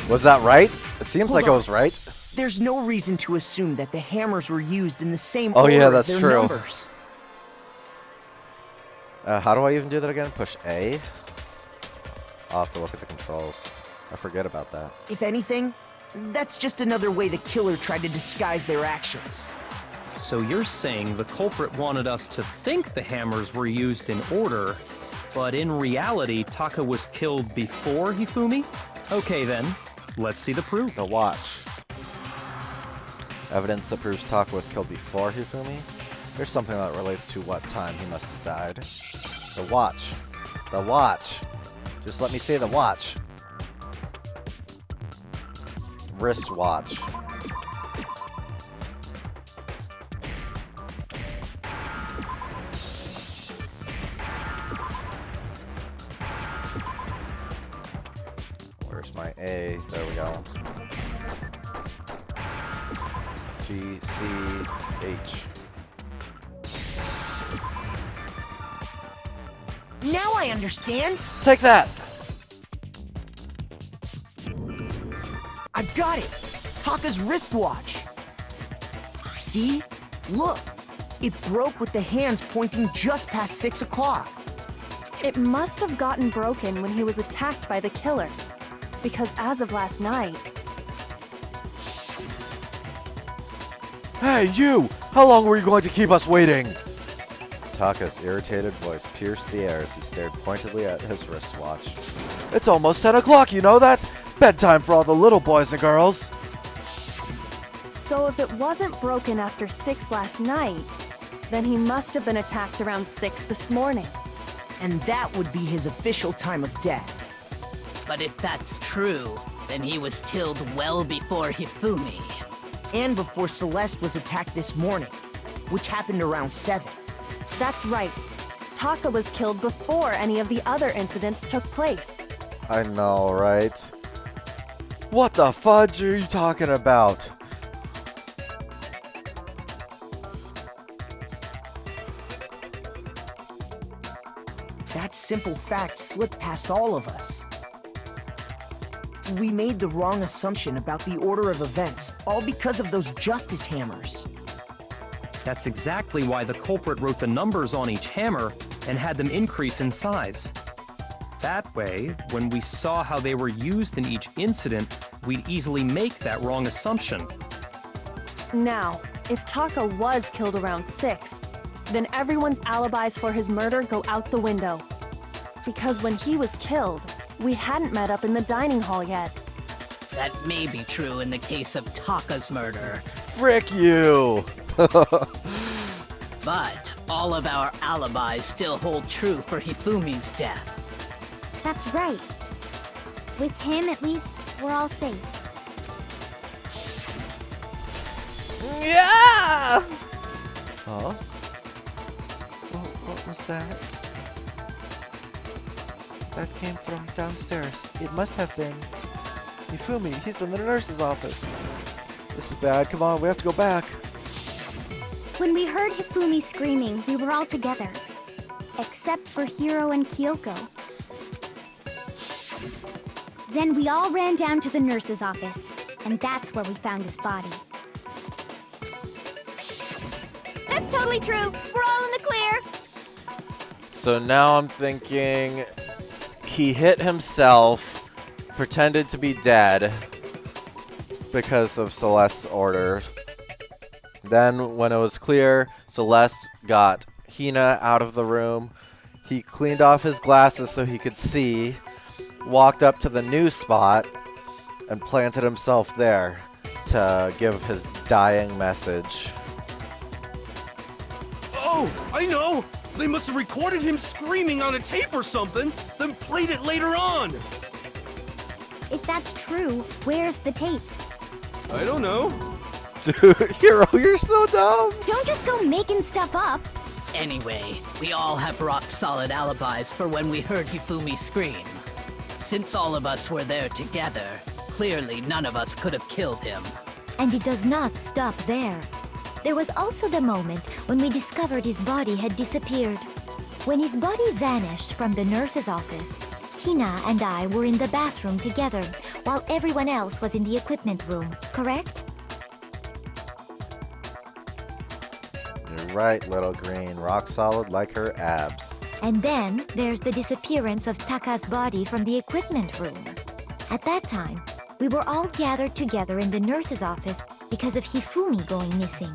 Was that right? It seems Hold like on. it was right. There's no reason to assume that the hammers were used in the same Oh, order yeah, as that's their true. numbers. How do I even do that again? Push A? I'll have to look at the controls. I forget about that. If anything, that's just another way the killer tried to disguise their actions. So you're saying the culprit wanted us to think the hammers were used in order, but in reality, Taka was killed before Hifumi? Okay then, let's see the proof. The watch. Evidence that proves Taka was killed before Hifumi? There's something that relates to what time he must have died. The watch. The watch. Just let me say the watch. Wristwatch. Where's my A? There we go. T, C, H. Now I understand. Take that! I've got it. Taka's wristwatch. See? Look. It broke with the hands pointing just past 6 o'clock. It must have gotten broken when he was attacked by the killer, because as of last night... Hey, you! How long were you going to keep us waiting? Taka's irritated voice pierced the air as he stared pointedly at his wristwatch. It's almost 10 o'clock, you know that? Bedtime for all the little boys and girls. So if it wasn't broken after 6 last night, then he must have been attacked around 6 this morning. And that would be his official time of death. But if that's true, then he was killed well before Hifumi. And before Celeste was attacked this morning, which happened around 7. That's right. Taka was killed before any of the other incidents took place. I know, right? What the fudge are you talking about? That simple fact slipped past all of us. We made the wrong assumption about the order of events, all because of those justice hammers. That's exactly why the culprit wrote the numbers on each hammer and had them increase in size. That way, when we saw how they were used in each incident, we'd easily make that wrong assumption. Now, if Taka was killed around 6, then everyone's alibis for his murder go out the window. Because when he was killed, we hadn't met up in the dining hall yet. That may be true in the case of Taka's murder. Frick you! But all of our alibis still hold true for Hifumi's death. That's right. With him, at least, we're all safe. Yeah! Huh? What was that? That came from downstairs. It must have been Hifumi. He's in the nurse's office. This is bad. Come on, we have to go back. When we heard Hifumi screaming, we were all together. Except for Hiro and Kyoko. Then we all ran down to the nurse's office, and that's where we found his body. That's totally true. We're all in the clear. So now I'm thinking he hit himself, pretended to be dead because of Celeste's orders. Then when it was clear Celeste got Hina out of the room, he cleaned off his glasses so he could see, walked up to the new spot, and planted himself there to give his dying message. Oh, I know! They must have recorded him screaming on a tape or something, then played it later on! If that's true, where's the tape? I don't know. Dude, Hiro, you're so dumb! Don't just go making stuff up! Anyway, we all have rock-solid alibis for when we heard Hifumi scream. Since all of us were there together, clearly none of us could have killed him. And it does not stop there. There was also the moment when we discovered his body had disappeared. When his body vanished from the nurse's office, Hina and I were in the bathroom together, while everyone else was in the equipment room, correct? You're right, little green. Rock solid like her abs. And then there's the disappearance of Taka's body from the equipment room. At that time, we were all gathered together in the nurse's office because of Hifumi going missing.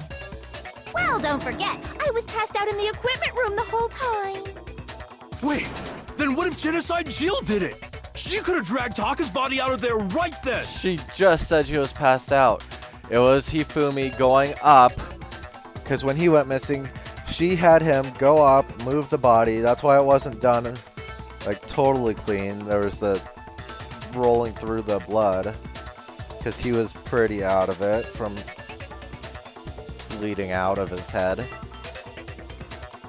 Well, don't forget, I was passed out in the equipment room the whole time. Wait, then what if Genocide Jill did it? She could have dragged Taka's body out of there right then! She just said she was passed out. It was Hifumi going up, because when he went missing, she had him go up, move the body. That's why it wasn't done like totally clean. There was the rolling through the blood, because he was pretty out of it from bleeding out of his head.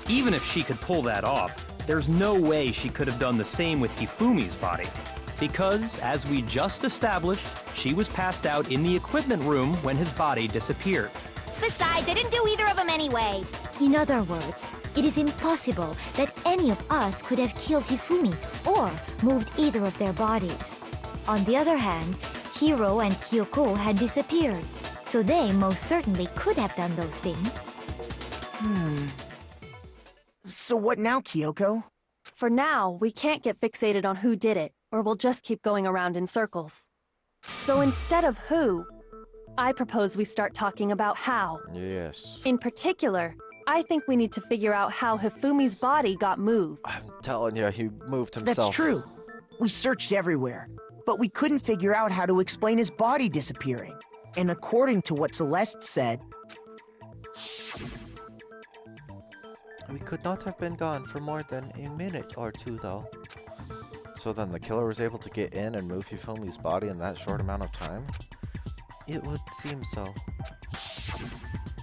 Even if she could pull that off, there's no way she could have done the same with Hifumi's body. Because, as we just established, she was passed out in the equipment room when his body disappeared. Besides, I didn't do either of them anyway. In other words, it is impossible that any of us could have killed Hifumi or moved either of their bodies. On the other hand, Hiro and Kyoko had disappeared, so they most certainly could have done those things. So what now, Kyoko? For now, we can't get fixated on who did it, or we'll just keep going around in circles. So instead of who, I propose we start talking about how. Yes. In particular, I think we need to figure out how Hifumi's body got moved. I'm telling you, he moved himself. That's true. We searched everywhere, but we couldn't figure out how to explain his body disappearing. And according to what Celeste said, we could not have been gone for more than a minute or two, though. So then the killer was able to get in and move Hifumi's body in that short amount of time? It would seem so.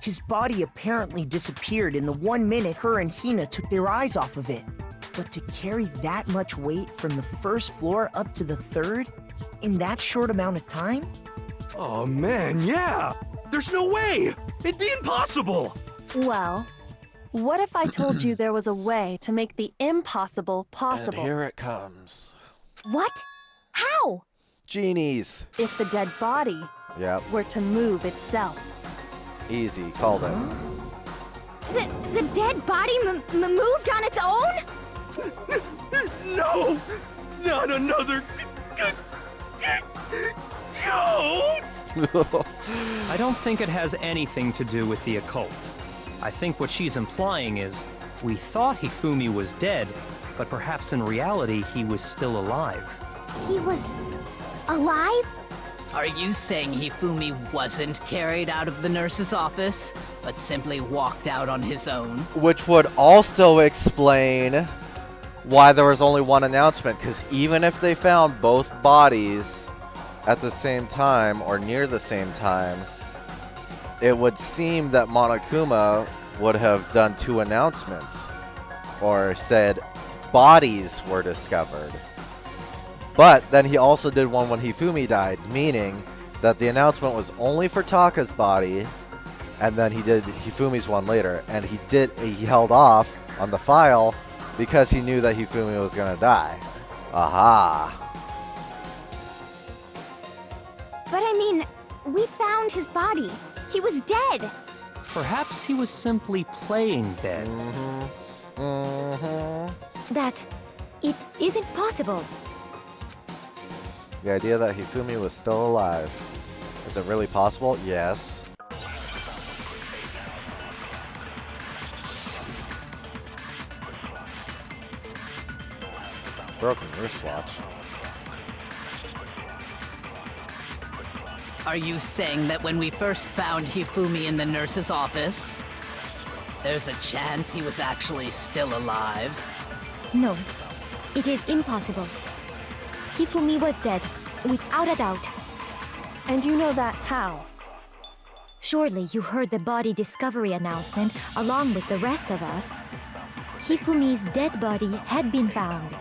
his body apparently disappeared in the 1 minute her and Hina took their eyes off of it. But to carry that much weight from the first floor up to the third in that short amount of time? Oh man, yeah! There's no way! It'd be impossible! Well, what if I told you there was a way to make the impossible possible? And here it comes. What? How? Genies! If the dead body Yep. were to move itself. Easy, called it. The dead body moved on its own? No! Not another ghost! I don't think it has anything to do with the occult. I think what she's implying is we thought Hifumi was dead, but perhaps in reality he was still alive. He was alive? Are you saying Hifumi wasn't carried out of the nurse's office, but simply walked out on his own? Which would also explain why there was only one announcement, because even if they found both bodies at the same time or near the same time, it would seem that Monokuma would have done 2 announcements or said bodies were discovered. But then he also did one when Hifumi died, meaning that the announcement was only for Taka's body, and then he did Hifumi's one later, and he held off on the file because he knew that Hifumi was gonna die. Aha. But I mean, we found his body. He was dead. Perhaps he was simply playing dead. That it isn't possible. The idea that Hifumi was still alive. Is it really possible? Yes. Broken wristwatch. Are you saying that when we first found Hifumi in the nurse's office, there's a chance he was actually still alive? No, it is impossible. Hifumi was dead, without a doubt. And you know that how? Surely you heard the body discovery announcement along with the rest of us. Hifumi's dead body had been found.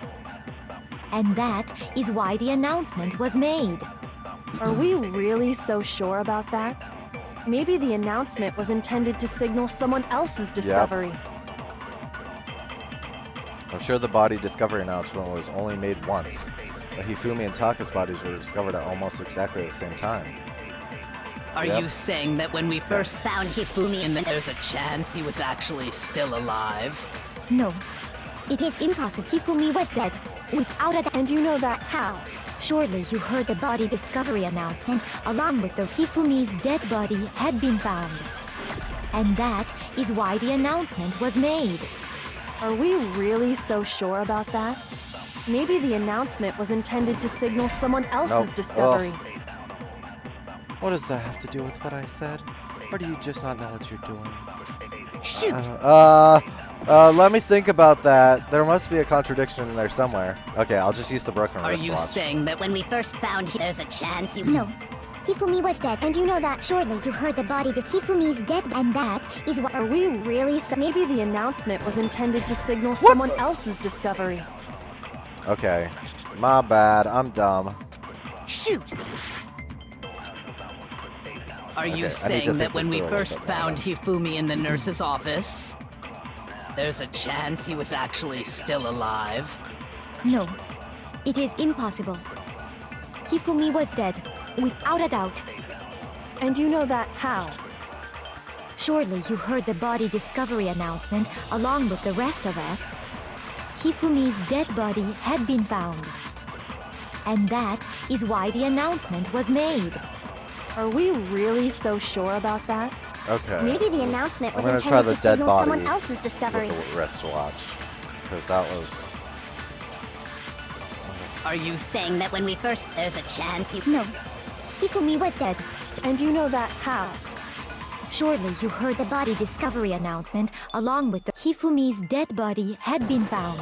And that is why the announcement was made. Are we really so sure about that? Maybe the announcement was intended to signal someone else's discovery. Yep. I'm sure the body discovery announcement was only made once, but Hifumi and Taka's bodies were discovered at almost exactly the same time. Are you saying that when we first found Hifumi and there's a chance he was actually still alive? No, it is impossible. Hifumi was dead, without a doubt. And you know that how? Surely you heard the body discovery announcement along with the Hifumi's dead body had been found. And that is why the announcement was made. Are we really so sure about that? Maybe the announcement was intended to signal someone else's discovery. What does that have to do with what I said? Or do you just not know what you're doing? Shoot! Let me think about that. There must be a contradiction in there somewhere. Okay, I'll just use the broken wristwatch. Are you saying that when we first found there's a chance he... No. Hifumi was dead, and you know that. Surely you heard the body that Hifumi's dead, and that is what... Are we really so... Maybe the announcement was intended to signal someone else's discovery. Okay. My bad. I'm dumb. Shoot! Are you saying that when we first found Hifumi in the nurse's office, there's a chance he was actually still alive? No, it is impossible. Hifumi was dead, without a doubt. And you know that how? Surely you heard the body discovery announcement along with the rest of us. Hifumi's dead body had been found. And that is why the announcement was made. Are we really so sure about that? Okay. Maybe the announcement was I'm gonna try intended the to dead signal body someone else's discovery. with the wristwatch, because that was... Are you saying that when we first... there's a chance he... No. Hifumi was dead. And you know that how? Surely you heard the body discovery announcement along with the Hifumi's dead body had been found.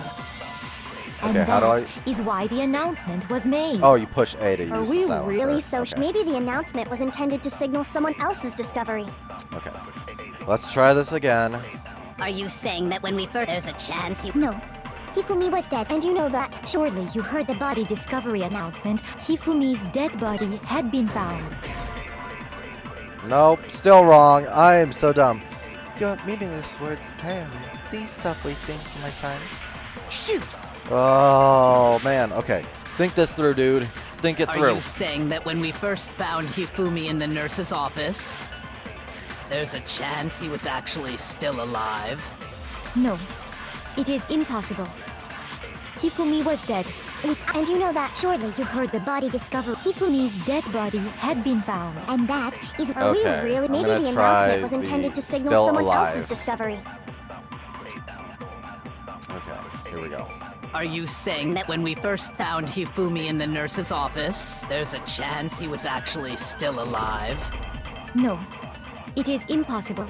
And Okay, how do that is why the announcement was made. Oh, you push A to Are use we the silencer. really so... Okay. Maybe the announcement was intended to signal someone else's discovery. Okay. Let's try this again. Are you saying that when we first... there's a chance he... No. Hifumi was dead, and you know that. Surely you heard the body discovery announcement. Hifumi's dead body had been found. Nope, still wrong. I am so dumb. Your meaningless words tire me. Please stop wasting my time. Shoot! Oh, man. Okay. Think this through, dude. Think it through. Are you saying that when we first found Hifumi in the nurse's office, There's a chance he was actually still alive. No, it is impossible. Hifumi was dead. And you know that surely you heard the body discovered. Hifumi's dead body had been found. And that is Okay, really I'm maybe gonna the try announcement was the intended to signal still someone alive. else's discovery. Okay, here we go. Are you saying that when we first found Hifumi in the nurse's office, there's a chance he was actually still alive? No, it is impossible.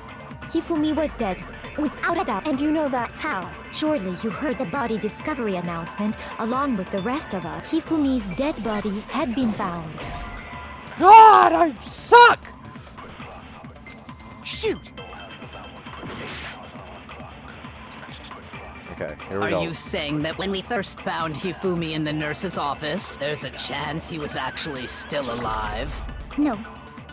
Hifumi was dead, without a doubt. And you know that how? Surely you heard the body discovery announcement along with the rest of us. Hifumi's dead body had been found. God, I suck! Shoot! Okay, here we go. Are you saying that when we first found Hifumi in the nurse's office, there's a chance he was actually still alive? No,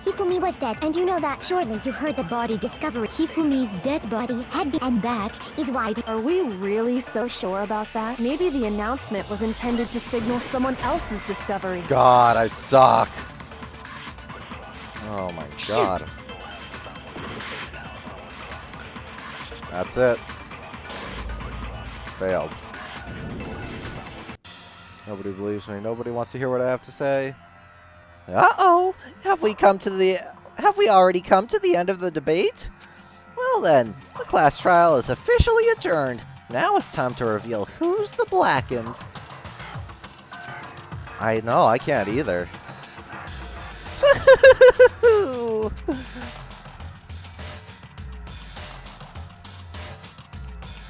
Hifumi was dead. And you know that surely you heard the body discovery. Hifumi's dead body had been, and that is why the— Are we really so sure about that? Maybe the announcement was intended to signal someone else's discovery. God, I suck. Oh my god. That's it. Failed. Nobody believes me. Nobody wants to hear what I have to say. Uh-oh! Have we already come to the end of the debate? Well then, the class trial is officially adjourned. Now it's time to reveal who's the blackened. I know, I can't either.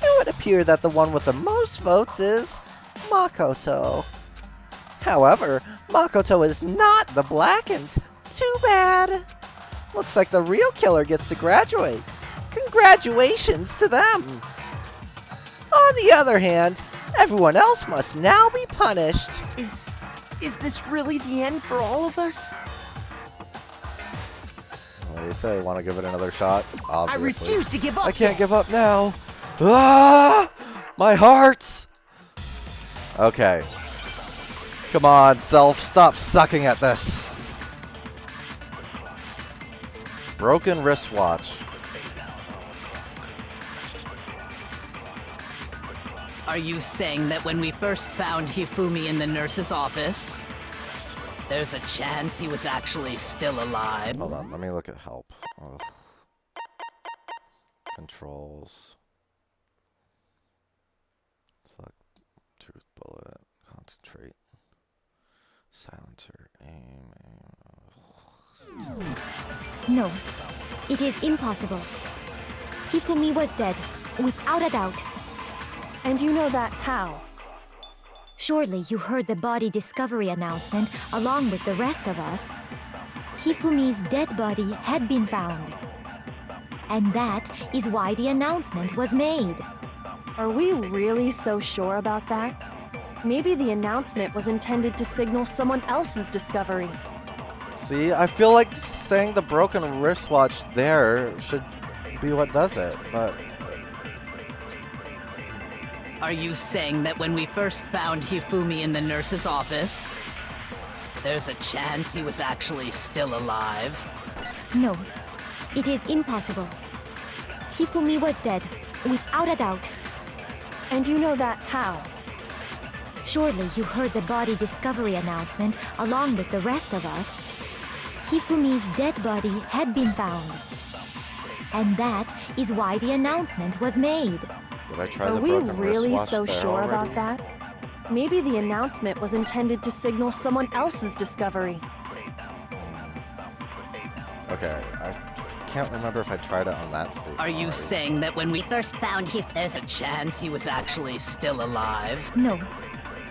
It would appear that the one with the most votes is Makoto. However, Makoto is not the blackened. Too bad. Looks like the real killer gets to graduate. Congratulations to them. On the other hand, everyone else must now be punished. Is this really the end for all of us? What do you say? Want to give it another shot? Obviously. I refuse to give up. I can't give up now. Ah! My heart! Okay. Come on, self. Stop sucking at this. Broken wristwatch. Are you saying that when we first found Hifumi in the nurse's office, there's a chance he was actually still alive? Hold on, let me look at help. Oh. Controls. Select truth bullet. Concentrate. Silencer. Aim. No, it is impossible. Hifumi was dead, without a doubt. And you know that how? Surely you heard the body discovery announcement along with the rest of us. Hifumi's dead body had been found. And that is why the announcement was made. Are we really so sure about that? Maybe the announcement was intended to signal someone else's discovery. See, I feel like saying the broken wristwatch there should be what does it, but... Are you saying that when we first found Hifumi in the nurse's office, there's a chance he was actually still alive? No, it is impossible. Hifumi was dead, without a doubt. And you know that how? Surely you heard the body discovery announcement along with the rest of us. Hifumi's dead body had been found. And that is why the announcement was made. Did I try Are the we broken really wristwatch so there sure already? about that? Maybe the announcement was intended to signal someone else's discovery. Okay, I can't remember if I tried it on that stage. Are you already. saying that when we first found there's a chance he was actually still alive? No,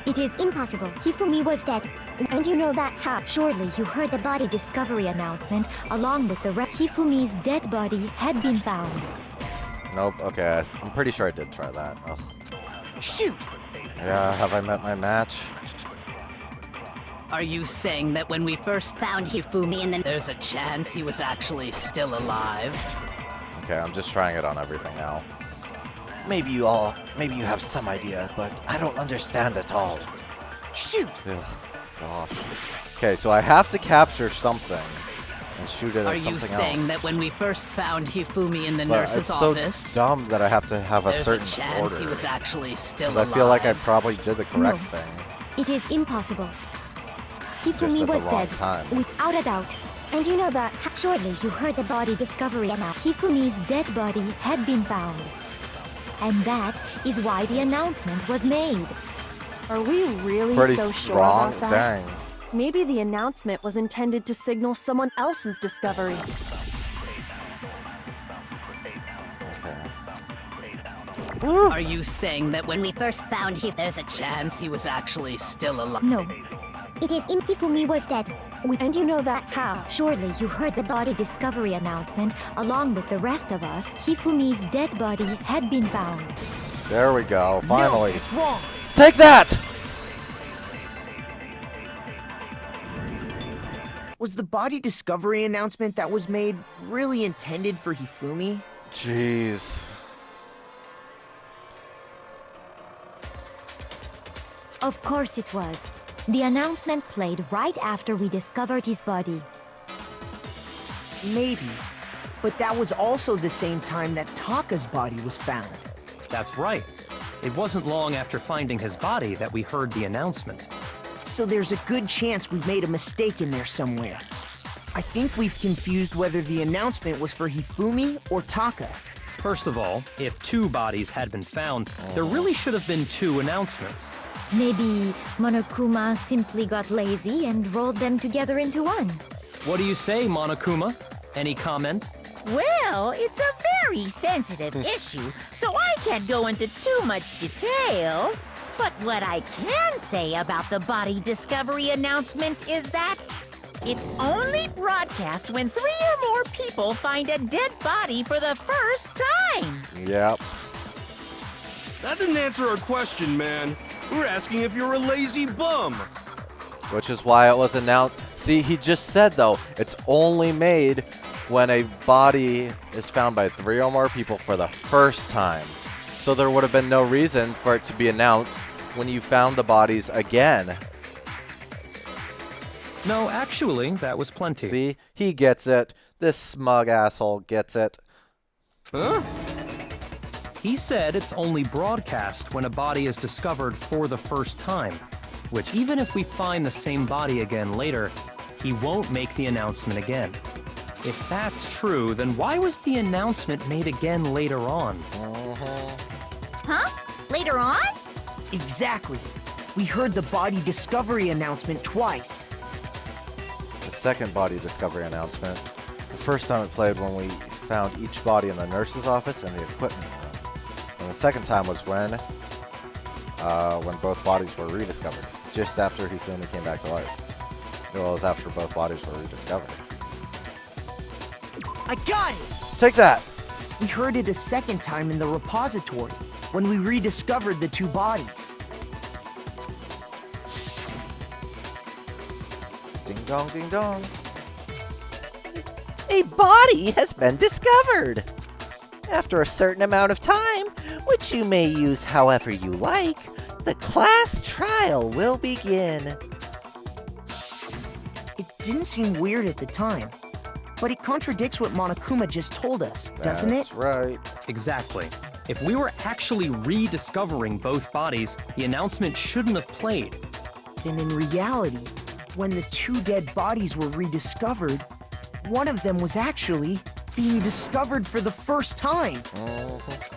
it is impossible. Hifumi was dead. And you know that how? Surely you heard the body discovery announcement along with the Hifumi's dead body had been found. Nope, okay, I'm pretty sure I did try that. Ugh. Shoot! Yeah, have I met my match? Are you saying that when we first found Hifumi in the there's a chance he was actually still alive? Okay, I'm just trying it on everything now. Maybe you have some idea, but I don't understand at all. Shoot! Ugh, gosh. Okay, so I have to capture something. and shoot it Are at something you else. saying that when we first found Hifumi in the But nurse's it's so office, dumb that I have to have a there's certain a chance order. he was actually still 'Cause alive? I feel like I probably did the correct No. thing. It is impossible. Just Hifumi at the was wrong dead, time. without a doubt. And you know that shortly you heard the body discovery and now Hifumi's dead body had been found. And that is why the announcement was made. Are we really Pretty so sure strong? about that? Dang. Maybe the announcement was intended to signal someone else's discovery. Are you saying that when we first found him, there's a chance he was actually still alive? No. It is Hifumi was dead. And you know that how? Surely you heard the body discovery announcement along with the rest of us. Hifumi's dead body had been found. There we go. Finally. No, it's wrong. Take that! Was the body discovery announcement that was made really intended for Hifumi? Jeez. Of course it was. The announcement played right after we discovered his body. Maybe. But that was also the same time that Taka's body was found. That's right. It wasn't long after finding his body that we heard the announcement. So there's a good chance we've made a mistake in there somewhere. I think we've confused whether the announcement was for Hifumi or Taka. First of all, if 2 bodies had been found, there really should have been 2 announcements. Maybe Monokuma simply got lazy and rolled them together into one. What do you say, Monokuma? Any comment? Well, it's a very sensitive issue, so I can't go into too much detail. But what I can say about the body discovery announcement is that it's only broadcast when 3 or more people find a dead body for the first time. Yep. That didn't answer our question, man. We're asking if you're a lazy bum. Which is why it was announced. See, he just said, though, it's only made when a body is found by 3 or more people for the first time. So there would have been no reason for it to be announced when you found the bodies again. No, actually, that was plenty. See, he gets it. This smug asshole gets it. Huh? He said it's only broadcast when a body is discovered for the first time, which even if we find the same body again later, he won't make the announcement again. If that's true, then why was the announcement made again later on? Huh? Later on? Exactly. We heard the body discovery announcement twice. The second body discovery announcement. The first time it played when we found each body in the nurse's office and the equipment room. And the second time was when both bodies were rediscovered, just after Hifumi came back to life. Well, it was after both bodies were rediscovered. I got it! Take that! We heard it a second time in the repository, when we rediscovered the 2 bodies. Ding dong, ding dong. A body has been discovered! After a certain amount of time, which you may use however you like, the class trial will begin. It didn't seem weird at the time, but it contradicts what Monokuma just told us, doesn't it? That's right. Exactly. If we were actually rediscovering both bodies, the announcement shouldn't have played. Then in reality, when the 2 dead bodies were rediscovered, one of them was actually being discovered for the first time.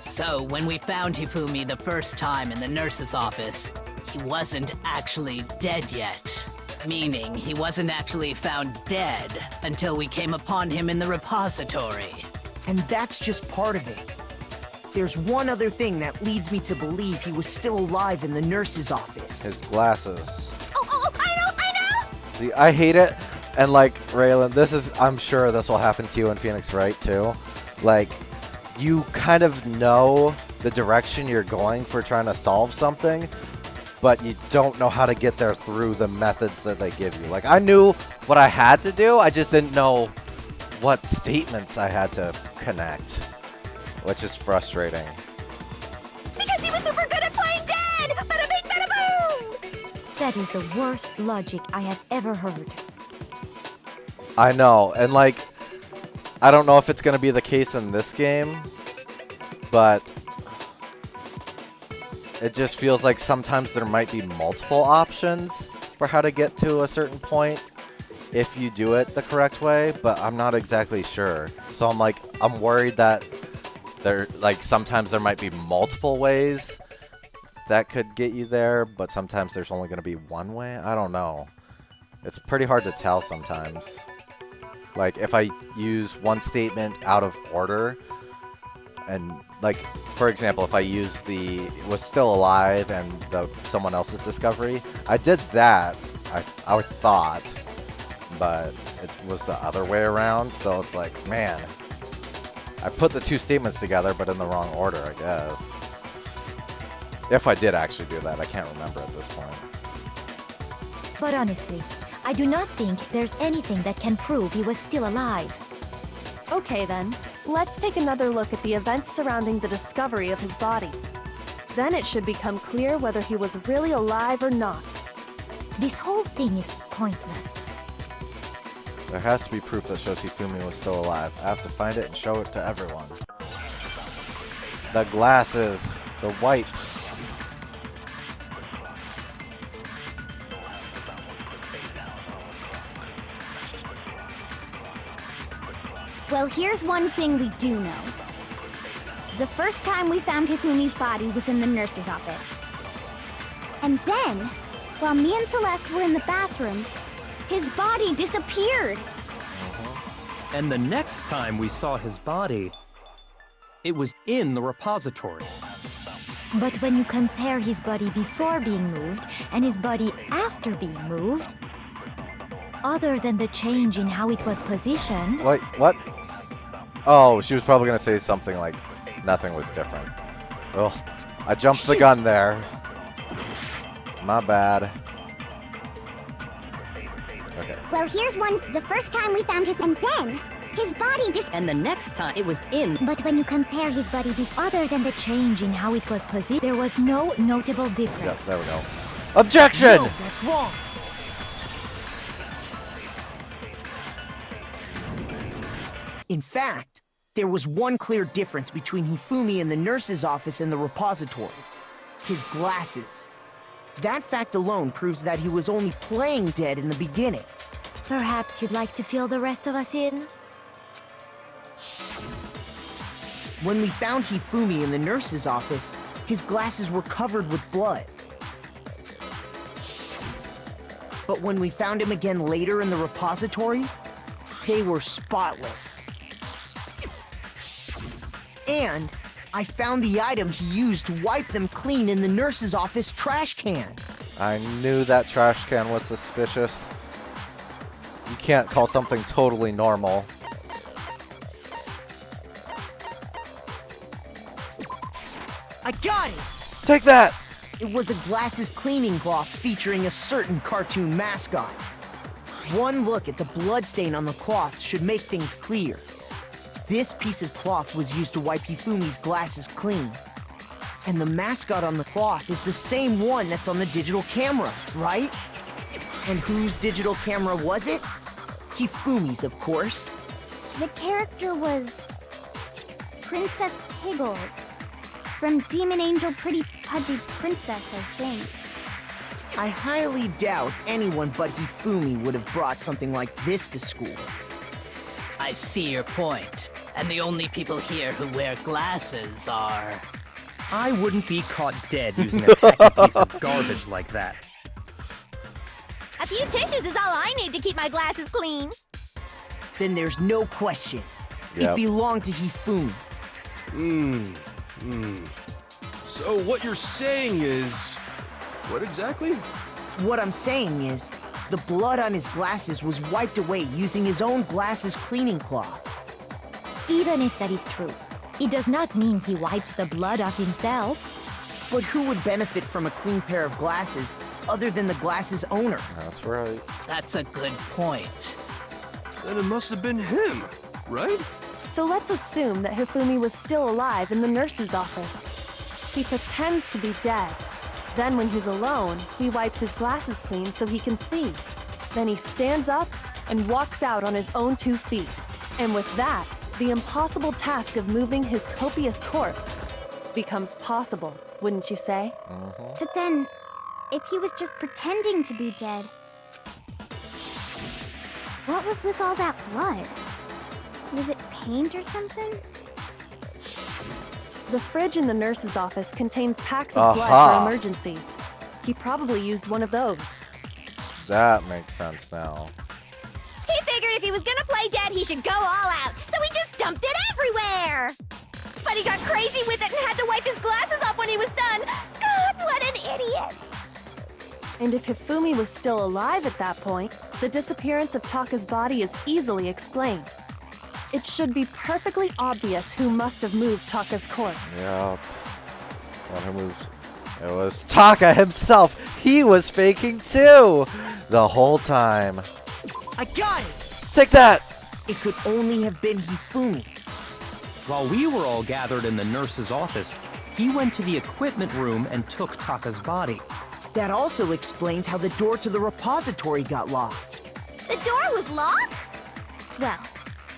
So, when we found Hifumi the first time in the nurse's office, he wasn't actually dead yet. Meaning, he wasn't actually found dead until we came upon him in the repository. And that's just part of it. There's one other thing that leads me to believe he was still alive in the nurse's office. His glasses. Oh, I know! See, I hate it. And like, Raylan, I'm sure this will happen to you in Phoenix Wright too. Like, you kind of know the direction you're going for trying to solve something, but you don't know how to get there through the methods that they give you. Like, I knew what I had to do, I just didn't know what statements I had to connect, which is frustrating. Because he was super good at playing dead! Bada bing, bada boom! That is the worst logic I have ever heard. I know, and like, I don't know if it's going to be the case in this game, but it just feels like sometimes there might be multiple options for how to get to a certain point if you do it the correct way, but I'm not exactly sure. So I'm worried that sometimes there might be multiple ways that could get you there, but sometimes there's only going to be one way. I don't know. It's pretty hard to tell sometimes. Like, if I use one statement out of order, and, like, for example, if I use was still alive and someone else's discovery, I did that, I thought, but it was the other way around, so it's like, man, I put the two statements together, but in the wrong order, I guess. If I did actually do that, I can't remember at this point. But honestly, I do not think there's anything that can prove he was still alive. Okay then, let's take another look at the events surrounding the discovery of his body. Then it should become clear whether he was really alive or not. This whole thing is pointless. There has to be proof that shows Hifumi was still alive. I have to find it and show it to everyone. The glasses, the wipe. Well, here's one thing we do know. The first time we found Hifumi's body was in the nurse's office. And then, while me and Celeste were in the bathroom, his body disappeared. And the next time we saw his body, it was in the repository. But when you compare his body before being moved and his body after being moved, other than the change in how it was positioned... Wait, what? Oh, she was probably going to say something like nothing was different. Oh, I jumped the gun there. My bad. Okay. Well, here's one. The first time we found him, and then his body And the next time it was in... But when you compare his body other than the change in how it was positioned, there was no notable difference. Yep, there we go. Objection! No, that's wrong. In fact, there was one clear difference between Hifumi in the nurse's office and the repository. His glasses. That fact alone proves that he was only playing dead in the beginning. Perhaps you'd like to fill the rest of us in? When we found Hifumi in the nurse's office, his glasses were covered with blood. But when we found him again later in the repository, they were spotless. And I found the item he used to wipe them clean in the nurse's office trash can. I knew that trash can was suspicious. You can't call something totally normal. I got it! Take that! It was a glasses cleaning cloth featuring a certain cartoon mascot. One look at the bloodstain on the cloth should make things clear. This piece of cloth was used to wipe Hifumi's glasses clean. And the mascot on the cloth is the same one that's on the digital camera, right? And whose digital camera was it? Hifumi's, of course. The character was Princess Piggles from Demon Angel Pretty Pudgy Princess, I think. I highly doubt anyone but Hifumi would have brought something like this to school. I see your point. And the only people here who wear glasses are... I wouldn't be caught dead using a tacky piece of garbage like that. A few tissues is all I need to keep my glasses clean. Then there's no question. Yep. It belonged to Hifumi. So what you're saying is... what exactly? What I'm saying is, the blood on his glasses was wiped away using his own glasses cleaning cloth. Even if that is true, it does not mean he wiped the blood off himself. But who would benefit from a clean pair of glasses other than the glasses owner? That's right. That's a good point. Then it must have been him, right? So let's assume that Hifumi was still alive in the nurse's office. He pretends to be dead. Then when he's alone, he wipes his glasses clean so he can see. Then he stands up and walks out on his own 2 feet. And with that, the impossible task of moving his copious corpse becomes possible, wouldn't you say? But then, if he was just pretending to be dead, what was with all that blood? Was it paint or something? The fridge in the nurse's office contains packs of blood for emergencies. He probably used one of those. That makes sense now. He figured if he was gonna play dead, he should go all out, so he just dumped it everywhere! But he got crazy with it and had to wipe his glasses off when he was done! God, what an idiot! And if Hifumi was still alive at that point, the disappearance of Taka's body is easily explained. It should be perfectly obvious who must have moved Taka's corpse. Yep. One who moved. It was Taka himself. He was faking too the whole time. I got it! Take that! It could only have been Hifumi. While we were all gathered in the nurse's office, he went to the equipment room and took Taka's body. That also explains how the door to the repository got locked. The door was locked? Well,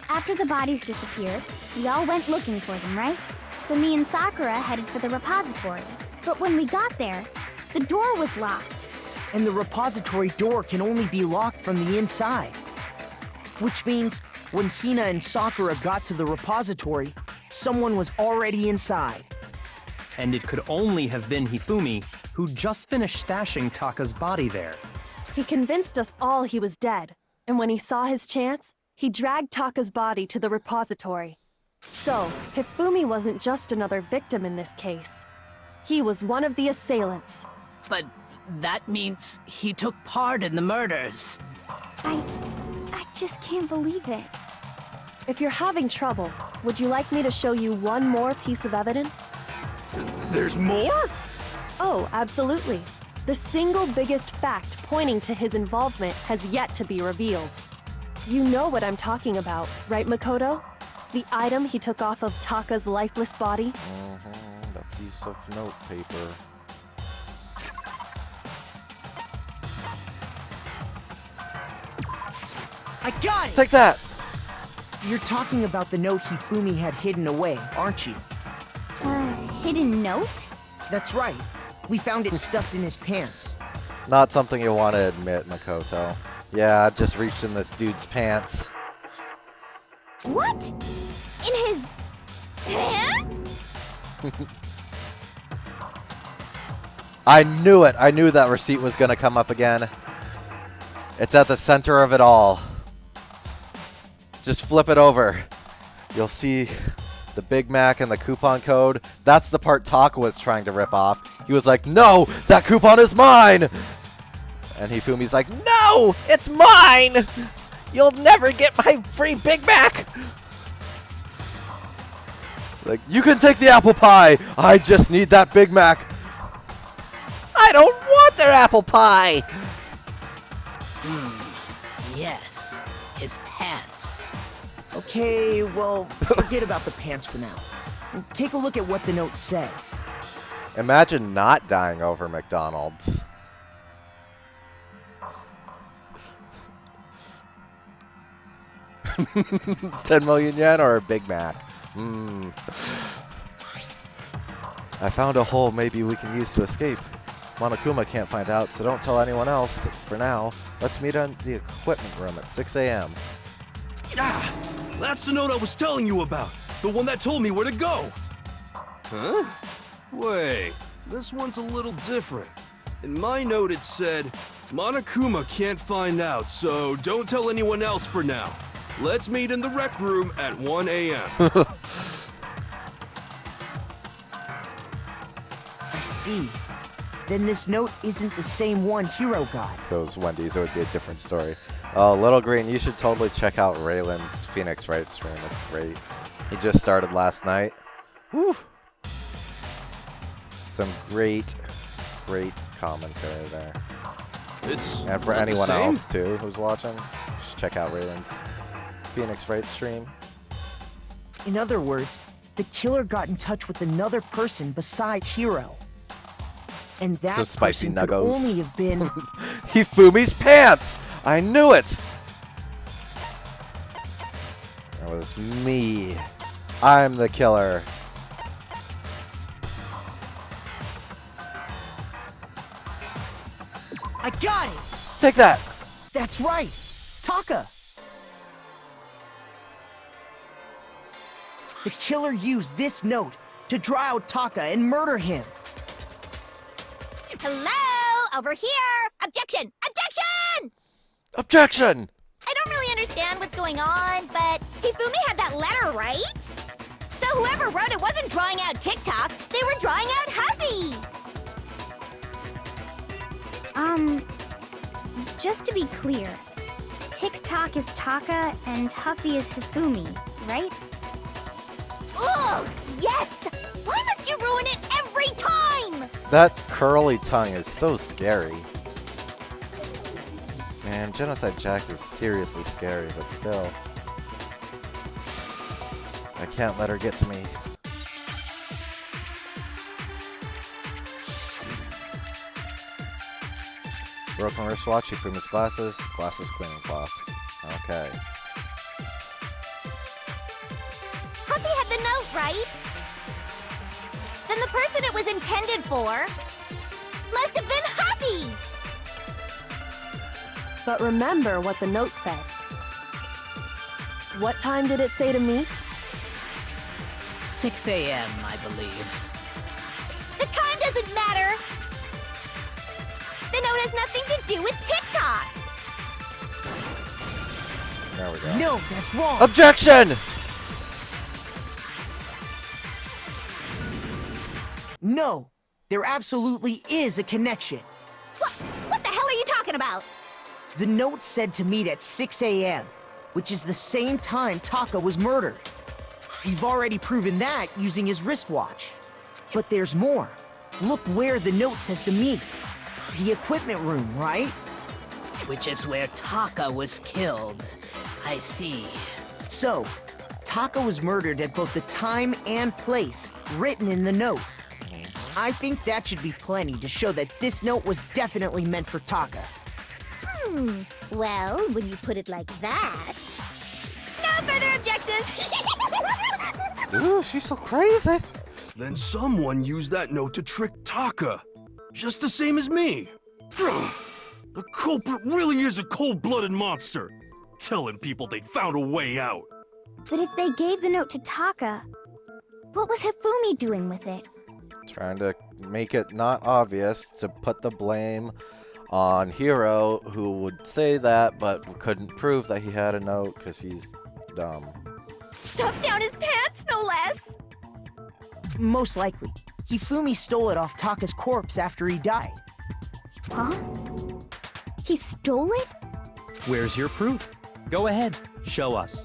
after the bodies disappeared, we all went looking for them, right? So me and Sakura headed for the repository. But when we got there, the door was locked. And the repository door can only be locked from the inside. Which means when Hina and Sakura got to the repository, someone was already inside. And it could only have been Hifumi, who just finished stashing Taka's body there. He convinced us all he was dead, and when he saw his chance, he dragged Taka's body to the repository. So, Hifumi wasn't just another victim in this case. He was one of the assailants. But that means he took part in the murders. I just can't believe it. If you're having trouble, would you like me to show you one more piece of evidence? There's more? Oh, absolutely. The single biggest fact pointing to his involvement has yet to be revealed. You know what I'm talking about, right, Makoto? The item he took off of Taka's lifeless body? The piece of note paper. I got it! Take that! You're talking about the note Hifumi had hidden away, aren't you? Hidden note? That's right. We found it stuffed in his pants. Not something you want to admit, Makoto. Yeah, I just reached in this dude's pants. What? In his pants? I knew it! I knew that receipt was gonna come up again. It's at the center of it all. Just flip it over. You'll see the Big Mac and the coupon code. That's the part Taka was trying to rip off. He was like, no! That coupon is mine! And Hifumi's like, no! It's mine! You'll never get my free Big Mac! Like, you can take the apple pie! I just need that Big Mac! I don't want their apple pie! Yes, his pants. Okay, well, forget about the pants for now. Take a look at what the note says. Imagine not dying over McDonald's. $10 million yen or a Big Mac? I found a hole maybe we can use to escape. Monokuma can't find out, so don't tell anyone else. For now, let's meet in the equipment room at 6 a.m. Ah! That's the note I was telling you about! The one that told me where to go! Huh? Wait, this one's a little different. In my note it said, Monokuma can't find out, so don't tell anyone else for now. Let's meet in the rec room at 1 a.m. I see. Then this note isn't the same one Hiro got. If it was Wendy's, it would be a different story. Oh, Little Green, you should totally check out Raylan's Phoenix Wright stream. It's great. He just started last night. Woo! Some great commentary there. And for anyone else, too, who's watching, just check out Raylan's Phoenix Wright stream. In other words, the killer got in touch with another person besides Hiro. And that Some spicy person could nuggos. only have been... Hifumi's pants! I knew it! It was me. I'm the killer. I got it! Take that! That's right! Taka! The killer used this note to draw out Taka and murder him. Hello? Over here! Objection! Objection! Objection! I don't really understand what's going on, but Hifumi had that letter, right? So whoever wrote it wasn't drawing out TikTok, they were drawing out Huffy! Just to be clear, TikTok is Taka and Huffy is Hifumi, right? Ugh! Yes! Why must you ruin it every time? That curly tongue is so scary. Man, Genocide Jack is seriously scary, but still. I can't let her get to me. Broken wristwatch, Hifumi's glasses, cleaning cloth. Okay. Huffy had the note, right? Then the person it was intended for must have been Huffy! But remember what the note said. What time did it say to meet? 6 a.m., I believe. The time doesn't matter! The note has nothing to do with TikTok! There we go. No, that's wrong! Objection! No, there absolutely is a connection. What the hell are you talking about? The note said to meet at 6 a.m., which is the same time Taka was murdered. We've already proven that using his wristwatch. But there's more. Look where the note says to meet. The equipment room, right? Which is where Taka was killed. I see. So, Taka was murdered at both the time and place written in the note. I think that should be plenty to show that this note was definitely meant for Taka. Well, when you put it like that... No further objections! Ooh, she's so crazy. Then someone used that note to trick Taka. Just the same as me. Ugh. The culprit really is a cold-blooded monster. Telling people they found a way out. But if they gave the note to Taka, what was Hifumi doing with it? Trying to make it not obvious to put the blame on Hiro, who would say that, but couldn't prove that he had a note because he's dumb. Stuffed down his pants, no less! Most likely. Hifumi stole it off Taka's corpse after he died. Huh? He stole it? Where's your proof? Go ahead, show us.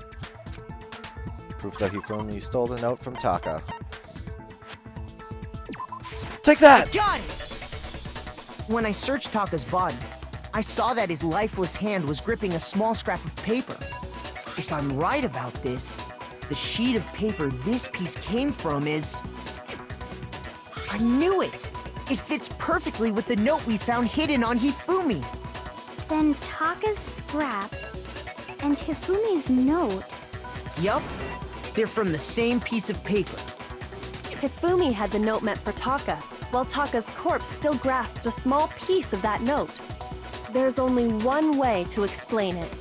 Proof that Hifumi stole the note from Taka. Take that! Got it! When I searched Taka's body, I saw that his lifeless hand was gripping a small scrap of paper. If I'm right about this, the sheet of paper this piece came from is... I knew it! It fits perfectly with the note we found hidden on Hifumi. Then Taka's scrap and Hifumi's note... Yup. They're from the same piece of paper. Hifumi had the note meant for Taka, while Taka's corpse still grasped a small piece of that note. There's only one way to explain it.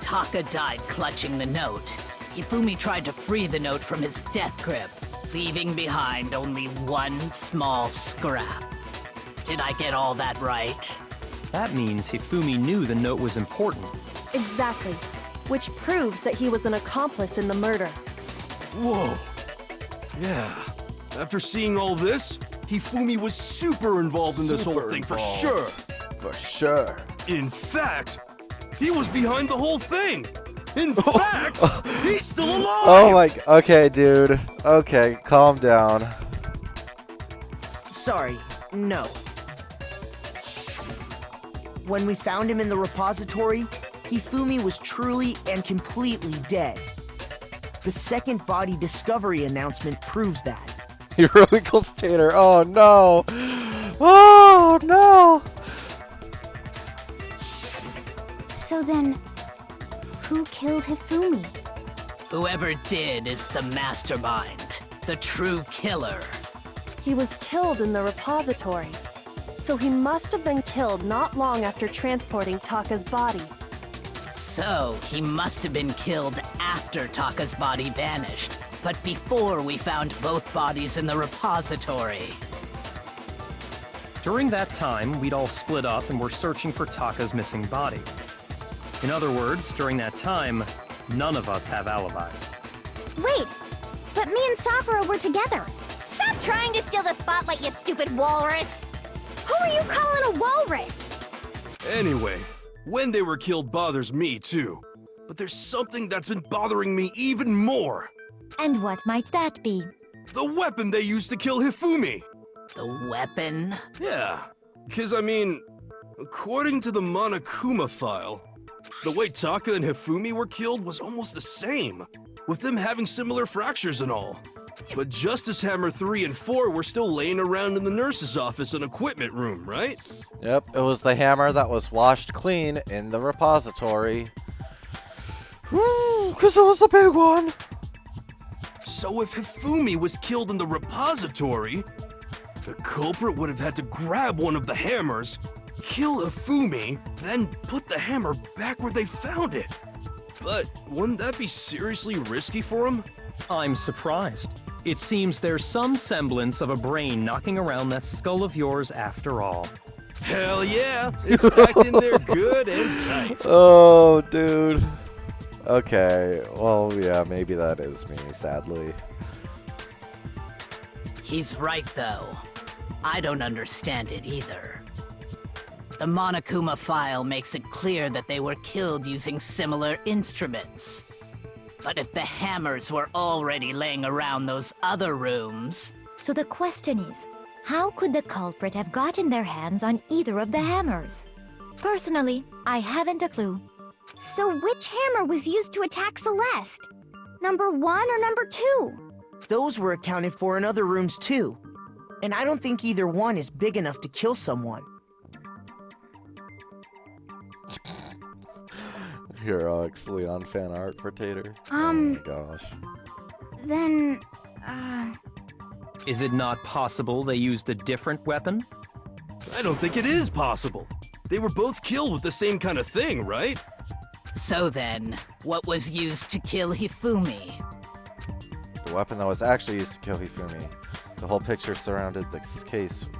Taka died clutching the note. Hifumi tried to free the note from his death grip, leaving behind only one small scrap. Did I get all that right? That means Hifumi knew the note was important. Exactly. Which proves that he was an accomplice in the murder. Whoa. Yeah. After seeing all this, Hifumi was super involved in this whole thing for sure. For sure. In fact, he was behind the whole thing. In fact, he's still alive. Oh my... Okay, dude. Okay, calm down. Sorry, no. When we found him in the repository, Hifumi was truly and completely dead. The second body discovery announcement proves that. Heroical Stater. Oh no. Oh no. So then, who killed Hifumi? Whoever did is the mastermind, the true killer. He was killed in the repository. So he must have been killed not long after transporting Taka's body. So, he must have been killed after Taka's body vanished, but before we found both bodies in the repository. During that time, we'd all split up and were searching for Taka's missing body. In other words, during that time, none of us have alibis. Wait, but me and Sakura were together. Stop trying to steal the spotlight, you stupid walrus! Who are you calling a walrus? Anyway, when they were killed bothers me too. But there's something that's been bothering me even more. And what might that be? The weapon they used to kill Hifumi! The weapon? Yeah, because I mean, according to the Monokuma file, the way Taka and Hifumi were killed was almost the same, with them having similar fractures and all. But Justice Hammer 3 and 4 were still laying around in the nurse's office and equipment room, right? Yep, it was the hammer that was washed clean in the repository. Because it was a big one. So if Hifumi was killed in the repository, the culprit would have had to grab one of the hammers, kill Hifumi, then put the hammer back where they found it. But wouldn't that be seriously risky for him? I'm surprised. It seems there's some semblance of a brain knocking around that skull of yours after all. Hell yeah! It's packed in there good and tight. Oh, dude. Okay, well, yeah, maybe that is me, sadly. He's right, though. I don't understand it either. The Monokuma file makes it clear that they were killed using similar instruments. But if the hammers were already laying around those other rooms... So the question is, how could the culprit have gotten their hands on either of the hammers? Personally, I haven't a clue. So which hammer was used to attack Celeste? Number 1 or number 2? Those were accounted for in other rooms too. And I don't think either one is big enough to kill someone. Heroics Leon fan art for Tater. Oh my gosh. Then, Is it not possible they used a different weapon? I don't think it is possible. They were both killed with the same kind of thing, right? So then, what was used to kill Hifumi? The weapon that was actually used to kill Hifumi. The whole picture surrounded this case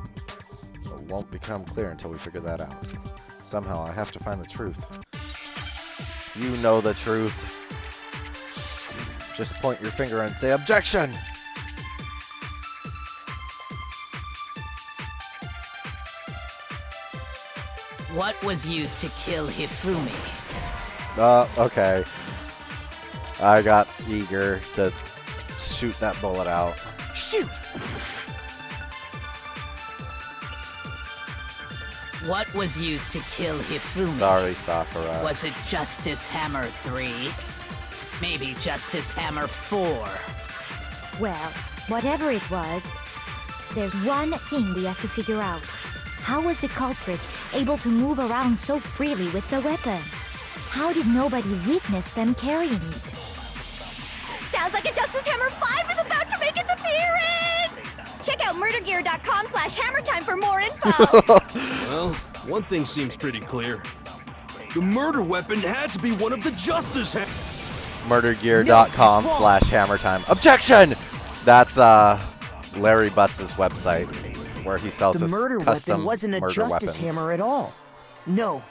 won't become clear until we figure that out. Somehow I have to find the truth. You know the truth. Just point your finger and say objection! What was used to kill Hifumi? Okay. I got eager to shoot that bullet out. Shoot! What was used to kill Hifumi? Sorry, Sakura. Was it Justice Hammer 3? Maybe Justice Hammer 4? Well, whatever it was, there's one thing we have to figure out. How was the culprit able to move around so freely with the weapon? How did nobody witness them carrying it? Sounds like a Justice Hammer 5 is about to make its appearance! Check out murdergear.com/hammertime for more info! Well, one thing seems pretty clear. The murder weapon had to be one of the Justice Hammers. Murdergear.com/hammertime. Objection! That's Larry Butts' website where he sells the his murder custom weapon wasn't a murder Justice weapons. Hammer at all. No,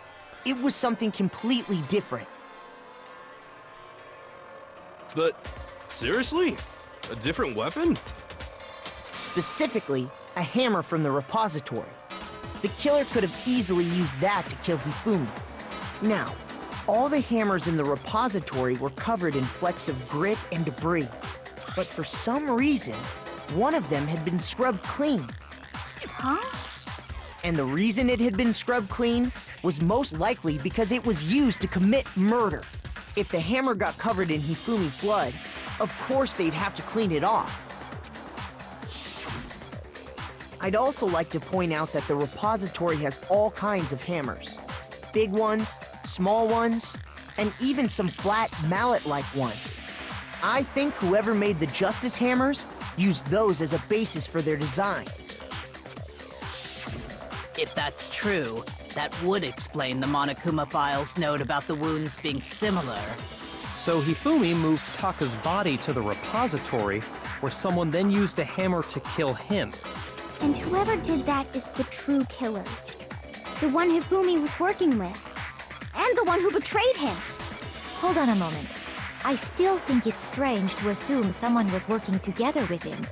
it was something completely different. But, seriously? A different weapon? Specifically, a hammer from the repository. The killer could have easily used that to kill Hifumi. Now, all the hammers in the repository were covered in flecks of grit and debris. But for some reason, one of them had been scrubbed clean. Huh? And the reason it had been scrubbed clean was most likely because it was used to commit murder. If the hammer got covered in Hifumi's blood, of course they'd have to clean it off. I'd also like to point out that the repository has all kinds of hammers. Big ones, small ones, and even some flat mallet-like ones. I think whoever made the Justice hammers used those as a basis for their design. If that's true, that would explain the Monokuma file's note about the wounds being similar. So Hifumi moved Taka's body to the repository, where someone then used a hammer to kill him. And whoever did that is the true killer. The one Hifumi was working with. And the one who betrayed him. Hold on a moment. I still think it's strange to assume someone was working together with him.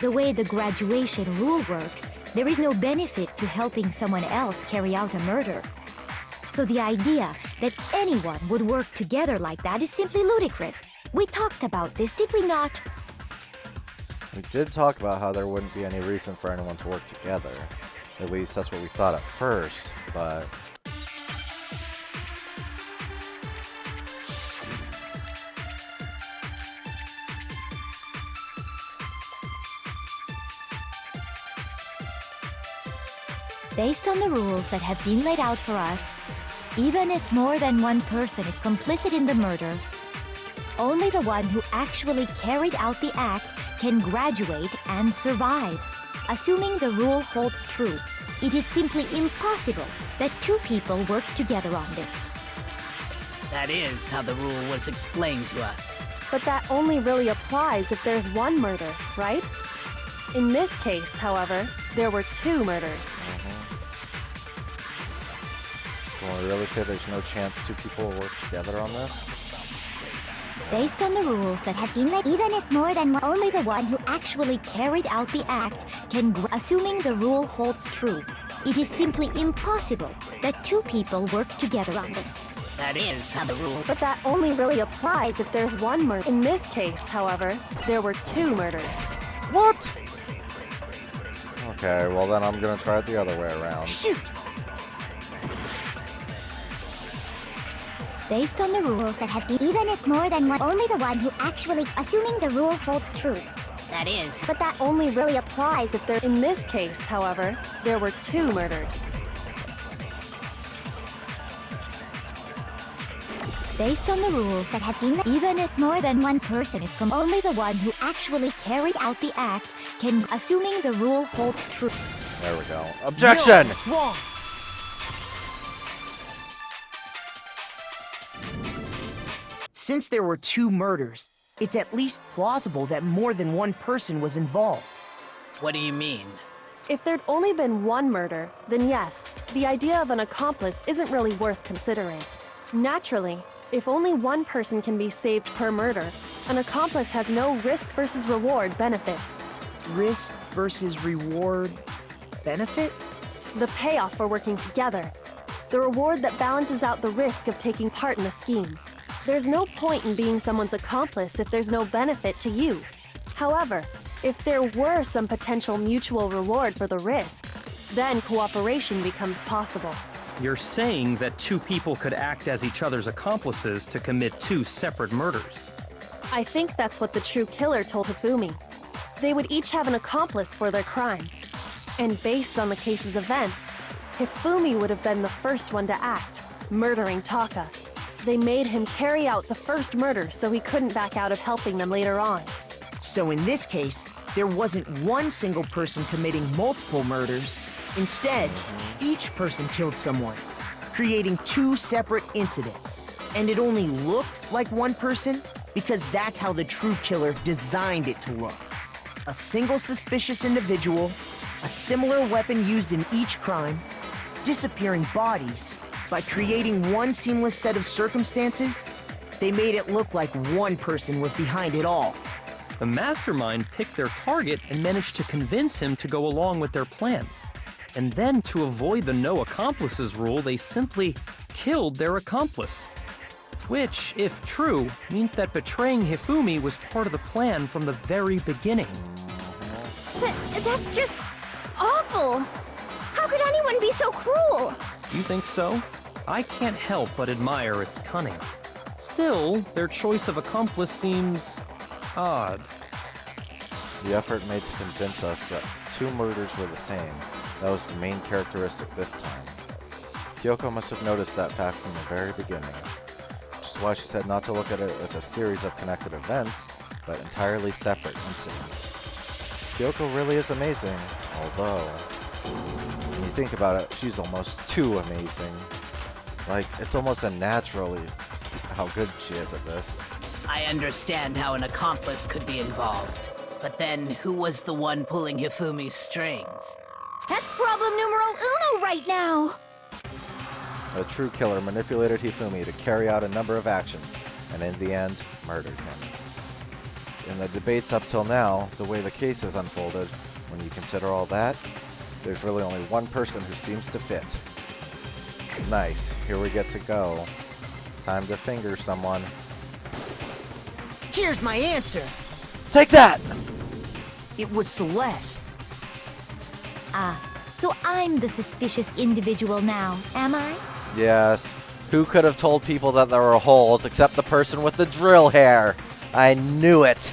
The way the graduation rule works, there is no benefit to helping someone else carry out a murder. So the idea that anyone would work together like that is simply ludicrous. We talked about this, did we not? We did talk about how there wouldn't be any reason for anyone to work together. At least that's what we thought at first, but... Based on the rules that have been laid out for us, even if more than one person is complicit in the murder, only the one who actually carried out the act can graduate and survive. Assuming the rule holds true, it is simply impossible that two people work together on this. That is how the rule was explained to us. But that only really applies if there's one murder, right? In this case, however, there were two murders. Can we really say there's no chance two people will work together on this? Based on the rules that have been made, even if more than one, only the one who actually carried out the act can, assuming the rule holds true, it is simply impossible that two people work together on this. That is how the rule... But that only really applies if there's one murder. In this case, however, there were two murders. What? Okay, well then I'm gonna try it the other way around. Shoot! Based on the rules that have been, even if more than one, only the one who actually, assuming the rule holds true. That is. But that only really applies if there... In this case, however, there were two murders. Based on the rules that have been, even if more than one person is only the one who actually carried out the act can, assuming the rule holds true. There we go. Objection! No, it's wrong. Since there were two murders, it's at least plausible that more than one person was involved. What do you mean? If there'd only been one murder, then yes, the idea of an accomplice isn't really worth considering. Naturally, if only one person can be saved per murder, an accomplice has no risk versus reward benefit. Risk versus reward benefit? The payoff for working together. The reward that balances out the risk of taking part in a scheme. There's no point in being someone's accomplice if there's no benefit to you. However, if there were some potential mutual reward for the risk, then cooperation becomes possible. You're saying that two people could act as each other's accomplices to commit two separate murders. I think that's what the true killer told Hifumi. They would each have an accomplice for their crime. And based on the case's events, Hifumi would have been the first one to act, murdering Taka. They made him carry out the first murder so he couldn't back out of helping them later on. So in this case, there wasn't one single person committing multiple murders. Instead, each person killed someone, creating two separate incidents. And it only looked like one person because that's how the true killer designed it to look. A single suspicious individual, a similar weapon used in each crime, disappearing bodies. By creating one seamless set of circumstances, they made it look like one person was behind it all. The mastermind picked their target and managed to convince him to go along with their plan. And then, to avoid the no accomplices rule, they simply killed their accomplice. Which, if true, means that betraying Hifumi was part of the plan from the very beginning. That's just awful! How could anyone be so cruel? You think so? I can't help but admire its cunning. Still, their choice of accomplice seems odd. The effort made to convince us that two murders were the same. That was the main characteristic this time. Kyoko must have noticed that fact from the very beginning, which is why she said not to look at it as a series of connected events, but entirely separate incidents. Kyoko really is amazing, although, when you think about it, she's almost too amazing. Like, it's almost unnaturally how good she is at this. I understand how an accomplice could be involved, but then who was the one pulling Hifumi's strings? That's problem numero uno right now. A true killer manipulated Hifumi to carry out a number of actions, and in the end, murdered him. In the debates up till now, the way the case has unfolded, when you consider all that, there's really only one person who seems to fit. Nice, here we get to go. Time to finger someone. Here's my answer. Take that! It was Celeste. Ah, so I'm the suspicious individual now, am I? Yes. Who could have told people that there were holes except the person with the drill hair? I knew it!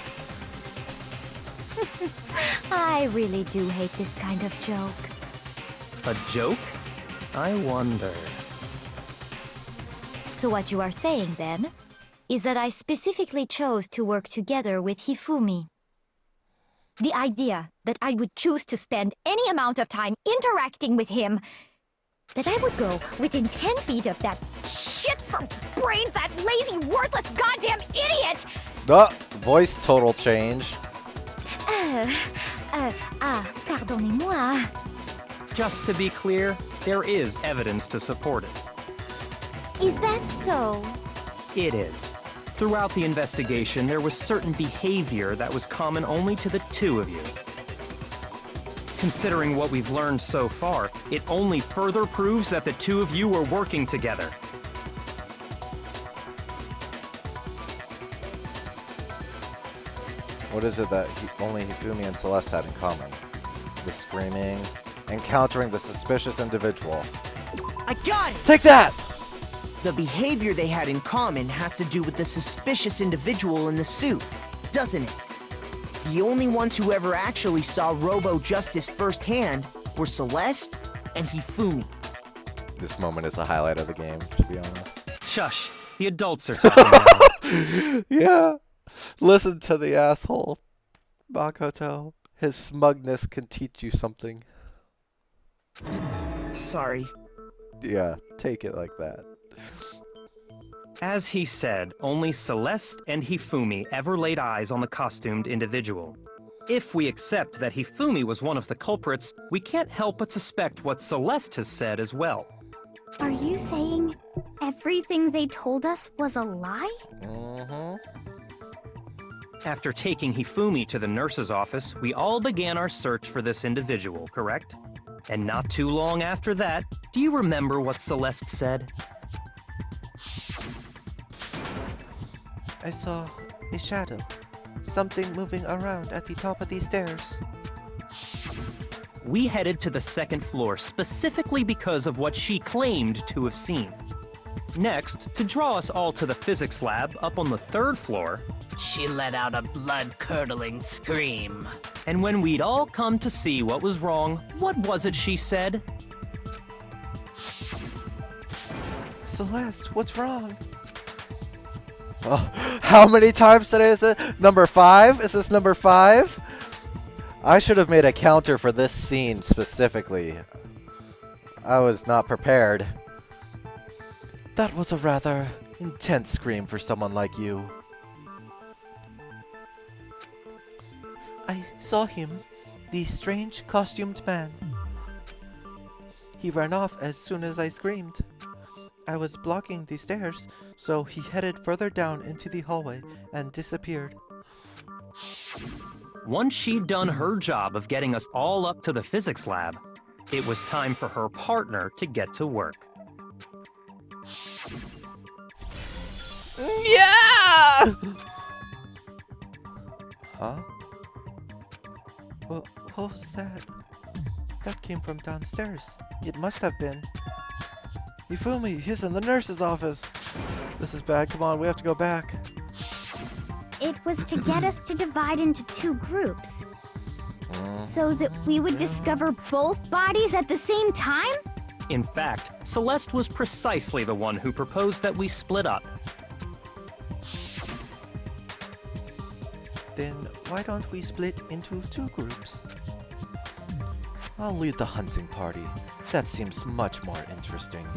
I really do hate this kind of joke. A joke? I wonder. So what you are saying, then, is that I specifically chose to work together with Hifumi. The idea that I would choose to spend any amount of time interacting with him, that I would go within 10 feet of that shit for brain fat, lazy, worthless, goddamn idiot! Voice total change. Pardonnez-moi. Just to be clear, there is evidence to support it. Is that so? It is. Throughout the investigation, there was certain behavior that was common only to the two of you. Considering what we've learned so far, it only further proves that the two of you were working together. What is it that only Hifumi and Celeste had in common? The screaming, encountering the suspicious individual. I got it! Take that! The behavior they had in common has to do with the suspicious individual in the suit, doesn't it? The only ones who ever actually saw Robo Justice firsthand were Celeste and Hifumi. This moment is the highlight of the game, to be honest. Shush. The adults are talking now. Yeah. Listen to the asshole. Makoto. His smugness can teach you something. Sorry. Yeah, take it like that. As he said, only Celeste and Hifumi ever laid eyes on the costumed individual. If we accept that Hifumi was one of the culprits, we can't help but suspect what Celeste has said as well. Are you saying everything they told us was a lie? Mm-hmm. After taking Hifumi to the nurse's office, we all began our search for this individual, correct? And not too long after that, do you remember what Celeste said? I saw a shadow. Something moving around at the top of these stairs. We headed to the second floor specifically because of what she claimed to have seen. Next, to draw us all to the physics lab up on the third floor, She let out a blood-curdling scream. And when we'd all come to see what was wrong, what was it she said? Celeste, what's wrong? Oh, how many times today is it? Number 5? Is this number 5? I should have made a counter for this scene specifically. I was not prepared. That was a rather intense scream for someone like you. I saw him, the strange costumed man. He ran off as soon as I screamed. I was blocking the stairs, so he headed further down into the hallway and disappeared. Once she'd done her job of getting us all up to the physics lab, it was time for her partner to get to work. Yeah! Huh? What was that? That came from downstairs. It must have been. Hifumi, he's in the nurse's office. This is bad. Come on, we have to go back. It was to get us to divide into 2 groups. So that we would discover both bodies at the same time? In fact, Celeste was precisely the one who proposed that we split up. Then why don't we split into 2 groups? I'll lead the hunting party. That seems much more interesting.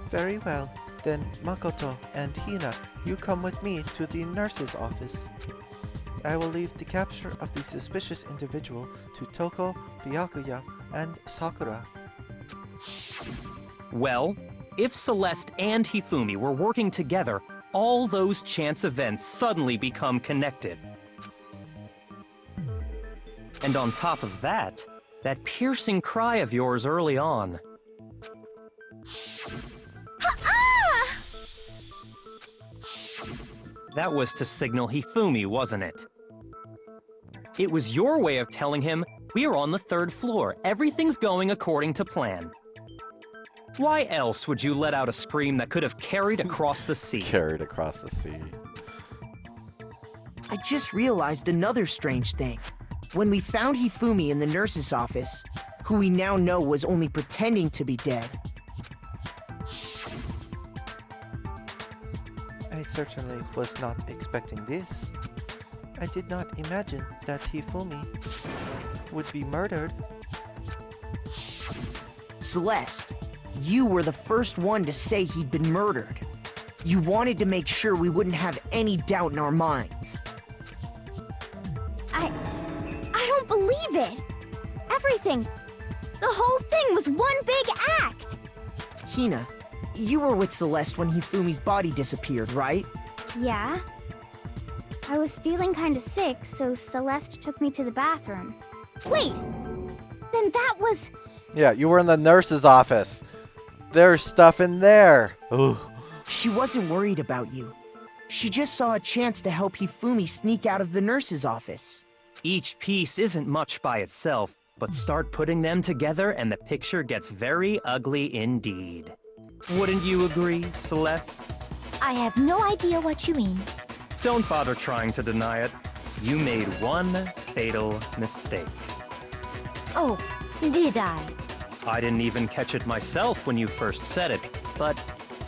Very well. Then Makoto and Hina, you come with me to the nurse's office. I will leave the capture of the suspicious individual to Toko, Byakuya, and Sakura. Well, if Celeste and Hifumi were working together, all those chance events suddenly become connected. And on top of that, that piercing cry of yours early on. That was to signal Hifumi, wasn't it? It was your way of telling him, we're on the 3rd floor, everything's going according to plan. Why else would you let out a scream that could have carried across the sea? Carried across the sea. I just realized another strange thing. When we found Hifumi in the nurse's office, who we now know was only pretending to be dead. I certainly was not expecting this. I did not imagine that Hifumi would be murdered. Celeste, you were the first one to say he'd been murdered. You wanted to make sure we wouldn't have any doubt in our minds. I don't believe it. Everything, the whole thing was one big act. Hina, you were with Celeste when Hifumi's body disappeared, right? Yeah. I was feeling kinda sick, so Celeste took me to the bathroom. Wait! Then that was... Yeah, you were in the nurse's office. There's stuff in there. Ooh. She wasn't worried about you. She just saw a chance to help Hifumi sneak out of the nurse's office. Each piece isn't much by itself, but start putting them together and the picture gets very ugly indeed. Wouldn't you agree, Celeste? I have no idea what you mean. Don't bother trying to deny it. You made one fatal mistake. Oh, did I? I didn't even catch it myself when you first said it, but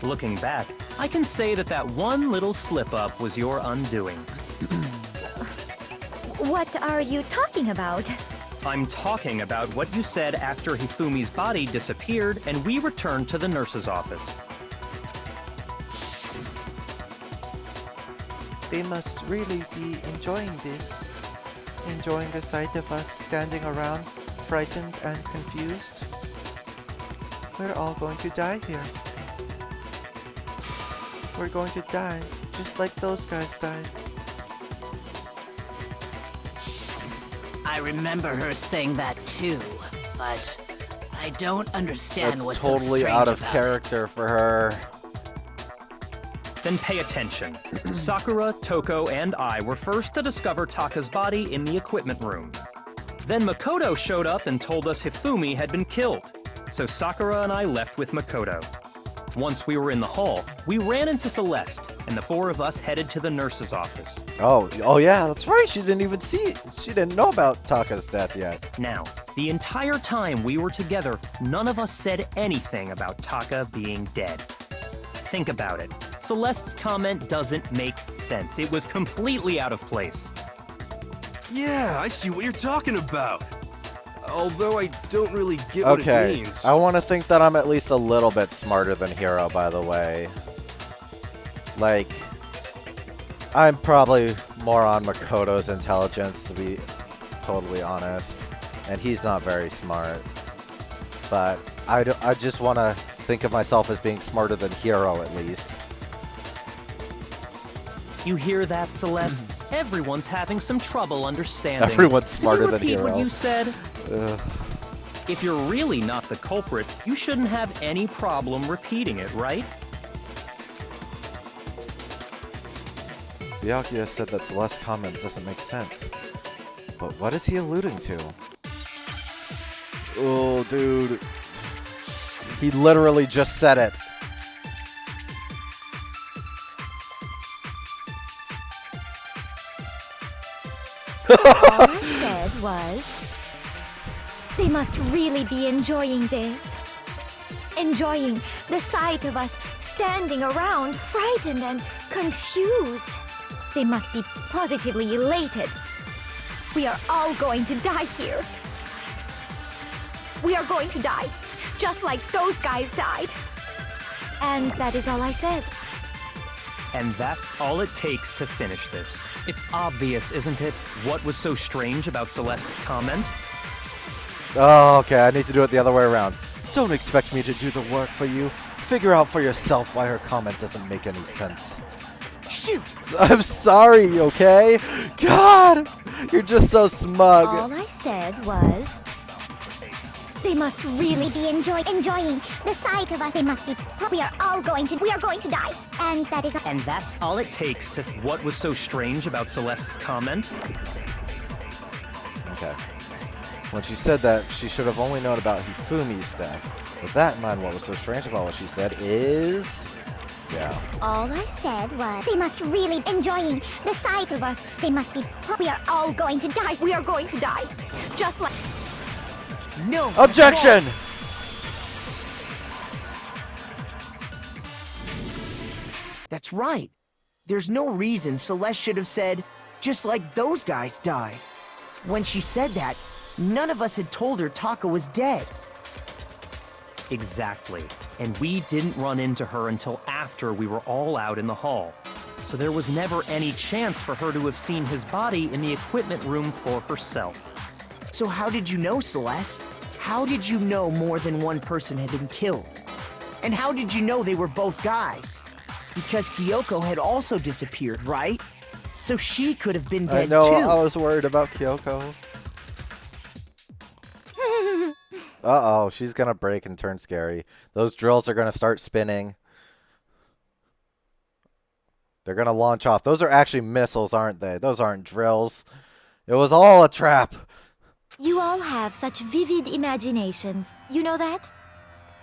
looking back, I can say that that one little slip-up was your undoing. What are you talking about? I'm talking about what you said after Hifumi's body disappeared and we returned to the nurse's office. They must really be enjoying this. Enjoying the sight of us standing around, frightened and confused. We're all going to die here. We're going to die, just like those guys died. I remember her saying that too, but I don't understand That's what's totally so strange out of about character for her. Then pay attention. Sakura, Toko, and I were first to discover Taka's body in the equipment room. Then Makoto showed up and told us Hifumi had been killed, so Sakura and I left with Makoto. Once we were in the hall, we ran into Celeste, and the 4 of us headed to the nurse's office. Oh yeah, that's right. She didn't even see it. She didn't know about Taka's death yet. Now, the entire time we were together, none of us said anything about Taka being dead. Think about it. Celeste's comment doesn't make sense. It was completely out of place. Yeah, I see what you're talking about. Although I don't really get what it means. I want to think that I'm at least a little bit smarter than Hiro, by the way. Like, I'm probably more on Makoto's intelligence, to be totally honest. And he's not very smart. But I just want to think of myself as being smarter than Hiro, at least. You hear that, Celeste? Everyone's having some trouble understanding. Everyone's smarter than Can you Hiro. repeat what you said? Ugh. If you're really not the culprit, you shouldn't have any problem repeating it, right? Byakuya said that Celeste's comment doesn't make sense. But what is he alluding to? Oh, dude. He literally just said it. All I said was, They must really be enjoying this. Enjoying the sight of us standing around, frightened and confused. They must be positively elated. We are all going to die here. We are going to die, just like those guys died. And that is all I said. And that's all it takes to finish this. It's obvious, isn't it, what was so strange about Celeste's comment? Oh, okay, I need to do it the other way around. Don't expect me to do the work for you. Figure out for yourself why her comment doesn't make any sense. Shoot! I'm sorry, okay? God! You're just so smug. All I said was... They must really be enjoying the sight of us. They must be... We are going to die. And that is... And that's all it takes to... What was so strange about Celeste's comment? Okay. When she said that, she should have only known about Hifumi's death. With that in mind, what was so strange about what she said is... Yeah. All I said was... They must really enjoying the sight of us. They must be... We are all going to die. We are going to die. Just like... No! Objection! That's right. There's no reason Celeste should have said, just like those guys died. When she said that, none of us had told her Taka was dead. Exactly. And we didn't run into her until after we were all out in the hall. So there was never any chance for her to have seen his body in the equipment room for herself. So how did you know, Celeste? How did you know more than one person had been killed? And how did you know they were both guys? Because Kyoko had also disappeared, right? So she could have been dead I know, too. I was worried about Kyoko. Uh-oh, she's gonna break and turn scary. Those drills are gonna start spinning. They're gonna launch off. Those are actually missiles, aren't they? Those aren't drills. It was all a trap. You all have such vivid imaginations. You know that?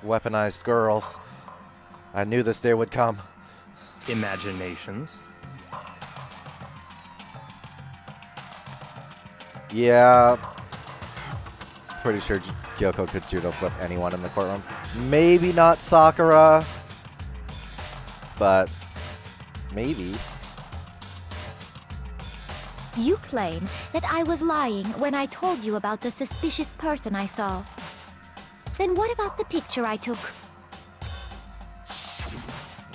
Weaponized girls. I knew this day would come. Imaginations? Yeah. Pretty sure Kyoko could judo flip anyone in the courtroom. Maybe not Sakura. But maybe. You claim that I was lying when I told you about the suspicious person I saw. Then what about the picture I took?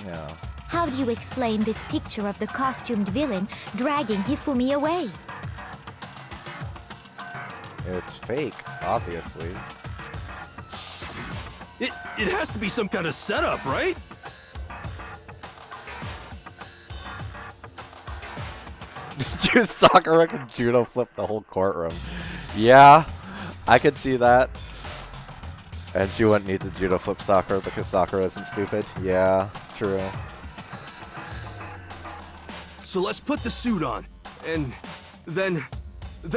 Yeah. How do you explain this picture of the costumed villain dragging Hifumi away? It's fake, obviously. It has to be some kind of setup, right? Sakura can judo flip the whole courtroom. Yeah, I could see that. And she wouldn't need to judo flip Sakura because Sakura isn't stupid. Yeah, true. So let's put the suit on, and then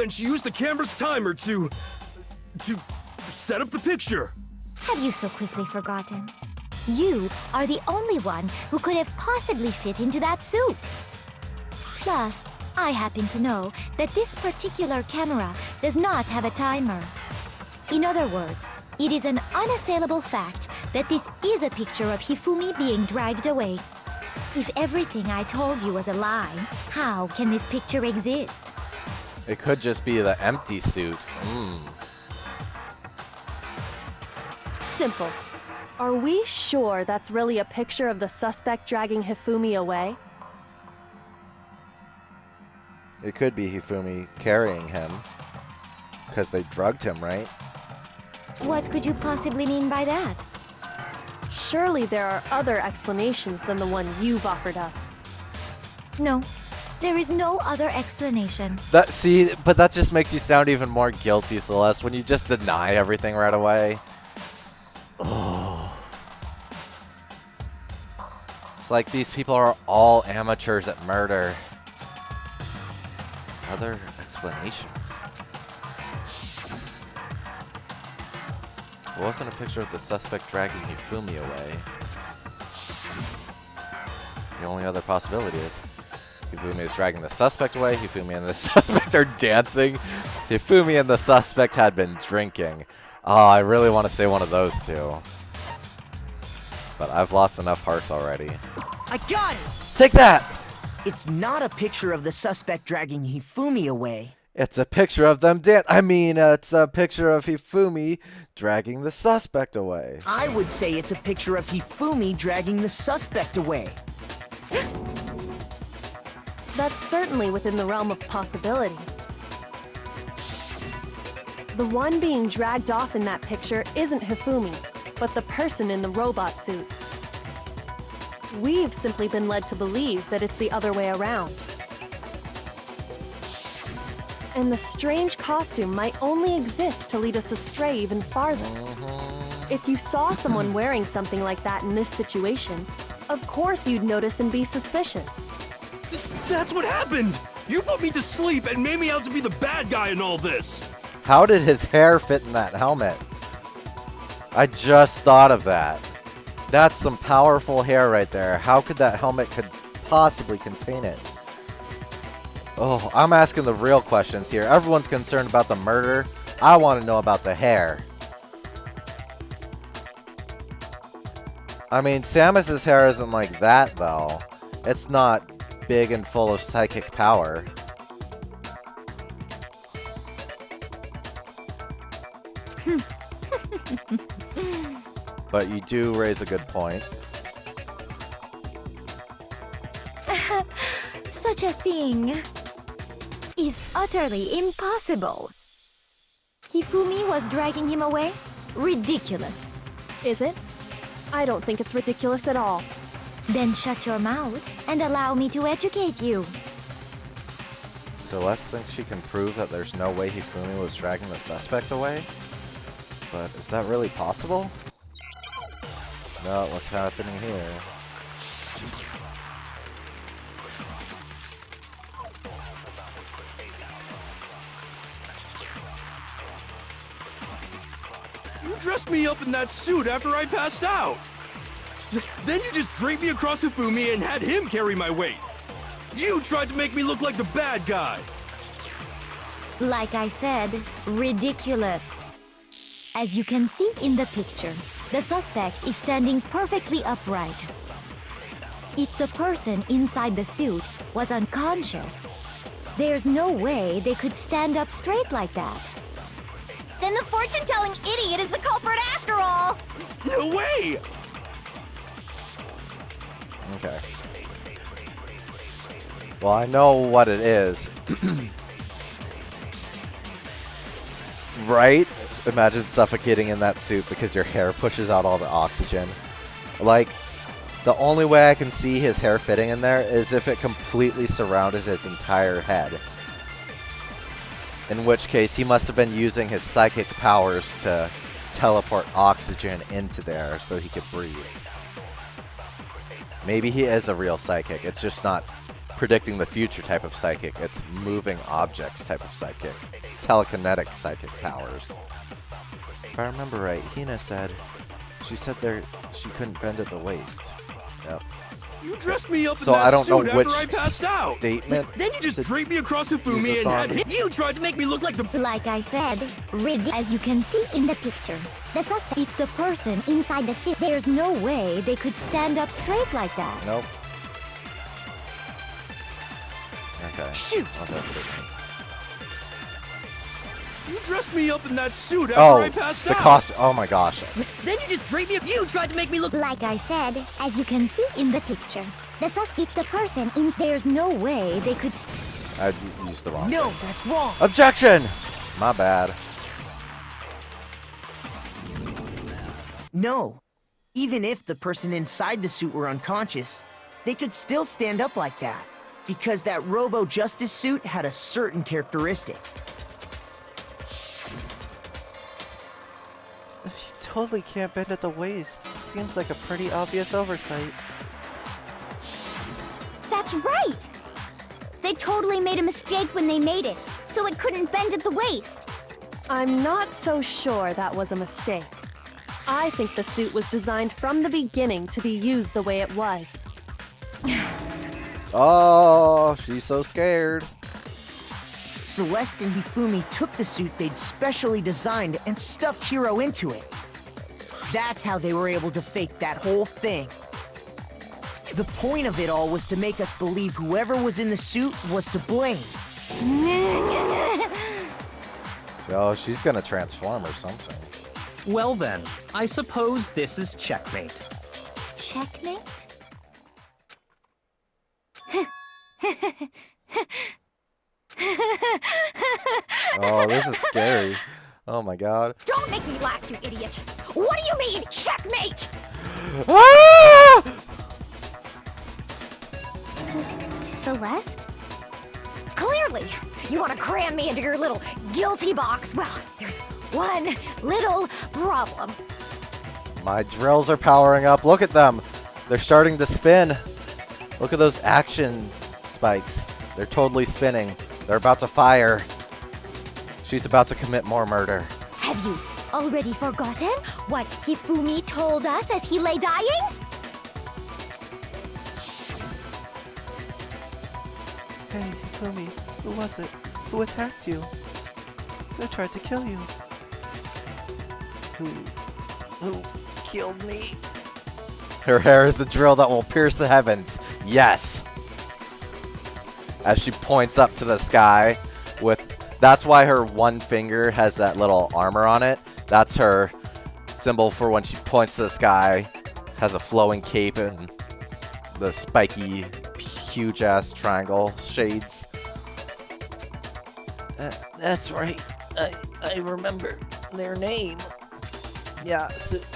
she used the camera's timer to set up the picture. Have you so quickly forgotten? You are the only one who could have possibly fit into that suit. Plus, I happen to know that this particular camera does not have a timer. In other words, it is an unassailable fact that this is a picture of Hifumi being dragged away. If everything I told you was a lie, how can this picture exist? It could just be the empty suit. Simple. Are we sure that's really a picture of the suspect dragging Hifumi away? It could be Hifumi carrying him. Because they drugged him, right? What could you possibly mean by that? Surely there are other explanations than the one you've offered up. No, there is no other explanation. But that just makes you sound even more guilty, Celeste, when you just deny everything right away. Oh. It's like these people are all amateurs at murder. Other explanations. It wasn't a picture of the suspect dragging Hifumi away. The only other possibility is Hifumi is dragging the suspect away. Hifumi and the suspect are dancing. Hifumi and the suspect had been drinking. Oh, I really want to say one of those two. But I've lost enough hearts already. I got it! Take that! It's not a picture of the suspect dragging Hifumi away. It's a picture of them it's a picture of Hifumi dragging the suspect away. I would say it's a picture of Hifumi dragging the suspect away. That's certainly within the realm of possibility. The one being dragged off in that picture isn't Hifumi, but the person in the robot suit. We've simply been led to believe that it's the other way around. And the strange costume might only exist to lead us astray even farther. If you saw someone wearing something like that in this situation, of course you'd notice and be suspicious. That's what happened! You put me to sleep and made me out to be the bad guy in all this! How did his hair fit in that helmet? I just thought of that. That's some powerful hair right there. How could that helmet could possibly contain it? Oh, I'm asking the real questions here. Everyone's concerned about the murder. I want to know about the hair. I mean, Samus's hair isn't like that, though. It's not big and full of psychic power. But you do raise a good point. Such a thing is utterly impossible. Hifumi was dragging him away? Ridiculous. Is it? I don't think it's ridiculous at all. Then shut your mouth and allow me to educate you. Celeste thinks she can prove that there's no way Hifumi was dragging the suspect away? But is that really possible? No, what's happening here? You dressed me up in that suit after I passed out! Then you just draped me across Hifumi and had him carry my weight! You tried to make me look like the bad guy! Like I said, ridiculous. As you can see in the picture, the suspect is standing perfectly upright. If the person inside the suit was unconscious, there's no way they could stand up straight like that. Then the fortune-telling idiot is the culprit after all! No way! Okay. Well, I know what it is. Right? Imagine suffocating in that suit because your hair pushes out all the oxygen. Like, the only way I can see his hair fitting in there is if it completely surrounded his entire head. In which case, he must have been using his psychic powers to teleport oxygen into there so he could breathe. Maybe he is a real psychic. It's just not predicting the future type of psychic. It's moving objects type of psychic. Telekinetic psychic powers. If I remember right, Hina said, she said she couldn't bend at the waist. Yep. You dressed me up in So that I don't know suit which after I passed out! statement. Then you just draped me across Hifumi use and this had on. him. You tried to make me look like the— Like I said, as you can see in the picture, the suspect, If the person inside the suit, there's no way they could stand up straight like that. Nope. Okay. Shoot! You dressed me up in that suit after I passed the out! cost. Oh my gosh. Then you just draped me up. You tried to make me look— like I said, as you can see in the picture, the suspect, the person in There's no way they could. I used the wrong No, thing. that's wrong. Objection! My bad. No. Even if the person inside the suit were unconscious, they could still stand up like that. Because that Robo Justice suit had a certain characteristic. You totally can't bend at the waist. Seems like a pretty obvious oversight. That's right! They totally made a mistake when they made it, so it couldn't bend at the waist. I'm not so sure that was a mistake. I think the suit was designed from the beginning to be used the way it was. Oh, she's so scared. Celeste and Hifumi took the suit they'd specially designed and stuffed Hiro into it. That's how they were able to fake that whole thing. The point of it all was to make us believe whoever was in the suit was to blame. Oh, she's gonna transform or something. Well then, I suppose this is checkmate. Checkmate? Oh, this is scary. Oh my god. Don't make me laugh, you idiot! What do you mean, checkmate? Ah! Celeste? Clearly, you want to cram me into your little guilty box. Well, there's one little problem. My drills are powering up. Look at them. They're starting to spin. Look at those action spikes. They're totally spinning. They're about to fire. She's about to commit more murder. Have you already forgotten what Hifumi told us as he lay dying? Hey, Hifumi, who was it? Who attacked you? Who tried to kill you? Who killed me? Her hair is the drill that will pierce the heavens. Yes! As she points up to the sky with... That's why her one finger has that little armor on it. That's her symbol for when she points to the sky. Has a flowing cape and the spiky, huge-ass triangle shades. That's right. I remember their name. Yasuhiro.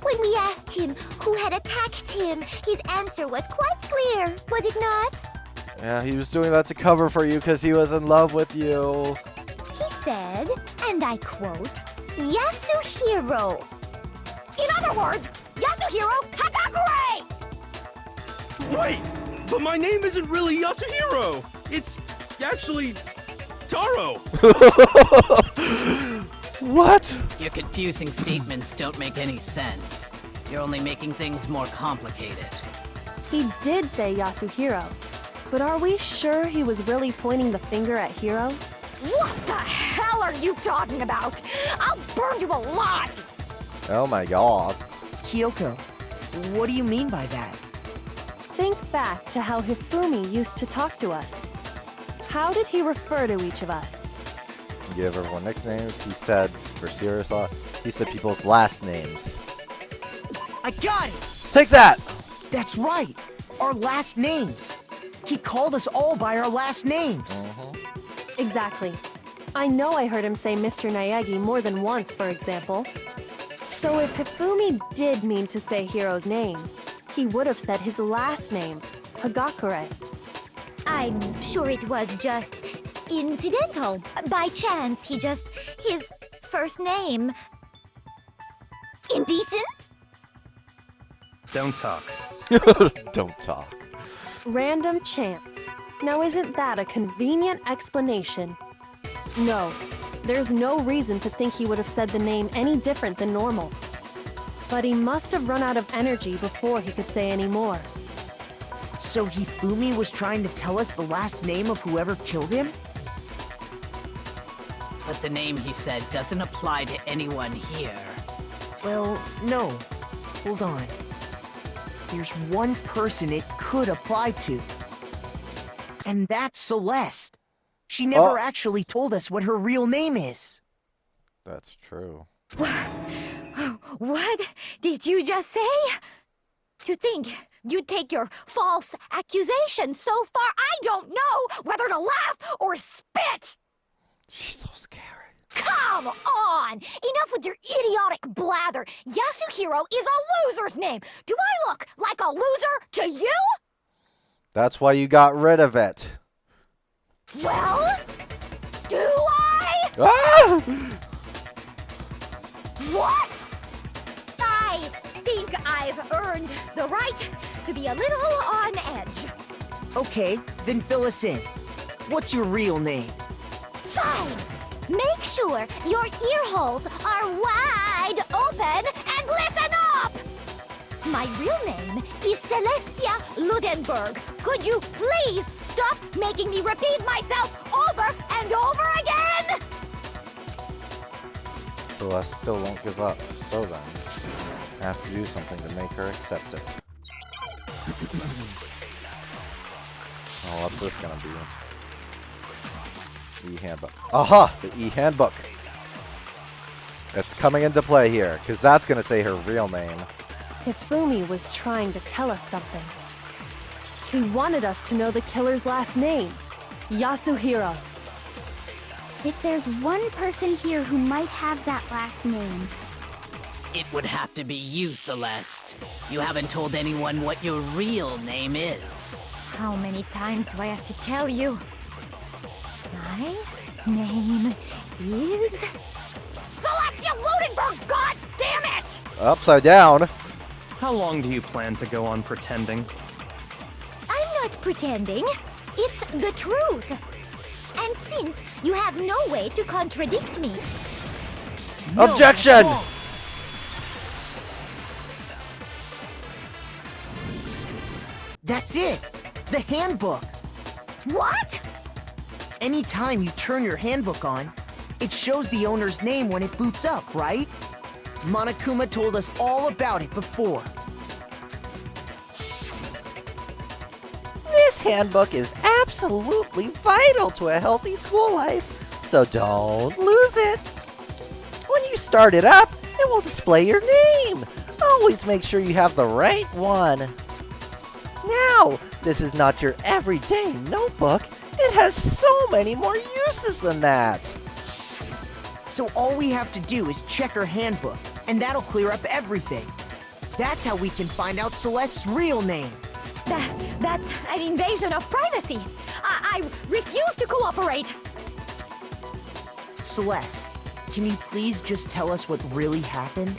When we asked him who had attacked him, his answer was quite clear, was it not? Yeah, he was doing that to cover for you because he was in love with you. He said, and I quote, Yasuhiro. In other words, Yasuhiro Hagakure! Wait! But my name isn't really Yasuhiro! It's actually Taro! What? Your confusing statements don't make any sense. You're only making things more complicated. He did say Yasuhiro, but are we sure he was really pointing the finger at Hiro? What the hell are you talking about? I'll burn you alive! Oh my god. Kyoko, what do you mean by that? Think back to how Hifumi used to talk to us. How did he refer to each of us? He gave everyone nicknames. He said, for serious thought, he said people's last names. I got it! Take that! That's right! Our last names! He called us all by our last names! Exactly. I know I heard him say Mr. Naegi more than once, for example. So if Hifumi did mean to say Hiro's name, he would have said his last name, Hagakure. I'm sure it was just incidental. By chance, his first name. Indecent? Don't talk. Don't talk. Random chance. Now isn't that a convenient explanation? No, there's no reason to think he would have said the name any different than normal. But he must have run out of energy before he could say any more. So Hifumi was trying to tell us the last name of whoever killed him? But the name he said doesn't apply to anyone here. Well, no. Hold on. There's one person it could apply to. And that's Celeste. She never actually told us what her real name is. That's true. What did you just say? To think you'd take your false accusation so far, I don't know whether to laugh or spit! She's so scary. Come on! Enough with your idiotic blather! Yasuhiro is a loser's name! Do I look like a loser to you? That's why you got rid of it. Well, do I? Ah! What? I think I've earned the right to be a little on edge. Okay, then fill us in. What's your real name? Fine! Make sure your ear holes are wide open and listen up! My real name is Celestia Ludenberg. Could you please stop making me repeat myself over and over again? Celeste still won't give up, so then I have to do something to make her accept it. Oh, what's this gonna be? E-handbook. Aha! The e-handbook! It's coming into play here, because that's gonna say her real name. Hifumi was trying to tell us something. He wanted us to know the killer's last name, Yasuhiro. If there's one person here who might have that last name, It would have to be you, Celeste. You haven't told anyone what your real name is. How many times do I have to tell you? My name is... Celestia Ludenberg, god damn it! Upside down. How long do you plan to go on pretending? I'm not pretending. It's the truth. And since you have no way to contradict me... Objection! That's it! The handbook! What? Anytime you turn your handbook on, it shows the owner's name when it boots up, right? Monokuma told us all about it before. This handbook is absolutely vital to a healthy school life, so don't lose it. When you start it up, it will display your name. Always make sure you have the right one. Now, this is not your everyday notebook. It has so many more uses than that. So all we have to do is check her handbook, and that'll clear up everything. That's how we can find out Celeste's real name. That's an invasion of privacy. I refuse to cooperate. Celeste, can you please just tell us what really happened?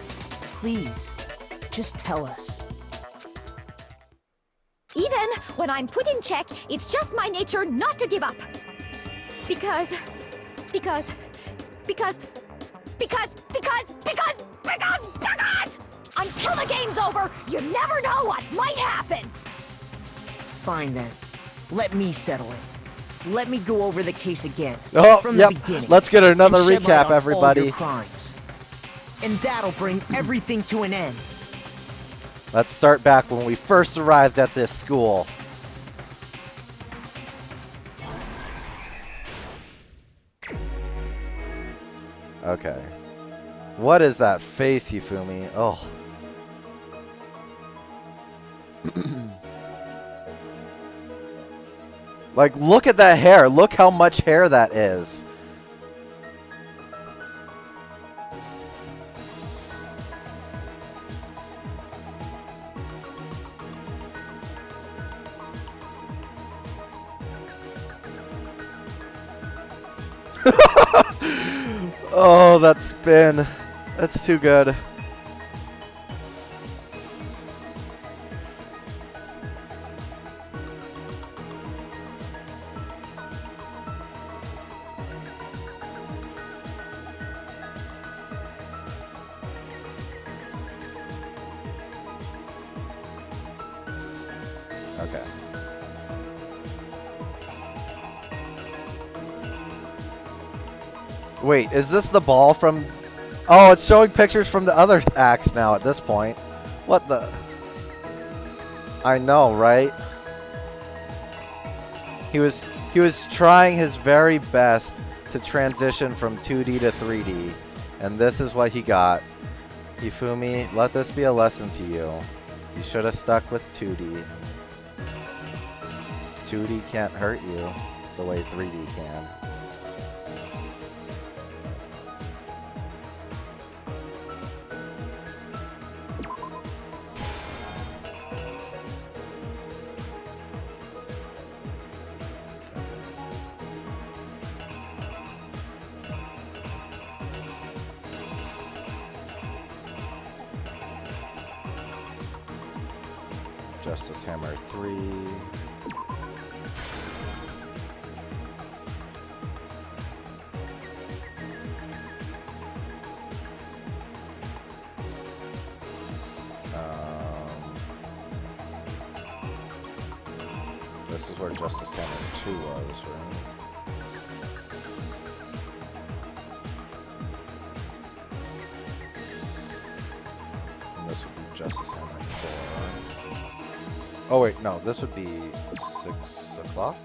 Please, just tell us. Even when I'm put in check, it's just my nature not to give up. Because until the game's over, you never know what might happen. Fine then. Let me settle it. Let me go over the case again. Oh, from yep. the beginning. Let's get another and shed light recap, on all everybody. your crimes. And that'll bring everything to an end. Let's start back when we first arrived at this school. Okay. What is that face, Hifumi? Oh. Like, look at that hair. Look how much hair that is. Oh, that spin. That's too good. Okay. Wait, is this the ball from... Oh, it's showing pictures from the other acts now at this point. What the... I know, right? He was trying his very best to transition from 2D to 3D. And this is what he got. Hifumi, let this be a lesson to you. You should have stuck with 2D. 2D can't hurt you the way 3D can. Justice Hammer 3. this is where Justice Hammer 2 was, right? And this would be Justice Hammer 4. Oh wait, no, this would be 6 o'clock?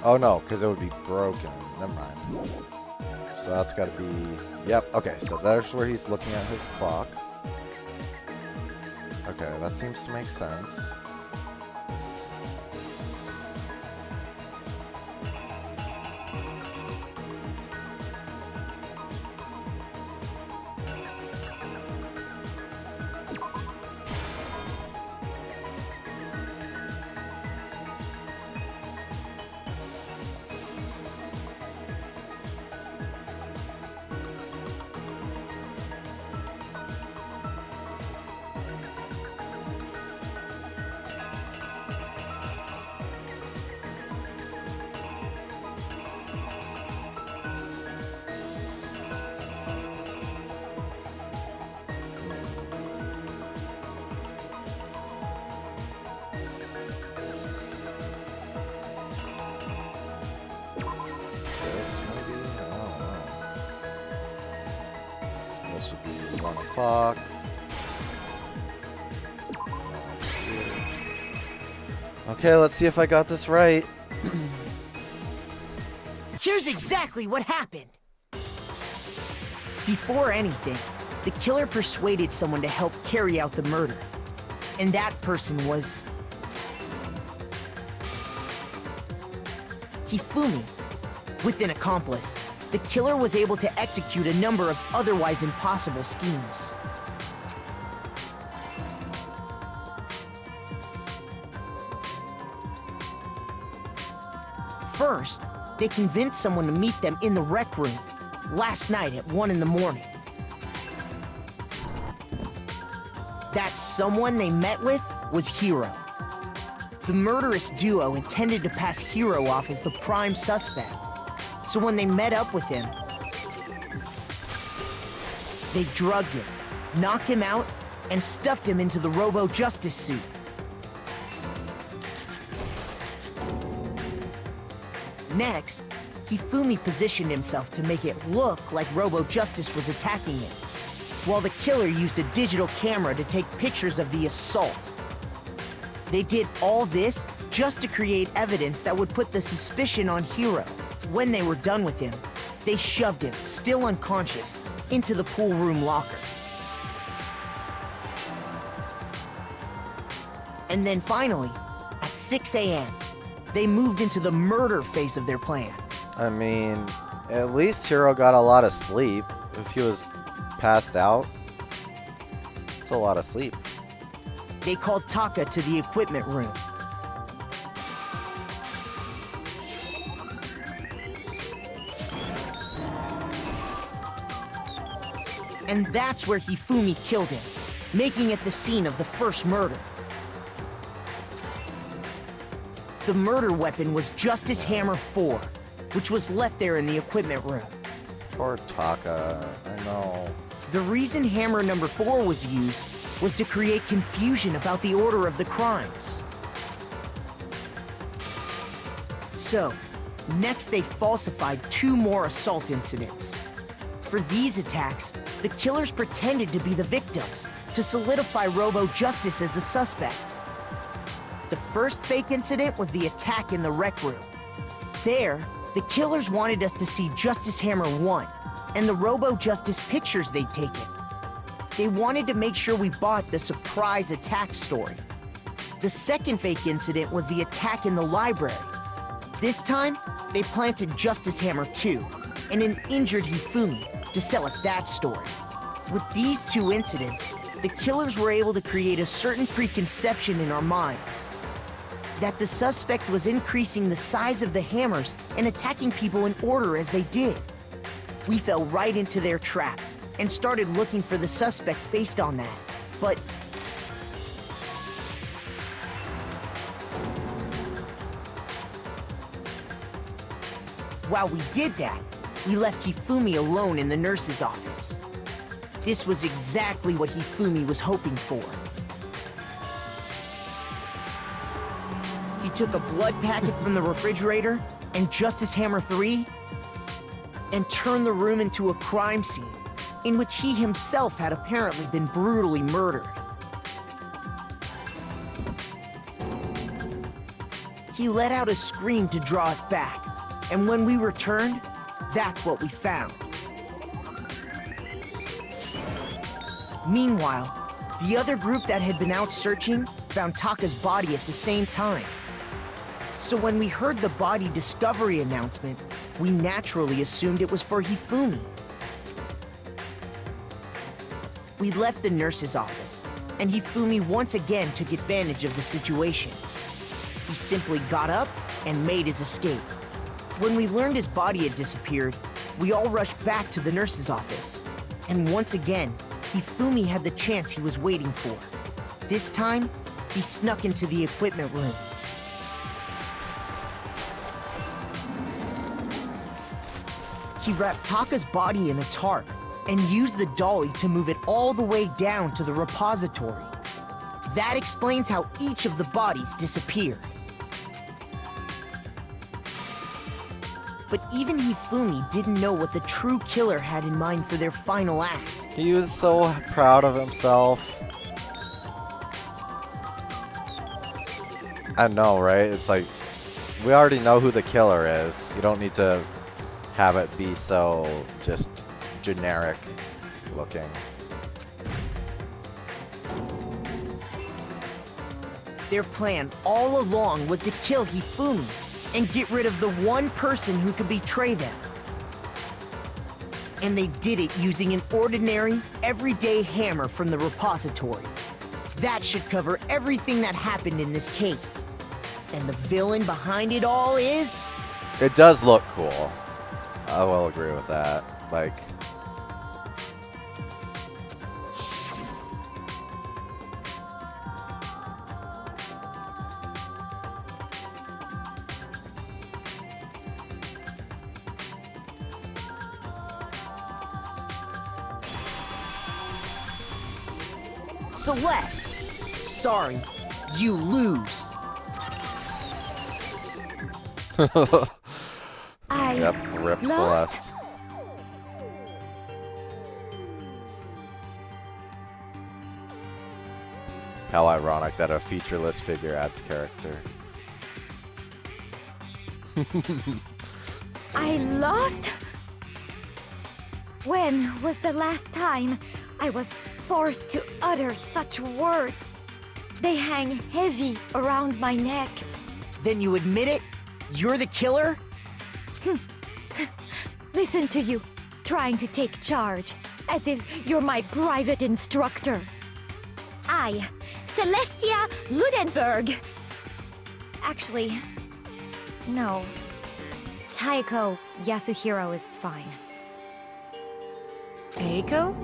Oh no, because it would be broken. Never mind. So that's got to be... Yep, okay, so there's where he's looking at his clock. Okay, that seems to make sense. This would be 1 o'clock. Okay, let's see if I got this right. Here's exactly what happened. Before anything, the killer persuaded someone to help carry out the murder. And that person was... Hifumi. With an accomplice, the killer was able to execute a number of otherwise impossible schemes. First, they convinced someone to meet them in the rec room last night at 1 in the morning. That someone they met with was Hiro. The murderous duo intended to pass Hiro off as the prime suspect. So when they met up with him, they drugged him, knocked him out, and stuffed him into the Robo Justice suit. Next, Hifumi positioned himself to make it look like Robo Justice was attacking him, while the killer used a digital camera to take pictures of the assault. They did all this just to create evidence that would put the suspicion on Hiro. When they were done with him, they shoved him, still unconscious, into the pool room locker. And then finally, at 6 a.m., they moved into the murder phase of their plan. I mean, at least Hiro got a lot of sleep. If he was passed out, it's a lot of sleep. They called Taka to the equipment room. And that's where Hifumi killed him, making it the scene of the first murder. The murder weapon was Justice Hammer 4, which was left there in the equipment room. Poor Taka, I know. The reason Hammer number 4 was used was to create confusion about the order of the crimes. So, next they falsified 2 more assault incidents. For these attacks, the killers pretended to be the victims to solidify Robo Justice as the suspect. The first fake incident was the attack in the rec room. There, the killers wanted us to see Justice Hammer 1 and the Robo Justice pictures they'd taken. They wanted to make sure we bought the surprise attack story. The second fake incident was the attack in the library. This time, they planted Justice Hammer 2 and an injured Hifumi to sell us that story. With these 2 incidents, the killers were able to create a certain preconception in our minds that the suspect was increasing the size of the hammers and attacking people in order as they did. We fell right into their trap and started looking for the suspect based on that. But while we did that, we left Hifumi alone in the nurse's office. This was exactly what Hifumi was hoping for. He took a blood packet from the refrigerator and Justice Hammer 3 and turned the room into a crime scene in which he himself had apparently been brutally murdered. He let out a scream to draw us back, and when we returned, that's what we found. Meanwhile, the other group that had been out searching found Taka's body at the same time. So when we heard the body discovery announcement, we naturally assumed it was for Hifumi. We left the nurse's office, and Hifumi once again took advantage of the situation. He simply got up and made his escape. When we learned his body had disappeared, we all rushed back to the nurse's office. And once again, Hifumi had the chance he was waiting for. This time, he snuck into the equipment room. He wrapped Taka's body in a tarp and used the dolly to move it all the way down to the repository. That explains how each of the bodies disappeared. But even Hifumi didn't know what the true killer had in mind for their final act. He was so proud of himself. I know, right? It's like, we already know who the killer is. You don't need to have it be so just generic looking. Their plan all along was to kill Hifumi and get rid of the one person who could betray them. And they did it using an ordinary, everyday hammer from the repository. That should cover everything that happened in this case. And the villain behind it all is... It does look cool. I will agree with that. Like... Celeste! Sorry, you lose. Yep, rip Celeste. How ironic that a featureless figure adds character. I lost? When was the last time I was forced to utter such words? They hang heavy around my neck. Then you admit it? You're the killer? Listen to you, trying to take charge, as if you're my private instructor. I, Celestia Ludenberg. Actually, no. Taiko Yasuhiro is fine. Taiko?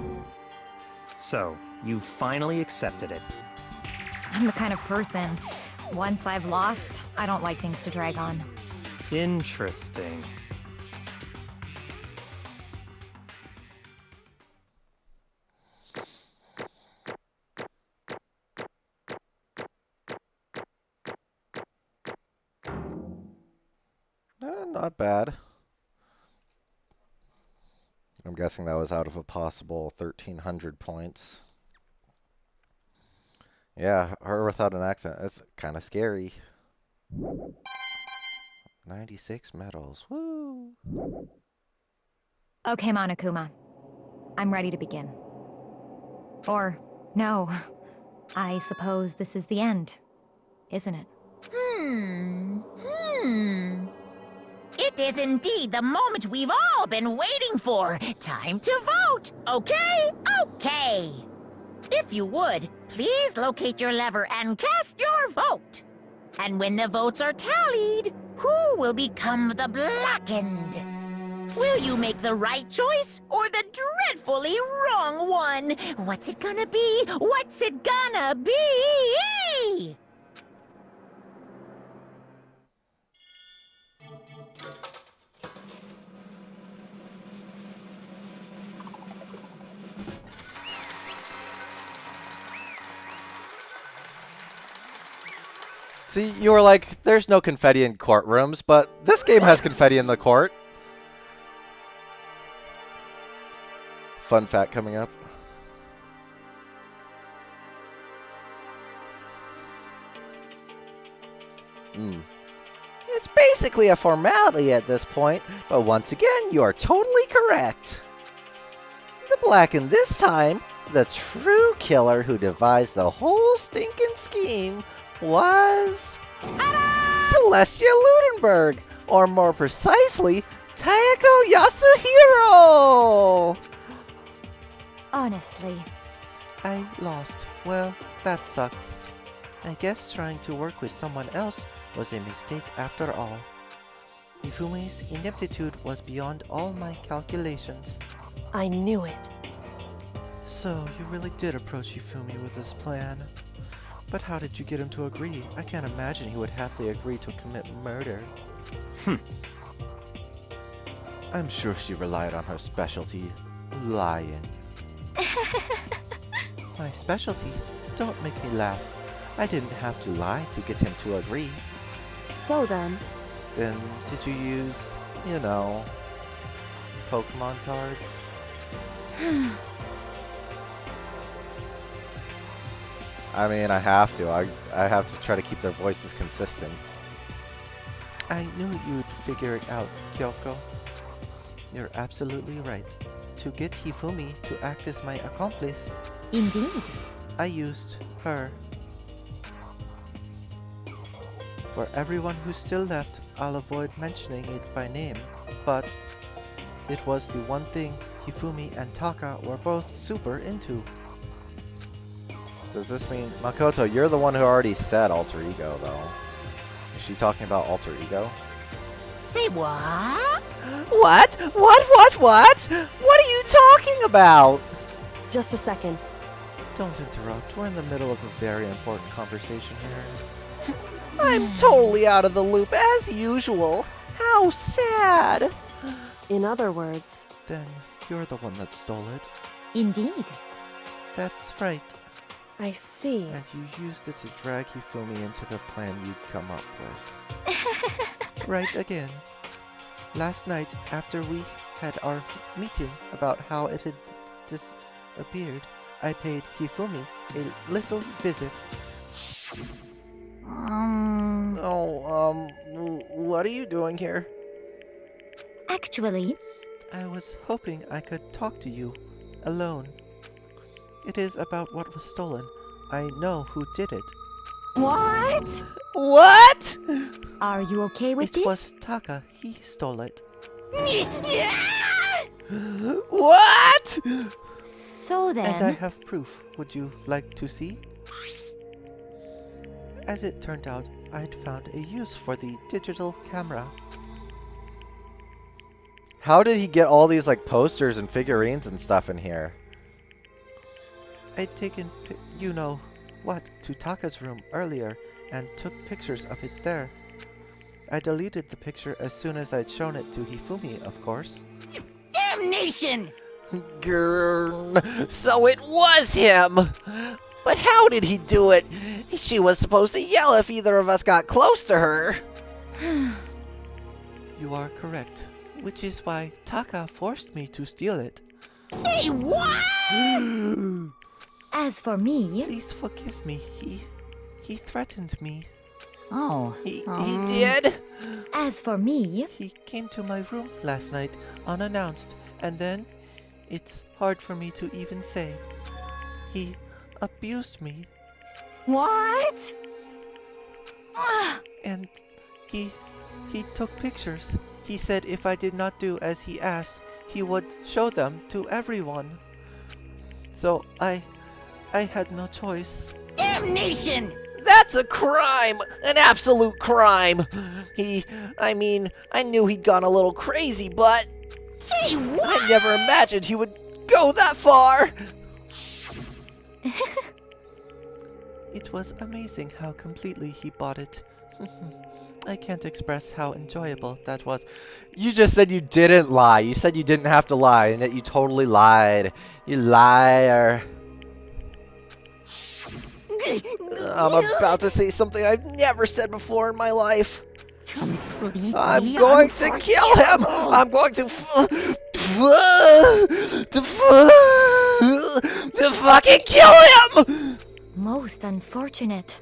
So, you finally accepted it. I'm the kind of person, once I've lost, I don't like things to drag on. Interesting. Not bad. I'm guessing that was out of a possible 1,300 points. Yeah, her without an accent. That's kind of scary. 96 medals. Woo! Okay, Monokuma. I'm ready to begin. Or, no. I suppose this is the end, isn't it? It is indeed the moment we've all been waiting for. Time to vote. Okay? Okay. If you would, please locate your lever and cast your vote. And when the votes are tallied, who will become the blackened? Will you make the right choice or the dreadfully wrong one? What's it gonna be? What's it gonna be? See, you were like, there's no confetti in courtrooms, but this game has confetti in the court. Fun fact coming up. It's basically a formality at this point, but once again, you are totally correct. The Blacken this time, the true killer who devised the whole stinking scheme was... Celestia Ludenberg, or more precisely, Taeko Yasuhiro! Honestly. I lost. Well, that sucks. I guess trying to work with someone else was a mistake after all. Hifumi's ineptitude was beyond all my calculations. I knew it. So, you really did approach Hifumi with this plan. But how did you get him to agree? I can't imagine he would happily agree to commit murder. I'm sure she relied on her specialty, lying. My specialty? Don't make me laugh. I didn't have to lie to get him to agree. So then... Then did you use, you know, Pokemon cards? I mean, I have to. I have to try to keep their voices consistent. I knew you'd figure it out, Kyoko. You're absolutely right. To get Hifumi to act as my accomplice... Indeed. I used her. For everyone who's still left, I'll avoid mentioning it by name, but it was the one thing Hifumi and Taka were both super into. Does this mean... Makoto, you're the one who already said alter ego, though. Is she talking about alter ego? Say what? What? What? What are you talking about? Just a second. Don't interrupt. We're in the middle of a very important conversation here. I'm totally out of the loop as usual. How sad. In other words... Then you're the one that stole it. Indeed. That's right. I see. And you used it to drag Hifumi into the plan you'd come up with. Right again. Last night, after we had our meeting about how it had disappeared, I paid Hifumi a little visit. What are you doing here? Actually... I was hoping I could talk to you, alone. It is about what was stolen. I know who did it. What? What? Are you okay with this? It was Taka. He stole it. Yeah! What? So then... And I have proof. Would you like to see? As it turned out, I'd found a use for the digital camera. How did he get all these like posters and figurines and stuff in here? I'd taken, you know what, to Taka's room earlier and took pictures of it there. I deleted the picture as soon as I'd shown it to Hifumi, of course. Damnation! Grrn, so it was him! But how did he do it? She was supposed to yell if either of us got close to her. You are correct, which is why Taka forced me to steal it. Say what? As for me... Please forgive me. He threatened me. Oh. He did? As for me... He came to my room last night, unannounced, and then... It's hard for me to even say. He abused me. What? And he took pictures. He said if I did not do as he asked, he would show them to everyone. So I had no choice. Damnation! That's a crime! An absolute crime! I knew he'd gone a little crazy, but... Say what? I never imagined he would go that far! It was amazing how completely he bought it. I can't express how enjoyable that was. You just said you didn't lie. You said you didn't have to lie, and yet you totally lied. You liar. I'm about to say something I've never said before in my life. I'm going to kill him! I'm going to fucking kill him! Most unfortunate.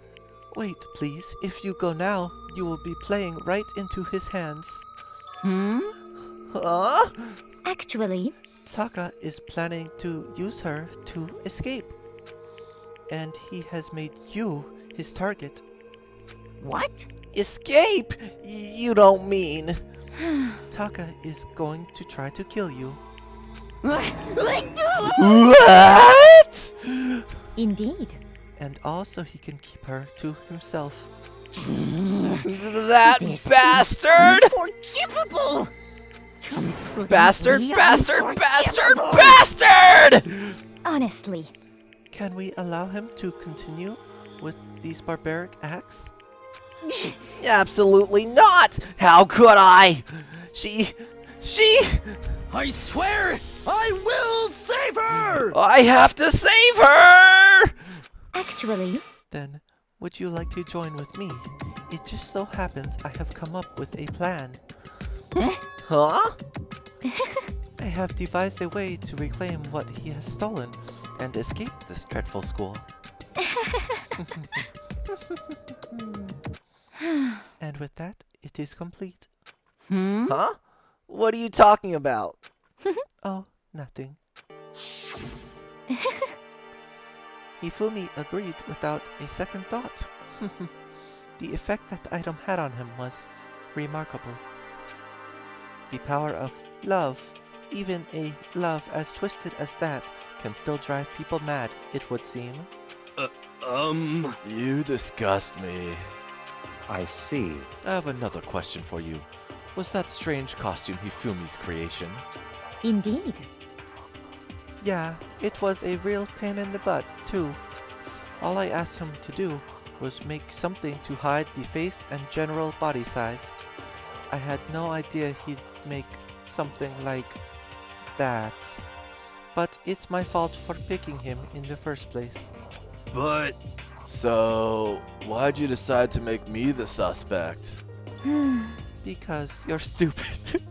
Wait, please. If you go now, you will be playing right into his hands. Huh? Actually, Taka is planning to use her to escape. And he has made you his target. What? Escape? You don't mean. Taka is going to try to kill you. What? Indeed. And also he can keep her to himself. That bastard! Unforgivable! Bastard, bastard, bastard, bastard! Honestly. Can we allow him to continue with these barbaric acts? Absolutely not! How could I? She... I swear, I will save her! I have to save her! Actually... Then, would you like to join with me? It just so happens I have come up with a plan. Huh? I have devised a way to reclaim what he has stolen and escape this dreadful school. And with that, it is complete. Huh? What are you talking about? Oh, nothing. Hifumi agreed without a second thought. The effect that the item had on him was remarkable. The power of love, even a love as twisted as that, can still drive people mad, it would seem. You disgust me. I see. I have another question for you. Was that strange costume Hifumi's creation? Indeed. Yeah, it was a real pain in the butt, too. All I asked him to do was make something to hide the face and general body size. I had no idea he'd make something like that. But it's my fault for picking him in the first place. But... So, why'd you decide to make me the suspect? Because you're stupid.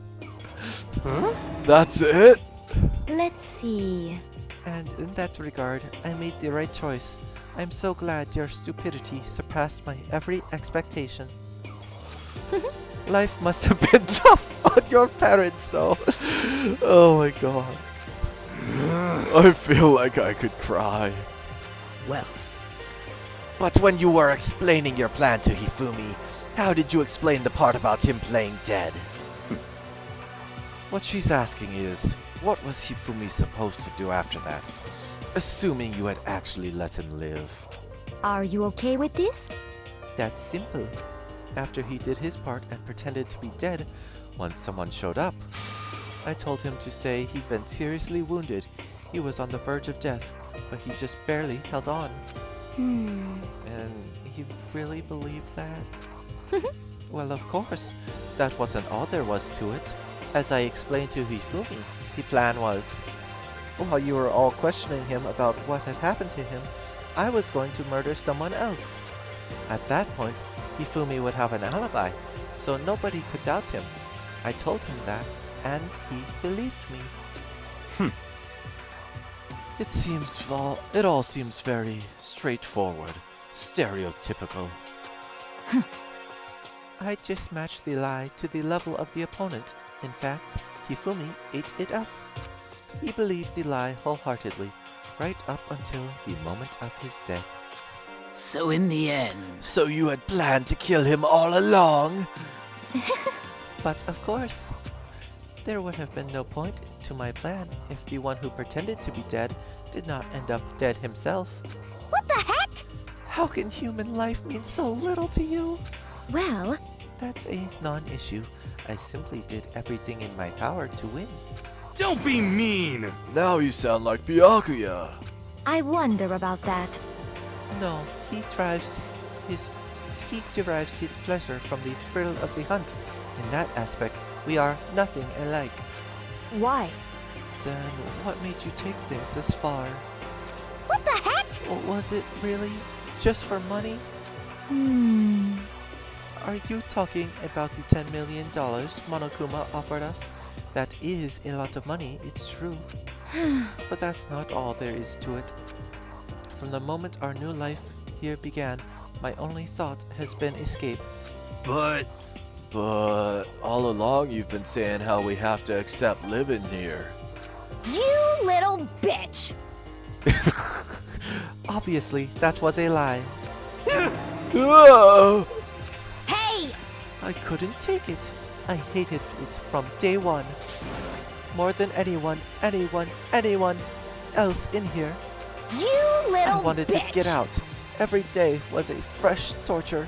Huh? That's it? Let's see. And in that regard, I made the right choice. I'm so glad your stupidity surpassed my every expectation. Life must have been tough on your parents, though. Oh my god. I feel like I could cry. Well. But when you were explaining your plan to Hifumi, how did you explain the part about him playing dead? What she's asking is, what was Hifumi supposed to do after that? Assuming you had actually let him live. Are you okay with this? That's simple. After he did his part and pretended to be dead, once someone showed up, I told him to say he'd been seriously wounded. He was on the verge of death, but he just barely held on. And he really believed that? Well, of course. That wasn't all there was to it. As I explained to Hifumi, the plan was, while you were all questioning him about what had happened to him, I was going to murder someone else. At that point, Hifumi would have an alibi, so nobody could doubt him. I told him that, and he believed me. It all seems very straightforward, stereotypical. I just matched the lie to the level of the opponent. In fact, Hifumi ate it up. He believed the lie wholeheartedly, right up until the moment of his death. So in the end... So you had planned to kill him all along? But of course. There would have been no point to my plan if the one who pretended to be dead did not end up dead himself. What the heck? How can human life mean so little to you? Well... That's a non-issue. I simply did everything in my power to win. Don't be mean! Now you sound like Byakuya. I wonder about that. No, he derives his pleasure from the thrill of the hunt. In that aspect, we are nothing alike. Why? Then what made you take things this far? What the heck? Or was it really Just for money? Are you talking about the $10 million Monokuma offered us? That is a lot of money, it's true. But that's not all there is to it. From the moment our new life here began, my only thought has been escape. But all along you've been saying how we have to accept living here. You little bitch! Obviously, that was a lie. Hey! I couldn't take it. I hated it from day one. More than anyone else in here. You little I wanted bitch! to get out. Every day was a fresh torture.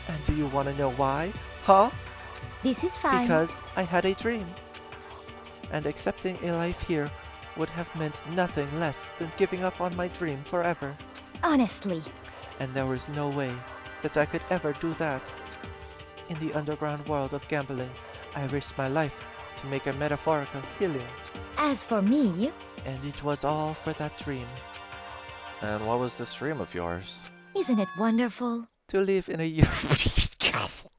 And do you want to know why? Huh? This is fine. Because I had a dream. And accepting a life here would have meant nothing less than giving up on my dream forever. Honestly. And there was no way that I could ever do that. In the underground world of gambling, I risked my life to make a metaphorical killing. As for me... And it was all for that dream. And what was this dream of yours? Isn't it wonderful? To live in a European castle.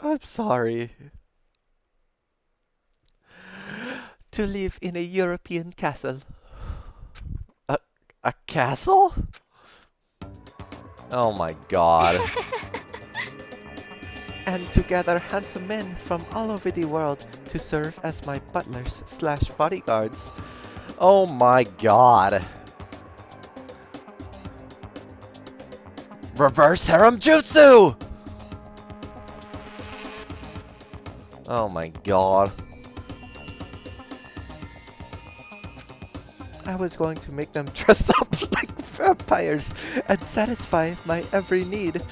I'm sorry. To live in a European castle. A castle? Oh my god. And to gather handsome men from all over the world to serve as my butlers / bodyguards. Oh my god. Reverse harem jutsu! Oh my god. I was going to make them dress up like vampires and satisfy my every need.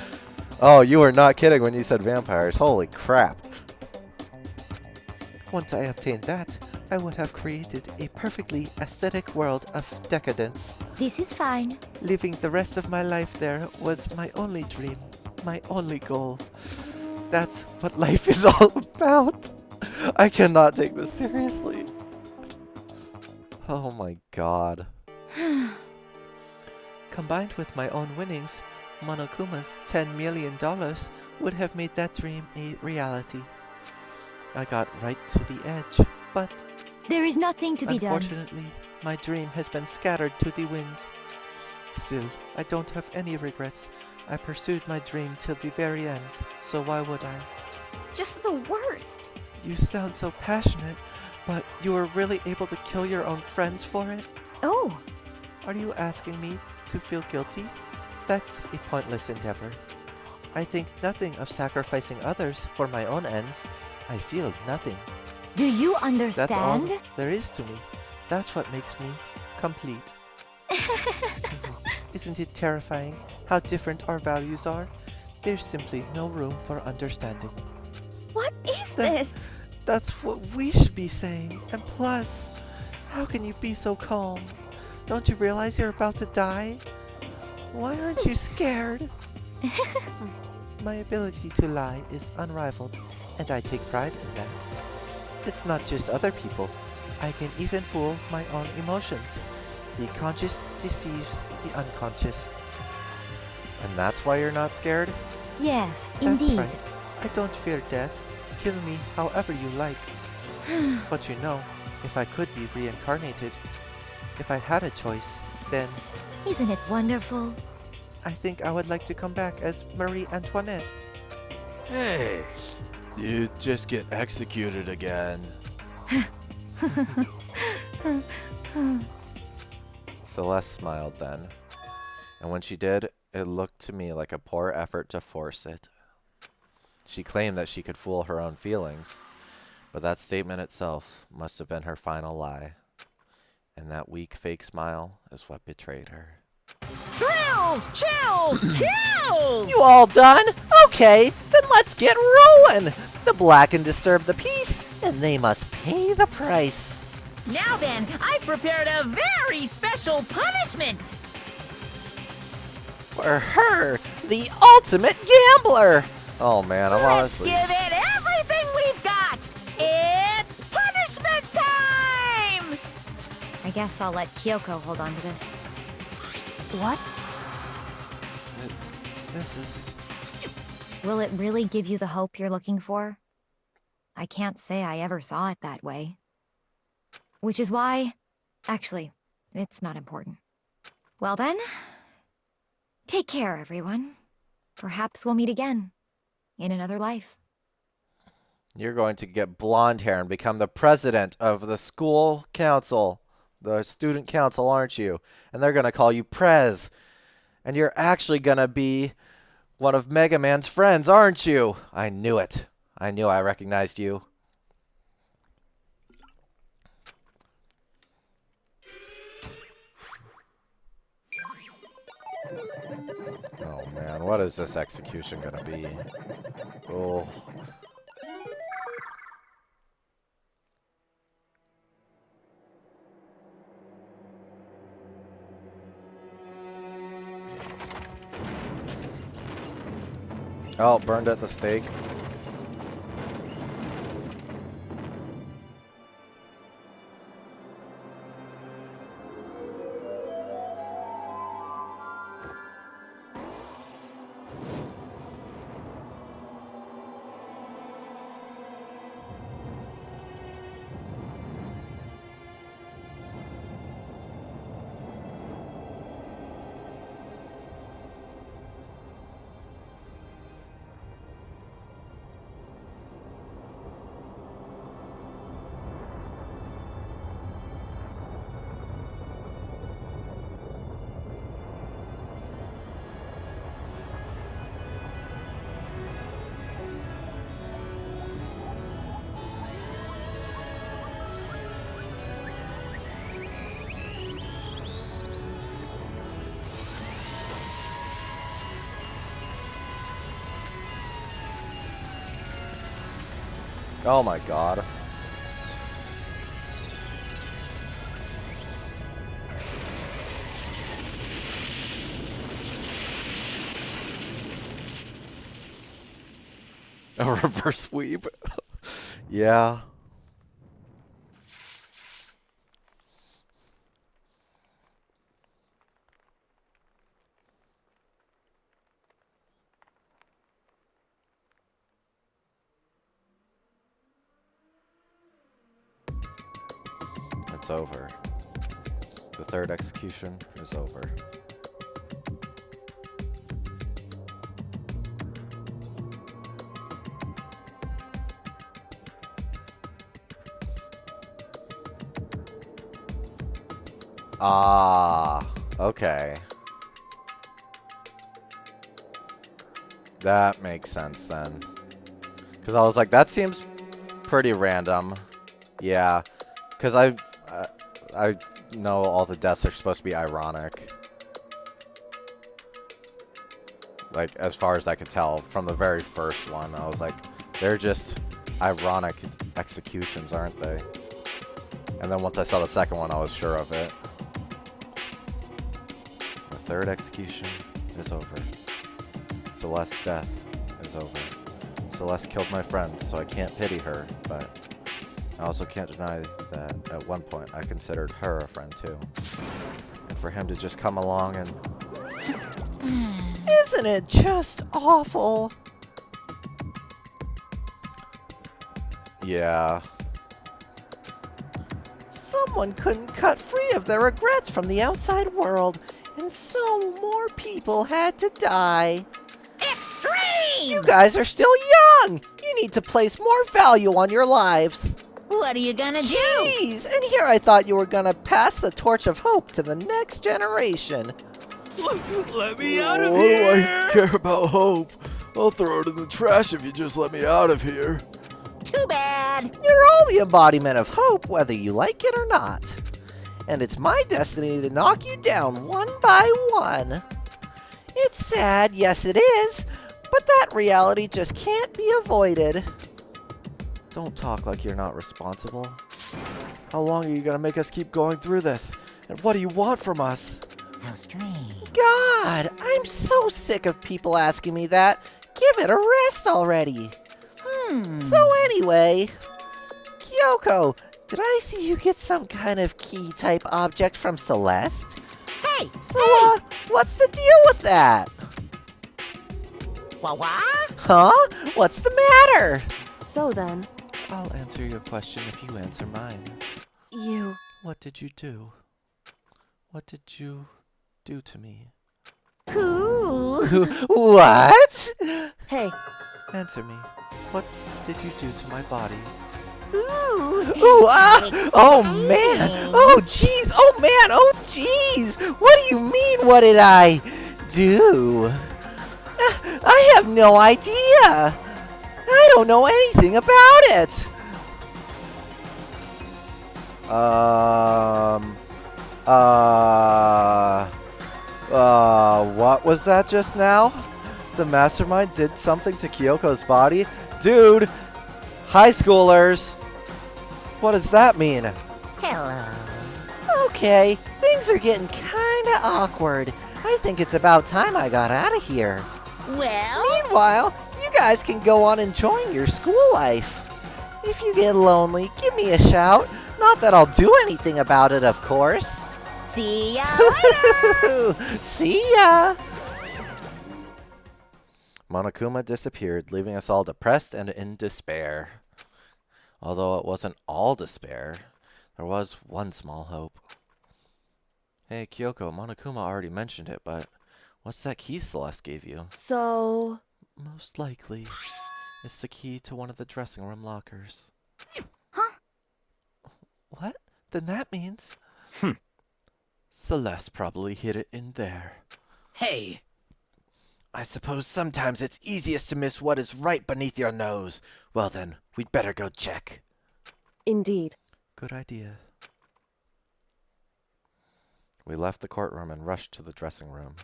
Oh, you were not kidding when you said vampires. Holy crap. Once I obtained that, I would have created a perfectly aesthetic world of decadence. This is fine. Living the rest of my life there was my only dream, my only goal. That's what life is all about. I cannot take this seriously. Oh my god. Combined with my own winnings, Monokuma's $10 million would have made that dream a reality. I got right to the edge, but there is nothing to be done. Unfortunately, my dream has been scattered to the wind. Still, I don't have any regrets. I pursued my dream till the very end, so why would I? Just the worst. You sound so passionate, but you were really able to kill your own friends for it? Oh. Are you asking me to feel guilty? That's a pointless endeavor. I think nothing of sacrificing others for my own ends. I feel nothing. Do you understand? That's all there is to me. That's what makes me complete. Isn't it terrifying how different our values are? There's simply no room for understanding. What is this? That's what we should be saying. And plus, how can you be so calm? Don't you realize you're about to die? Why aren't you scared? My ability to lie is unrivaled, and I take pride in that. It's not just other people. I can even fool my own emotions. The conscious deceives the unconscious. And that's why you're not scared? Yes, That's indeed. right. I don't fear death. Kill me however you like. But you know, if I could be reincarnated, if I had a choice, then... Isn't it wonderful? I think I would like to come back as Marie Antoinette. Hey, you'd just get executed again. Celeste smiled then, and when she did, it looked to me like a poor effort to force it. She claimed that she could fool her own feelings, but that statement itself must have been her final lie. And that weak fake smile is what betrayed her. Thrills, chills, kills! You all done? Okay, then let's get rolling! The Blackened disturb the peace, and they must pay the price. Now then, I've prepared a very special punishment! For her, the ultimate gambler! Oh man, I'm Let's honestly... give it everything we've got! It's punishment time! I guess I'll let Kyoko hold on to this. What? This is... Will it really give you the hope you're looking for? I can't say I ever saw it that way. Which is why... Actually, it's not important. Well then, take care, everyone. Perhaps we'll meet again. In another life. You're going to get blonde hair and become the president of the school council. The student council, aren't you? And they're going to call you Prez. And you're actually going to be one of Mega Man's friends, aren't you? I knew it. I knew I recognized you. Oh man, what is this execution gonna be? Oh. Oh, burned at the stake. Oh my god. A reverse sweep. Yeah. It's over. The third execution is over. Ah, okay. That makes sense then. Because I was like, that seems pretty random. Yeah, because I know all the deaths are supposed to be ironic. Like, as far as I could tell from the very first one, I was like, they're just ironic executions, aren't they? And then once I saw the second one, I was sure of it. The third execution is over. Celeste's death is over. Celeste killed my friend, so I can't pity her, but I also can't deny that at one point I considered her a friend too. And for him to just come along and... Isn't it just awful? Yeah. Someone couldn't cut free of their regrets from the outside world, and so more people had to die. Extreme! You guys are still young! You need to place more value on your lives. What are you gonna do? Jeez, and here I thought you were gonna pass the torch of hope to the next generation. Let me out of What here! do I care about hope? I'll throw it in the trash if you just let me out of here. Too bad. You're all the embodiment of hope, whether you like it or not. And it's my destiny to knock you down one by one. It's sad, yes it is, but that reality just can't be avoided. Don't talk like you're not responsible. How long are you gonna make us keep going through this? And what do you want from us? How strange. God, I'm so sick of people asking me that. Give it a rest already. So anyway, Kyoko, Did I see you get some kind of key-type object from Celeste? Hey! So, what's the deal with that? What? Huh? What's the matter? So then, I'll answer your question if you answer mine. you... What did you do? What did you do to me? Who? What? Hey, Answer me. What did you do to my body? Ooh. Ooh, oh man! Oh jeez! Oh man! Oh jeez! What do you mean? What did I do? I have no idea. I don't know anything about it. What was that just now? The mastermind did something to Kyoko's body? Dude! High schoolers! What does that mean? Hello. Okay, things are getting kinda awkward. I think it's about time I got out of here. Well? Meanwhile, you guys can go on enjoying your school life. If you get lonely, give me a shout. Not that I'll do anything about it, of course. See ya later! See ya! Monokuma disappeared, leaving us all depressed and in despair. Although it wasn't all despair, there was one small hope. Hey, Kyoko, Monokuma already mentioned it, but what's that key Celeste gave you? so... Most likely, it's the key to one of the dressing room lockers. Huh? What? Then that means... Celeste probably hid it in there. Hey, I suppose sometimes it's easiest to miss what is right beneath your nose. Well then, we'd better go check. Indeed. Good idea. We left the courtroom and rushed to the dressing room.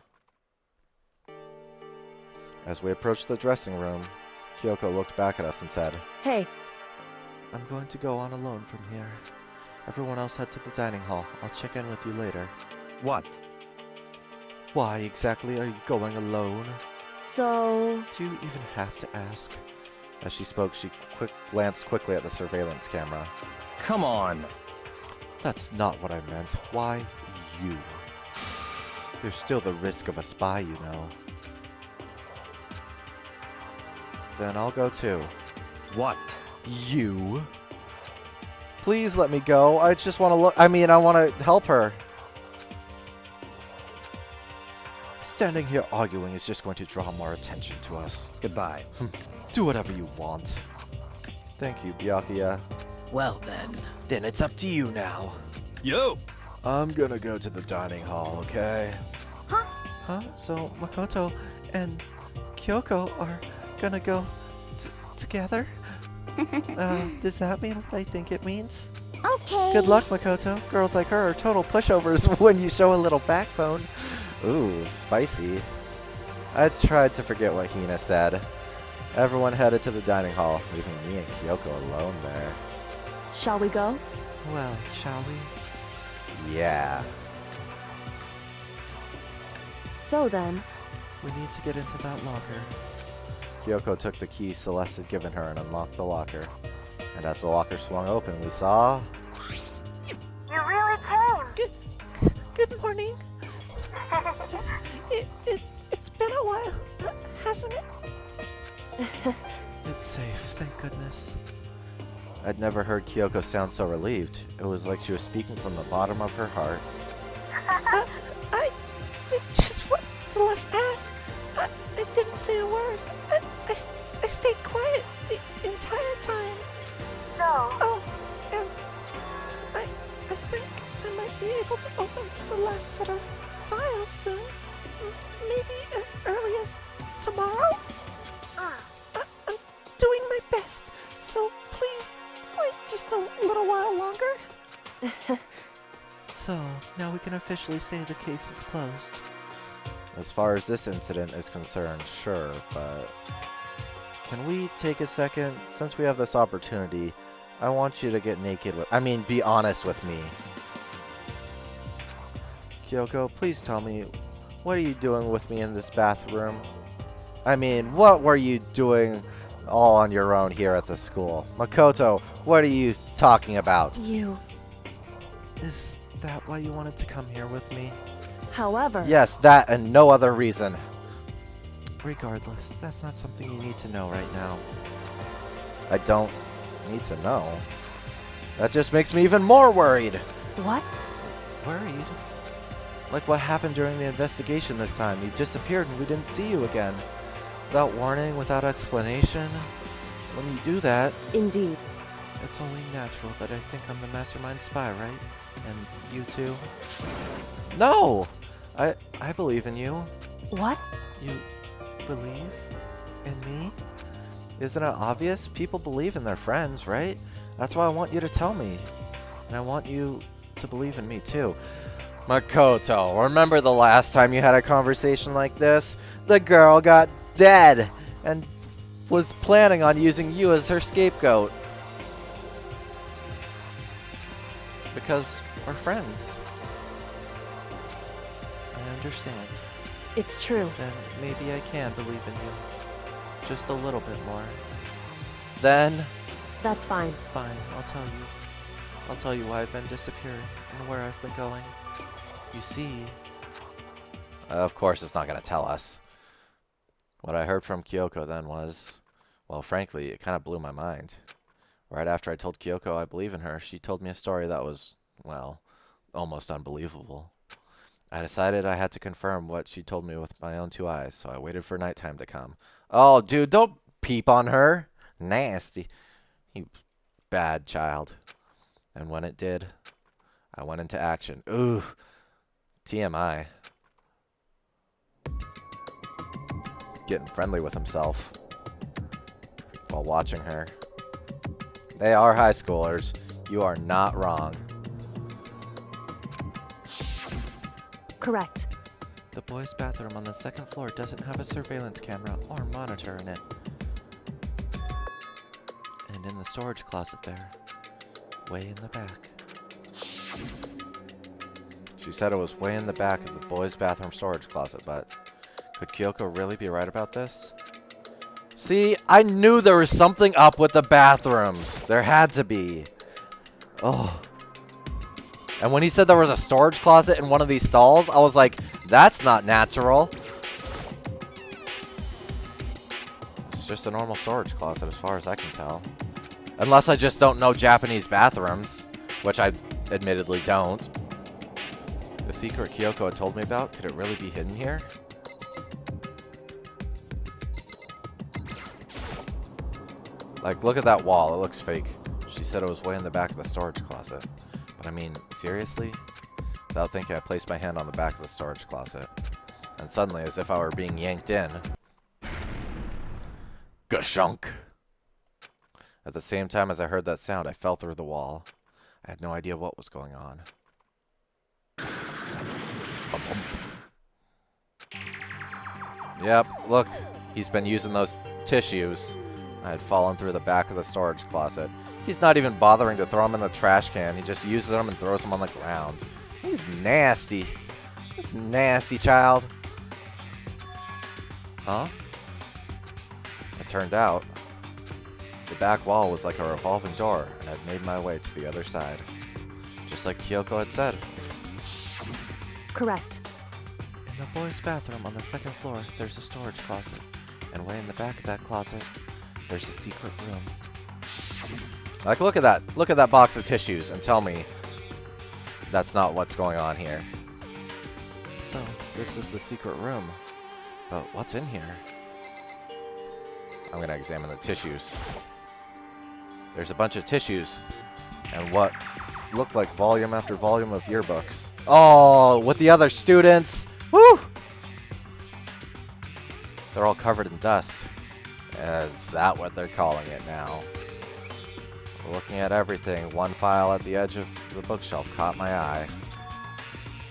As we approached the dressing room, Kyoko looked back at us and said, Hey, I'm going to go on alone from here. Everyone else head to the dining hall. I'll check in with you later. What? Why exactly are you going alone? so... Do you even have to ask? As she spoke, she glanced quickly at the surveillance camera. Come on. That's not what I meant. Why you? There's still the risk of a spy, you know. Then I'll go too. What? You? Please let me go. I just want to look. I mean, I want to help her. Standing here arguing is just going to draw more attention to us. Goodbye. Do whatever you want. Thank you, Byakuya. well then. Then it's up to you now. Yo! I'm gonna go to the dining hall, okay? Huh? Huh? So Makoto and Kyoko are gonna go together? Does that mean what I think it means? Okay. Good luck, Makoto. Girls like her are total pushovers when you show a little backbone. Ooh, spicy. I tried to forget what Hina said. Everyone headed to the dining hall, leaving me and Kyoko alone there. Shall we go? Well, shall we? Yeah. So then, We need to get into that locker. Kyoko took the key Celeste had given her and unlocked the locker. And as the locker swung open, we saw... You really came. Good morning. It's been a while, hasn't it? It's safe, thank goodness. I'd never heard Kyoko sound so relieved. It was like she was speaking from the bottom of her heart. I did just what Celeste asked. I didn't say a word. I stayed quiet the entire time. So, Oh, and I think I might be able to open the last set of files soon. Maybe as early as tomorrow? I'm doing my best, so please wait just a little while longer. So, now we can officially say the case is closed. As far as this incident is concerned, sure, but... Can we take a second? Since we have this opportunity, I want you to get naked with... be honest with me. Kyoko, please tell me, what are you doing with me in this bathroom? What were you doing all on your own here at the school? Makoto, what are you talking about? You. Is that why you wanted to come here with me? However... Yes, that and no other reason. Regardless, that's not something you need to know right now. I don't need to know. That just makes me even more worried. What? Worried? Like what happened during the investigation this time. You disappeared and we didn't see you again. Without warning, without explanation. When you do that... Indeed. It's only natural that I think I'm the mastermind spy, right? And you too? No! I believe in you. What? You believe in me? Isn't it obvious? People believe in their friends, right? That's why I want you to tell me. And I want you to believe in me too. Makoto, remember the last time you had a conversation like this? The girl got dead and was planning on using you as her scapegoat. Because we're friends. I understand. It's true. Then maybe I can believe in you. Just a little bit more. Then... That's fine. Fine, I'll tell you. I'll tell you why I've been disappearing and where I've been going. You see... Of course it's not going to tell us. What I heard from Kyoko then was... Well, frankly, it kind of blew my mind. Right after I told Kyoko I believe in her, she told me a story that was, well, almost unbelievable. I decided I had to confirm what she told me with my own 2 eyes, so I waited for nighttime to come. Oh, dude, don't peep on her. Nasty. You bad child. And when it did, I went into action. Ooh, TMI. He's getting friendly with himself while watching her. They are high schoolers. You are not wrong. Correct. The boys' bathroom on the 2nd floor doesn't have a surveillance camera or monitor in it. And in the storage closet there, way in the back. She said it was way in the back of the boys' bathroom storage closet, but could Kyoko really be right about this? See, I knew there was something up with the bathrooms. There had to be. Oh. And when he said there was a storage closet in one of these stalls, I was like, that's not natural. It's just a normal storage closet as far as I can tell. Unless I just don't know Japanese bathrooms, which I admittedly don't. The secret Kyoko had told me about, could it really be hidden here? Like, look at that wall. It looks fake. She said it was way in the back of the storage closet. But I mean, seriously? Without thinking, I placed my hand on the back of the storage closet. And suddenly, as if I were being yanked in... Gashunk! At the same time as I heard that sound, I fell through the wall. I had no idea what was going on. Yep, look. He's been using those tissues. I had fallen through the back of the storage closet. He's not even bothering to throw them in the trash can. He just uses them and throws them on the ground. He's nasty. This nasty child. Huh? It turned out, the back wall was like a revolving door, and I'd made my way to the other side. Just like Kyoko had said. Correct. In the boys' bathroom on the 2nd floor, there's a storage closet. And way in the back of that closet, there's a secret room. Like, look at that. Look at that box of tissues and tell me that's not what's going on here. So, this is the secret room. But what's in here? I'm going to examine the tissues. There's a bunch of tissues. And what looked like volume after volume of yearbooks. Oh, with the other students. Woo! They're all covered in dust. Is that what they're calling it now? Looking at everything, one file at the edge of the bookshelf caught my eye.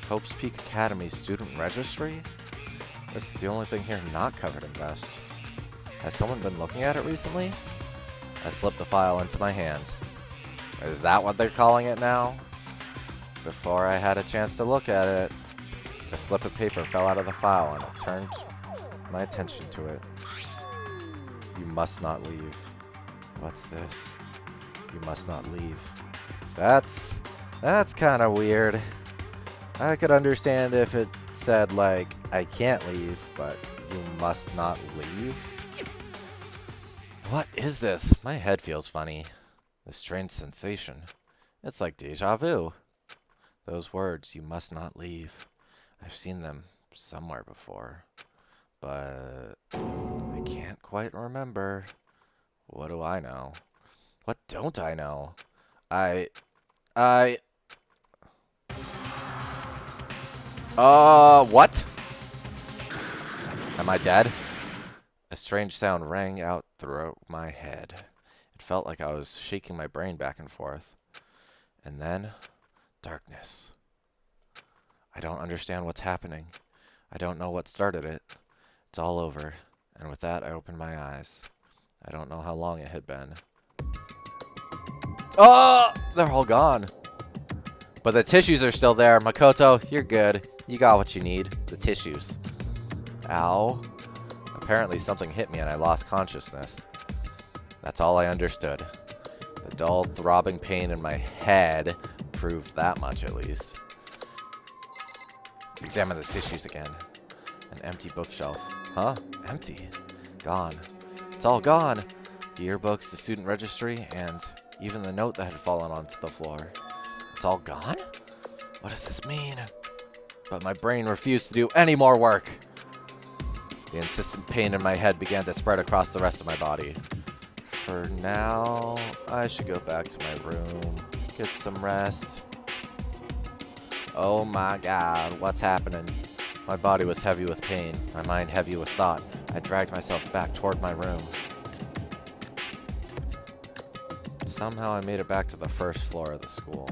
Hope's Peak Academy Student Registry? This is the only thing here not covered in dust. Has someone been looking at it recently? I slipped the file into my hand. Is that what they're calling it now? Before I had a chance to look at it, a slip of paper fell out of the file and I turned my attention to it. You must not leave. What's this? You must not leave. That's kind of weird. I could understand if it said, like, I can't leave, but you must not leave? What is this? My head feels funny. A strange sensation. It's like deja vu. Those words, you must not leave. I've seen them somewhere before, but I can't quite remember. What do I know? What don't I know? What? Am I dead? A strange sound rang out throughout my head. It felt like I was shaking my brain back and forth. And then, darkness. I don't understand what's happening. I don't know what started it. It's all over. And with that, I opened my eyes. I don't know how long it had been. Oh! They're all gone. But the tissues are still there. Makoto, you're good. You got what you need. The tissues. Ow. Apparently something hit me and I lost consciousness. That's all I understood. The dull, throbbing pain in my head proved that much at least. Examine the tissues again. An empty bookshelf. Huh? Empty. Gone. It's all gone. The yearbooks, the student registry, and even the note that had fallen onto the floor. It's all gone? What does this mean? But my brain refused to do any more work. The insistent pain in my head began to spread across the rest of my body. For now, I should go back to my room, get some rest. Oh my god, what's happening? My body was heavy with pain, my mind heavy with thought. I dragged myself back toward my room. Somehow I made it back to the first floor of the school.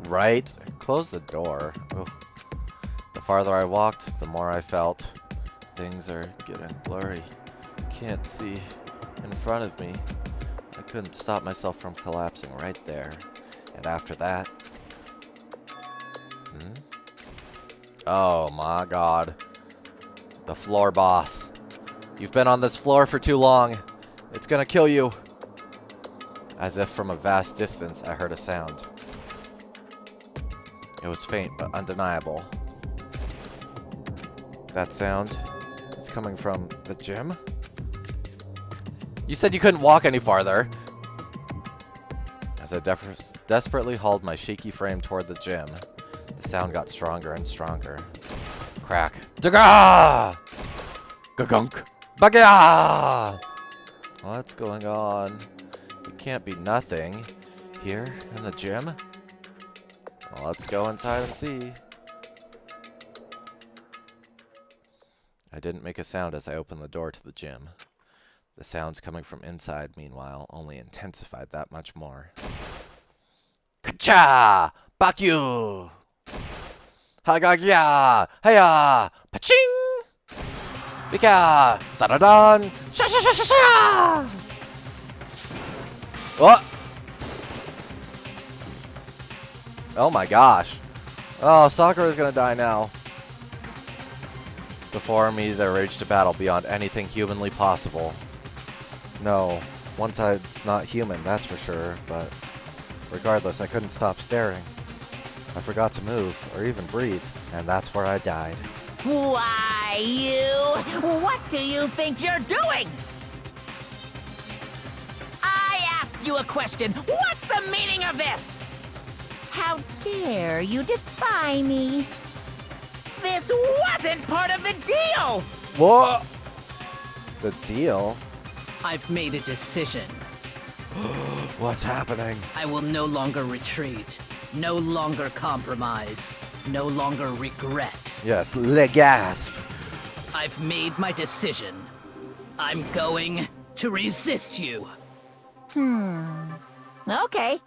Right? Close the door. Ugh. The farther I walked, the more I felt. Things are getting blurry. Can't see in front of me. I couldn't stop myself from collapsing right there. And after that... Oh my god. The floor boss. You've been on this floor for too long. It's gonna kill you. As if from a vast distance, I heard a sound. It was faint, but undeniable. That sound, it's coming from the gym? You said you couldn't walk any farther. As I desperately hauled my shaky frame toward the gym, the sound got stronger and stronger. Crack. Daga! Gagunk! Bagya! What's going on? It can't be nothing. Here, in the gym? Well, let's go inside and see. I didn't make a sound as I opened the door to the gym. The sounds coming from inside, meanwhile, only intensified that much more. Kacha! Bakyu! Hagagya! Heya! Paching! Bika! Da-da-dan! Sha-sha-sha-sha-sha! What? Oh my gosh. Oh, Sakura's gonna die now. Before me, there raged a battle beyond anything humanly possible. No, one side's not human, that's for sure, but regardless, I couldn't stop staring. I forgot to move, or even breathe, and that's where I died. Why, you? What do you think you're doing? I asked you a question. What's the meaning of this? How dare you defy me? This wasn't part of the deal! What? The deal? I've made a decision. What's happening? I will no longer retreat, no longer compromise, no longer regret. Yes, le gasp. I've made my decision. I'm going to resist you. Okay.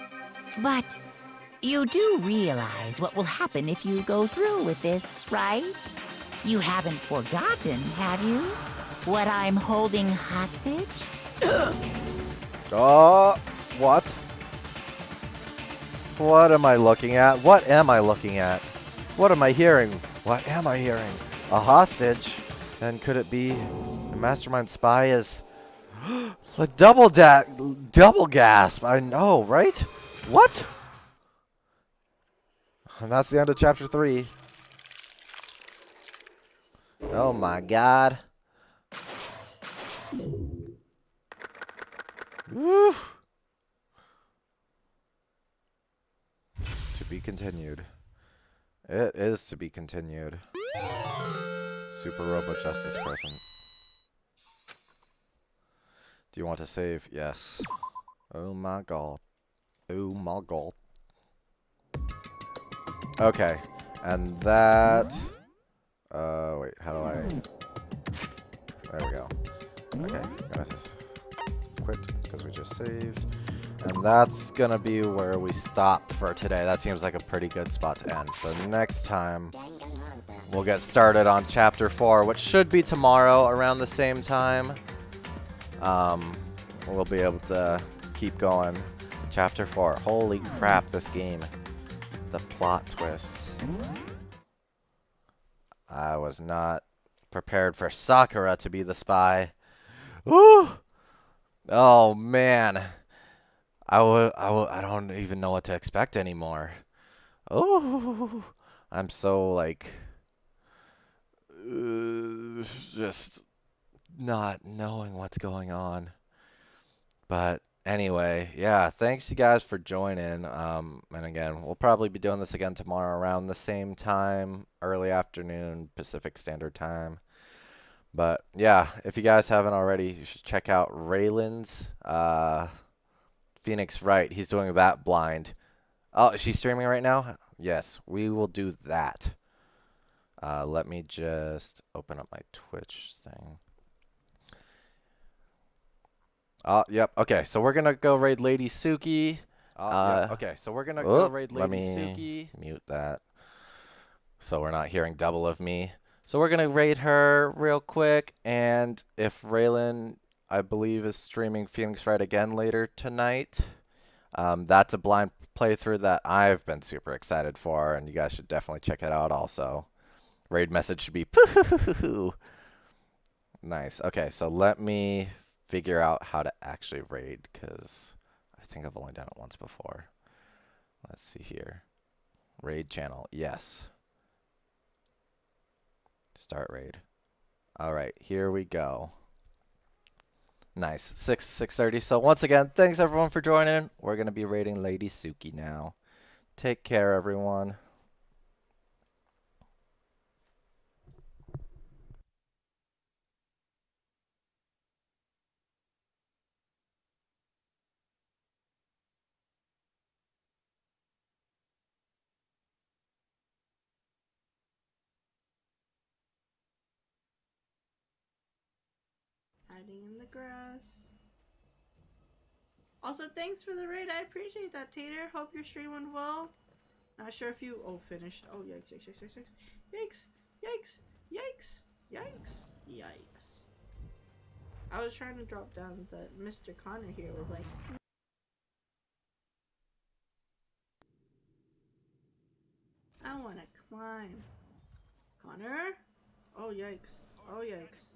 But you do realize what will happen if you go through with this, right? You haven't forgotten, have you? What I'm holding hostage? What? What am I looking at? What am I looking at? What am I hearing? What am I hearing? A hostage? And could it be The mastermind spy is a double gasp. I know, right? What? And that's the end of chapter 3. Oh my god. Woo. To be continued. It is to be continued. Super Robo Justice present. Do you want to save? Yes. Oh my god. Oh my god. Okay. And that... wait, how do I... There we go. Okay, I'm gonna quit because we just saved. And that's gonna be where we stop for today. That seems like a pretty good spot to end. So next time, we'll get started on Chapter 4, which should be tomorrow around the same time. We'll be able to keep going. Chapter 4. Holy crap, this game. The plot twists. I was not prepared for Sakura to be the spy. Woo! Oh, man. I don't even know what to expect anymore. Oh, I'm so, like, just not knowing what's going on. But anyway, yeah, thanks you guys for joining. And again, we'll probably be doing this again tomorrow around the same time, early afternoon, Pacific Standard Time. But yeah, if you guys haven't already, you should check out Raylan's Phoenix Wright. He's doing that blind. Oh, is she streaming right now? Yes, we will do that. Let me just open up my Twitch thing. Yep. Okay, so we're gonna go raid Lady Suki. Yep. Okay, so we're gonna go raid Let Lady me Suki. mute that, so we're not hearing double of me. So we're gonna raid her real quick, and if Raylan, I believe, is streaming Phoenix Wright again later tonight, that's a blind playthrough that I've been super excited for, and you guys should definitely check it out also. Raid message should be poo. Nice. Okay, so let me figure out how to actually raid, because I think I've only done it once before. Let's see here. Raid channel. Yes. Start raid. All right, here we go. Nice. 6:30. So once again, thanks everyone for joining. We're going to be raiding Lady Suki now. Take care, everyone. Hiding in the grass. Also, thanks for the raid. I appreciate that, Tater. Hope your stream went well. Not sure if you... Oh, finished. Oh, yikes, yikes, yikes, yikes, yikes. Yikes, yikes, yikes, yikes. I was trying to drop down, but Mr. Connor here was like... I want to climb. Connor? Oh, yikes. Oh, yikes.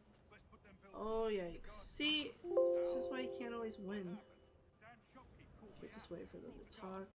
Oh, yikes. See, this is why you can't always win. Okay, just wait for them to talk.